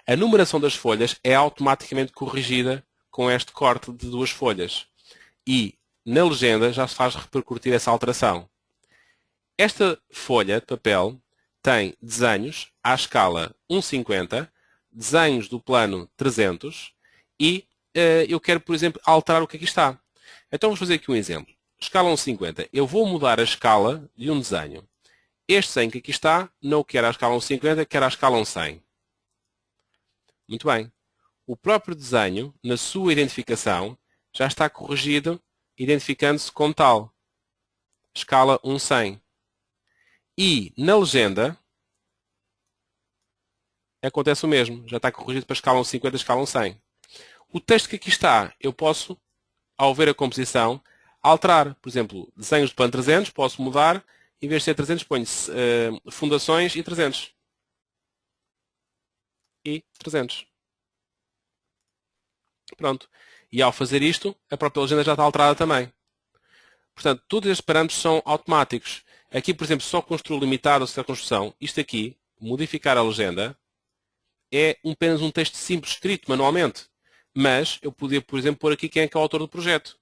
A numeração das folhas é automaticamente corrigida com este corte de duas folhas. E na legenda já se faz repercutir essa alteração. Esta folha de papel tem desenhos à escala 1:50, desenhos do plano 300 e eu quero, por exemplo, alterar o que aqui está. Então vamos fazer aqui um exemplo. Escala 1:50. Eu vou mudar a escala de um desenho. Este desenho que aqui está, não o quero à escala 1:50, quero à escala 1:100. Muito bem. O próprio desenho, na sua identificação, já está corrigido, identificando-se como tal. Escala 1:100. E na legenda acontece o mesmo. Já está corrigido para escala 1:50 e escala 1:100. O texto que aqui está, eu posso, ao ver a composição, alterar. Por exemplo, desenhos de plano 300, posso mudar. Em vez de ser 300, ponho fundações e 300. E 300. Pronto. E ao fazer isto, a própria legenda já está alterada também. Portanto, todos estes parâmetros são automáticos. Aqui, por exemplo, só construo limitado ou certa construção. Isto aqui, modificar a legenda, é apenas um texto simples escrito manualmente. Mas eu podia, por exemplo, pôr aqui quem é que é o autor do projeto.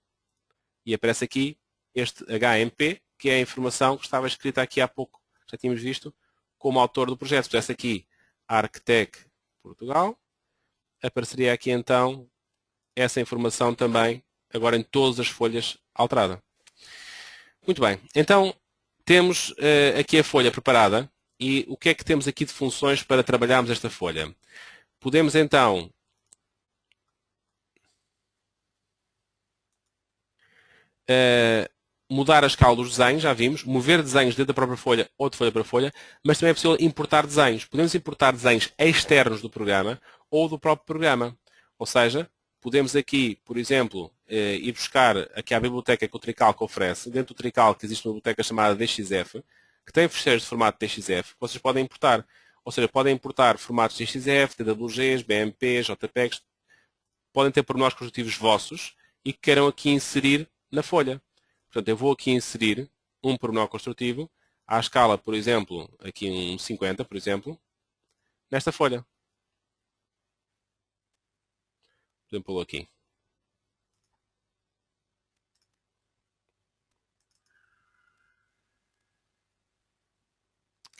E aparece aqui este HMP, que é a informação que estava escrita aqui há pouco. Já tínhamos visto como autor do projeto. Se pusesse aqui Arctec Portugal, apareceria aqui então essa informação também, agora em todas as folhas alterada. Muito bem, então temos aqui a folha preparada e o que é que temos aqui de funções para trabalharmos esta folha? Podemos então mudar a escala dos desenhos, já vimos, mover desenhos dentro da própria folha ou de folha para folha, mas também é possível importar desenhos. Podemos importar desenhos externos do programa ou do próprio programa. Ou seja, podemos aqui, por exemplo, ir buscar aqui a biblioteca que o Tricalc oferece. Dentro do Tricalc existe uma biblioteca chamada DXF, que tem fecheiros de formato DXF que vocês podem importar. Ou seja, podem importar formatos DXF, TWGs, BMPs, JPEGs. Podem ter pormenores construtivos vossos e que queiram aqui inserir na folha. Portanto, eu vou aqui inserir um pormenor construtivo à escala, por exemplo, aqui um 50, por exemplo, nesta folha. Podemos pô-lo aqui.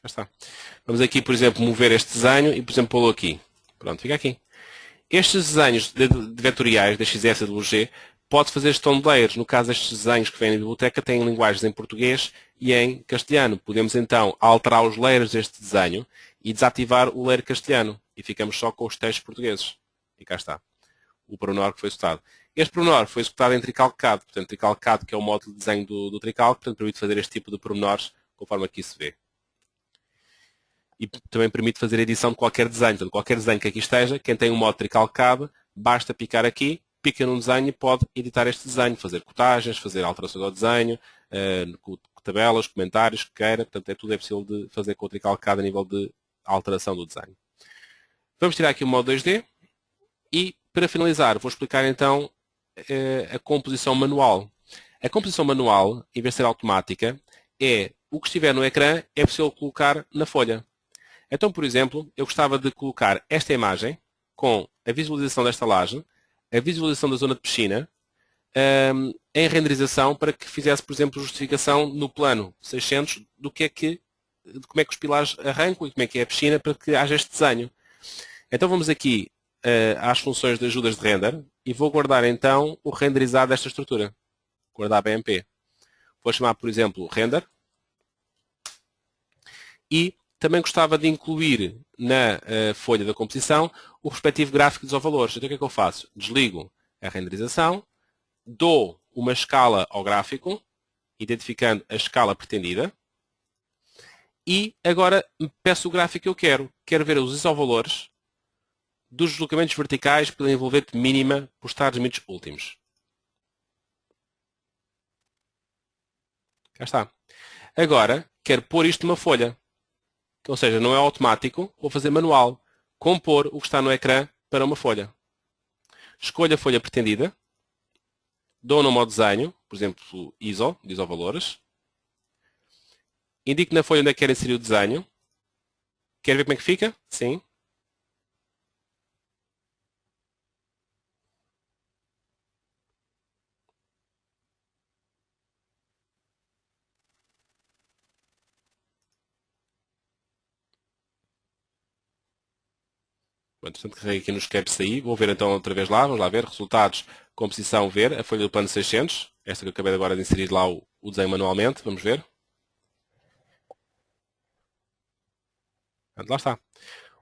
Já está. Vamos aqui, por exemplo, mover este desenho e, por exemplo, pô-lo aqui. Pronto, fica aqui. Estes desenhos vetoriais da XFWG pode fazer gestão de layers. No caso, estes desenhos que vêm na biblioteca têm linguagens em português e em castelhano. Podemos então alterar os layers deste desenho e desativar o layer castelhano. E ficamos só com os textos portugueses. E cá está. O pormenor que foi executado. Este pormenor foi executado em Tricalc-CAD. Portanto, Tricalc-CAD, que é o módulo de desenho do Tricalc, portanto, permite fazer este tipo de pormenores conforme aqui se vê. E também permite fazer edição de qualquer desenho. Portanto, qualquer desenho que aqui esteja, quem tem um modo Tricalc-CAD, basta picar aqui, pica num desenho e pode editar este desenho, fazer cotagens, fazer alterações ao desenho, tabelas, comentários que queira. Portanto, tudo é possível de fazer com o Tricalc-CAD a nível de alteração do desenho. Vamos tirar aqui o modo 2D e, para finalizar, vou explicar então a composição manual. A composição manual, em vez de ser automática, é o que estiver no ecrã é possível colocar na folha. Então, por exemplo, eu gostava de colocar esta imagem com a visualização desta laje, a visualização da zona de piscina, em renderização para que fizesse, por exemplo, justificação no plano 600 do que é que, de como é que os pilares arrancam e como é que é a piscina para que haja este desenho. Então vamos aqui às funções de ajudas de render e vou guardar então o renderizado desta estrutura. Guardar BMP. Vou chamar, por exemplo, render. E também gostava de incluir na folha da composição o respectivo gráfico dos valores. Então o que é que eu faço? Desligo a renderização, dou uma escala ao gráfico, identificando a escala pretendida, e agora peço o gráfico que eu quero. Quero ver os isovalores dos deslocamentos verticais pela envolvente mínima por estados limites últimos. Cá está. Agora, quero pôr isto numa folha. Ou seja, não é automático, vou fazer manual. Compor o que está no ecrã para uma folha. Escolho a folha pretendida. Dou o nome ao desenho, por exemplo, ISO, de isovalores. Indico na folha onde é que quero inserir o desenho. Quer ver como é que fica? Sim. Portanto, carreguei aqui nos caps aí. Vou ver então outra vez lá. Vamos lá ver. Resultados, composição, ver. A folha do plano 600. Esta que eu acabei agora de inserir lá o desenho manualmente. Vamos ver. Portanto, lá está.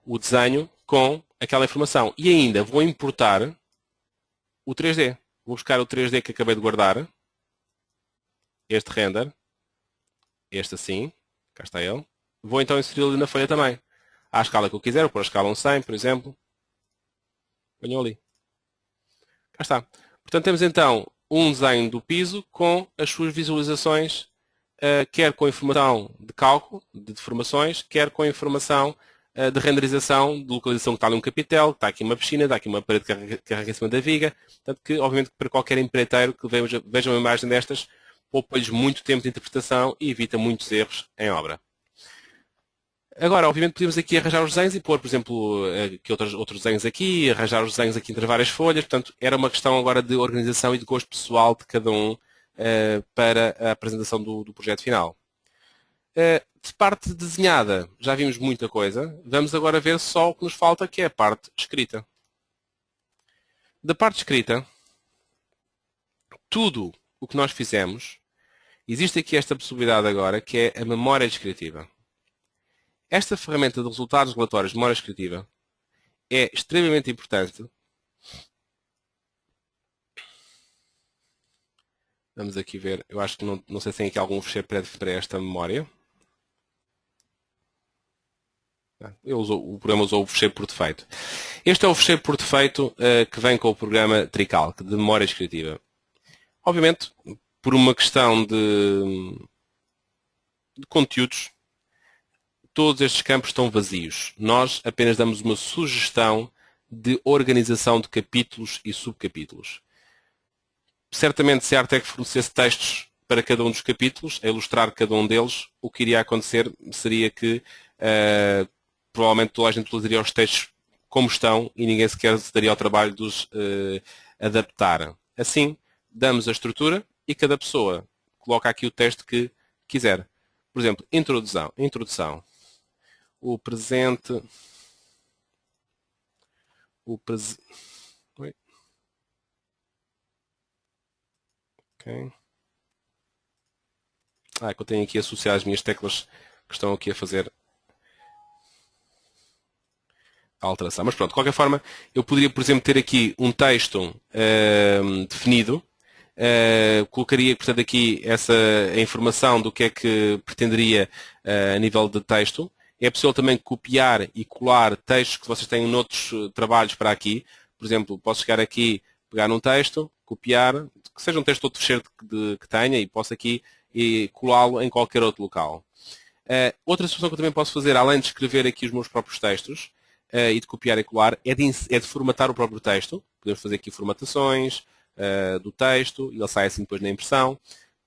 O desenho com aquela informação. E ainda vou importar o 3D. Vou buscar o 3D que acabei de guardar. Este render. Este assim. Cá está ele. Vou então inseri-lo ali na folha também. À escala que eu quiser. Vou pôr a escala 100, por exemplo. Ponho ali. Cá está. Portanto, temos então um desenho do piso com as suas visualizações, quer com informação de cálculo, de deformações, quer com informação de renderização, de localização que está ali um capitel, que está aqui uma piscina, está aqui uma parede que carrega em cima da viga. Portanto, que obviamente para qualquer empreiteiro que veja uma imagem destas, poupa-lhes muito tempo de interpretação e evita muitos erros em obra. Agora, obviamente, podemos aqui arranjar os desenhos e pôr, por exemplo, aqui outros desenhos aqui, arranjar os desenhos aqui entre várias folhas. Portanto, era uma questão agora de organização e de gosto pessoal de cada um para a apresentação do projeto final. De parte desenhada, já vimos muita coisa. Vamos agora ver só o que nos falta, que é a parte escrita. Da parte escrita, tudo o que nós fizemos, existe aqui esta possibilidade agora, que é a memória descritiva. Esta ferramenta de resultados relatórios de memória descritiva é extremamente importante. Vamos aqui ver. Eu acho que não sei se tem aqui algum fecheiro para esta memória. O programa usou o fecheiro por defeito. Este é o fecheiro por defeito que vem com o programa Tricalc, de memória descritiva. Obviamente, por uma questão de conteúdos, todos estes campos estão vazios. Nós apenas damos uma sugestão de organização de capítulos e subcapítulos. Certamente, se a Artec fornecesse textos para cada um dos capítulos, a ilustrar cada um deles, o que iria acontecer seria que provavelmente toda a gente utilizaria os textos como estão e ninguém sequer se daria ao trabalho de os adaptar. Assim, damos a estrutura e cada pessoa coloca aqui o texto que quiser. Por exemplo, introdução. O presente. Oi. Ok. Que eu tenho aqui associado as minhas teclas que estão aqui a fazer a alteração. Mas pronto, de qualquer forma, eu poderia, por exemplo, ter aqui um texto definido. Colocaria, portanto, aqui a informação do que é que pretenderia a nível de texto. É possível também copiar e colar textos que vocês têm noutros trabalhos para aqui. Por exemplo, posso chegar aqui, pegar num texto, copiar, que seja um texto outro fecheiro que tenha, e posso aqui e colá-lo em qualquer outro local. Outra solução que eu também posso fazer, além de escrever aqui os meus próprios textos e de copiar e colar, é de formatar o próprio texto. Podemos fazer aqui formatações do texto, e ele sai assim depois na impressão.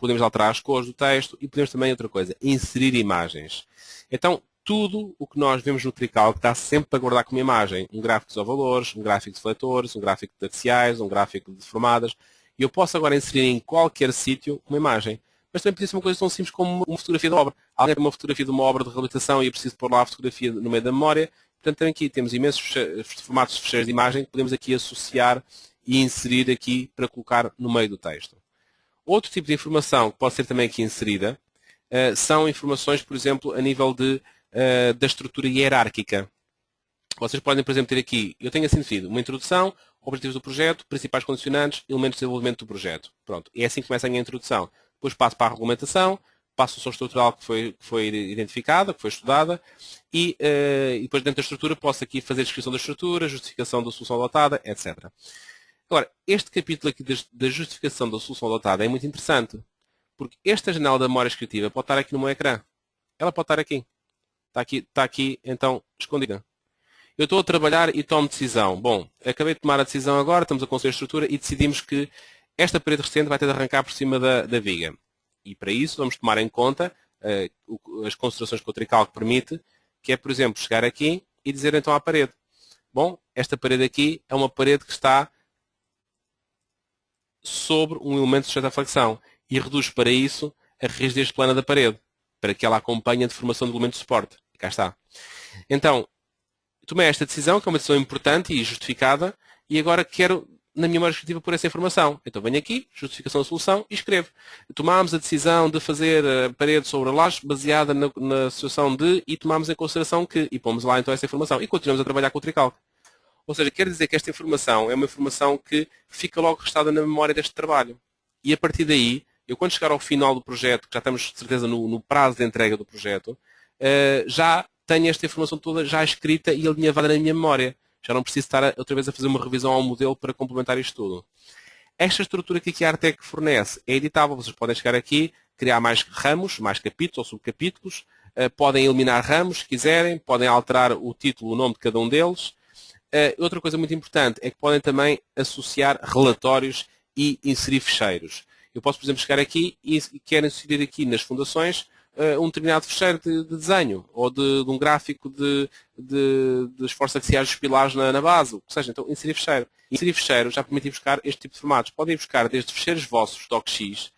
podemos alterar as cores do texto e podemos também, outra coisa, inserir imagens. Então, tudo o que nós vemos no Tricalc está sempre a guardar como imagem. Um gráfico de valores, um gráfico de seletores, um gráfico de axiais, um gráfico de formadas. E eu posso agora inserir em qualquer sítio uma imagem. Mas também podia ser uma coisa tão simples como uma fotografia de obra. Alguém tem uma fotografia de uma obra de reabilitação e eu preciso pôr lá a fotografia no meio da memória. Portanto, também aqui temos imensos formatos de fecheiros de imagem que podemos aqui associar e inserir aqui para colocar no meio do texto. Outro tipo de informação que pode ser também aqui inserida são informações, por exemplo, a nível da estrutura hierárquica. Vocês podem, por exemplo, ter aqui, eu tenho assim definido, uma introdução, objetivos do projeto, principais condicionantes, elementos de desenvolvimento do projeto. Pronto, e é assim que começa a minha introdução. Depois passo para a regulamentação, passo a solução estrutural que foi identificada, que foi estudada, e depois dentro da estrutura posso aqui fazer a descrição da estrutura, justificação da solução adotada, etc. Agora, este capítulo aqui da justificação da solução adotada é muito interessante, porque esta janela da memória descritiva pode estar aqui no meu ecrã. Ela pode estar aqui. Está aqui, então, escondida. Eu estou a trabalhar e tomo decisão. Bom, acabei de tomar a decisão agora, estamos a construir a estrutura e decidimos que esta parede recente vai ter de arrancar por cima da viga. E para isso vamos tomar em conta as considerações que o Tricalc permite, que é, por exemplo, chegar aqui e dizer então à parede. Bom, esta parede aqui é uma parede que está sobre um elemento sujeito à flexão e reduz para isso a rigidez plana da parede, para que ela acompanhe a deformação do elemento de suporte. Cá está. Então, tomei esta decisão, que é uma decisão importante e justificada, e agora quero, na minha memória descritiva, pôr essa informação. Então venho aqui, justificação da solução, e escrevo. Tomámos a decisão de fazer a parede sobre a laje baseada na situação de, e tomámos em consideração que, e pomos lá então essa informação, e continuamos a trabalhar com o Tricalc. Ou seja, quer dizer que esta informação é uma informação que fica logo restada na memória deste trabalho. E a partir daí, eu quando chegar ao final do projeto, que já estamos de certeza no prazo de entrega do projeto, já tenho esta informação toda já escrita e alinhavada na minha memória. Já não preciso estar outra vez a fazer uma revisão ao modelo para complementar isto tudo. Esta estrutura que a Artec fornece é editável. Vocês podem chegar aqui, criar mais ramos, mais capítulos ou subcapítulos, podem eliminar ramos se quiserem, podem alterar o título, o nome de cada um deles. Outra coisa muito importante é que podem também associar relatórios e inserir ficheiros. Eu posso, por exemplo, chegar aqui e quero inserir aqui nas fundações um determinado ficheiro de desenho ou de um gráfico de esforços axiais dos pilares na base. Ou seja, então inserir ficheiro. Inserir ficheiro já permite buscar este tipo de formatos. Podem buscar desde ficheiros vossos, docx,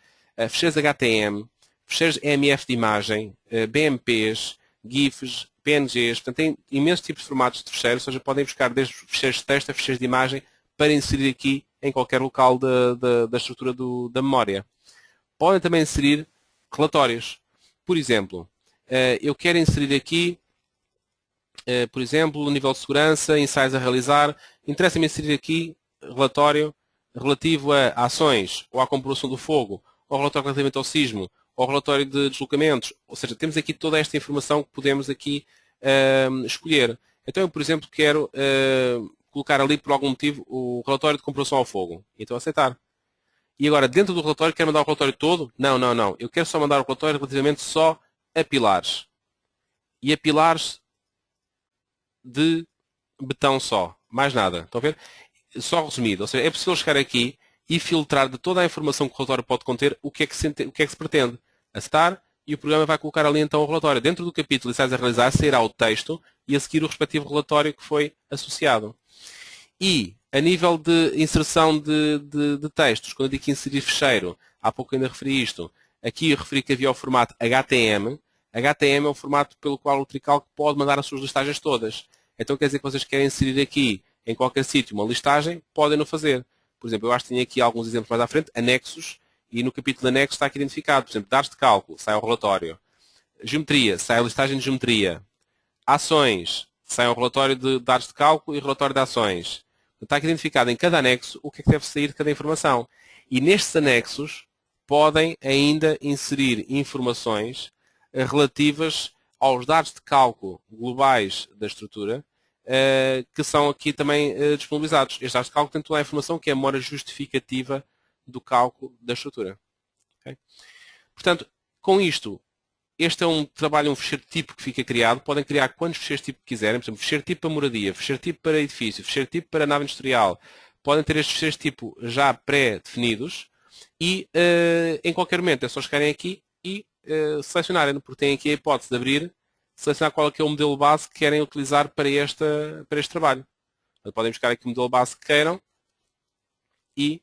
ficheiros HTML, ficheiros EMF de imagem, BMPs, GIFs, PNGs, portanto tem imensos tipos de formatos de ficheiros, ou seja, podem buscar desde ficheiros de texto a ficheiros de imagem para inserir aqui em qualquer local da estrutura da memória. Podem também inserir relatórios. Por exemplo, eu quero inserir aqui, por exemplo, o nível de segurança, ensaios a realizar. Interessa-me inserir aqui relatório relativo a ações, ou à comprovação do fogo, ou relatório relativamente ao sismo, ou relatório de deslocamentos. Ou seja, temos aqui toda esta informação que podemos aqui escolher. Então, eu, por exemplo, quero colocar ali, por algum motivo, o relatório de comprovação ao fogo. Então, aceitar. E agora, dentro do relatório, quero mandar o relatório todo? Não, não, não. Eu quero só mandar o relatório relativamente só a pilares. E a pilares de betão só. Mais nada. Estão a ver? Só resumido. Ou seja, é possível chegar aqui e filtrar de toda a informação que o relatório pode conter o que é que se pretende. Aceitar e o programa vai colocar ali então o relatório. Dentro do capítulo ensaios a realizar, sairá o texto e a seguir o respectivo relatório que foi associado. E, a nível de inserção de textos, quando eu digo que inserir ficheiro, há pouco ainda referi isto, aqui eu referi que havia o formato HTML. HTML é o formato pelo qual o Tricalc pode mandar as suas listagens todas. Então quer dizer que vocês querem inserir aqui, em qualquer sítio, uma listagem, podem-no fazer. Por exemplo, eu acho que tenho aqui alguns exemplos mais à frente, anexos, e no capítulo de anexos está aqui identificado. Por exemplo, dados de cálculo, sai o relatório. Geometria, sai a listagem de geometria. Ações, sai o relatório de dados de cálculo e relatório de ações. Está aqui identificado em cada anexo o que é que deve sair de cada informação. E nestes anexos podem ainda inserir informações relativas aos dados de cálculo globais da estrutura, que são aqui também disponibilizados. Estes dados de cálculo têm toda a informação que é a memória justificativa do cálculo da estrutura. Okay? Portanto, com isto, este é um trabalho, um fecheiro tipo que fica criado. Podem criar quantos fecheiros tipo quiserem. Por exemplo, fecheiro tipo para moradia, fecheiro tipo para edifício, fecheiro tipo para nave industrial. Podem ter estes fecheiros tipo já pré-definidos e em qualquer momento é só chegarem aqui e selecionarem, porque têm aqui a hipótese de abrir, selecionar qual é que é o modelo base que querem utilizar para este trabalho. Podem buscar aqui o modelo base que queiram e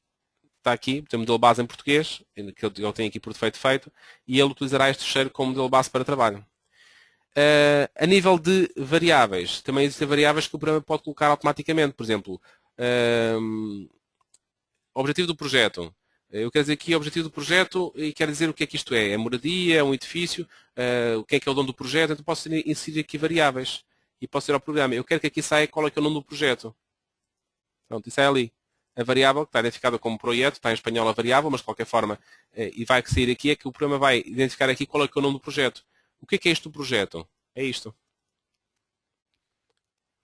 está aqui, tem o modelo base em português, que ele tem aqui por defeito feito, e ele utilizará este fecheiro como modelo base para trabalho. A nível de variáveis, também existem variáveis que o programa pode colocar automaticamente. Por exemplo, objetivo do projeto. Eu quero dizer aqui o objetivo do projeto e quero dizer o que é que isto é. É moradia, é um edifício, o que é o dono do projeto. Então posso inserir aqui variáveis e posso ir ao programa. Eu quero que aqui saia qual é que é o nome do projeto. Pronto, isso é ali. A variável que está identificada como projeto, está em espanhol a variável, mas de qualquer forma, e vai sair aqui, é que o programa vai identificar aqui qual é que é o nome do projeto. O que é isto do projeto? É isto.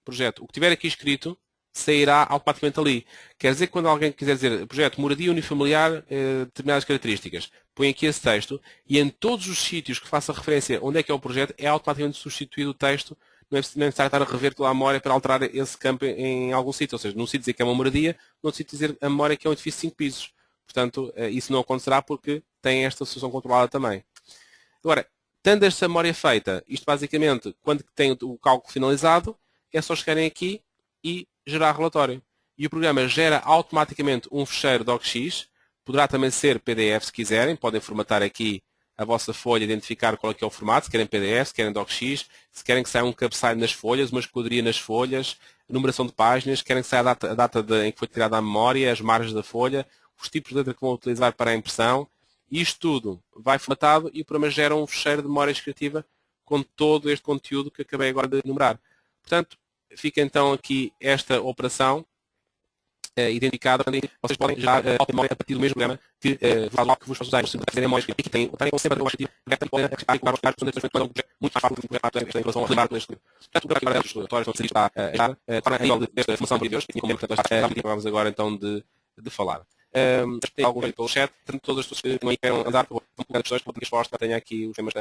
Projeto. O que tiver aqui escrito sairá automaticamente ali. Quer dizer que quando alguém quiser dizer projeto moradia unifamiliar, determinadas características, põe aqui esse texto e em todos os sítios que faça referência onde é que é o projeto, é automaticamente substituído o texto. Não é necessário estar a rever toda a memória para alterar esse campo em algum sítio. Ou seja, num sítio dizer que é uma moradia, no outro sítio dizer a memória que é um edifício de 5 pisos. Portanto, isso não acontecerá porque tem esta solução controlada também. Agora, tendo esta memória feita, isto basicamente, quando tem o cálculo finalizado, é só chegarem aqui e gerar relatório. E o programa gera automaticamente um fecheiro docx, poderá também ser PDF se quiserem, podem formatar aqui a vossa folha, identificar qual é que é o formato, se querem PDF, se querem docx, se querem que saia um cabeçalho nas folhas, uma esquadria nas folhas, numeração de páginas, querem que saia a data em que foi tirada a memória, as margens da folha, os tipos de letra que vão utilizar para a impressão. Isto tudo vai formatado e o programa gera um fecheiro de memória descritiva com todo este conteúdo que acabei agora de enumerar. Portanto, fica então aqui esta operação identificada. Vocês podem já a partir do mesmo programa que vos faço usar. Se quiserem memórias aqui tem sempre o objetivo podem acrescentar os dados muito mais fácil em relação ao lembrar neste livro. Portanto, o programa dos relatórios não se está a dar a nível desta formação de Deus, e como vamos agora então de falar. Tem algum pelo chat, portanto, todas as pessoas que não queiram andar, vão colocar questões, vão ter resposta, tenha aqui os temas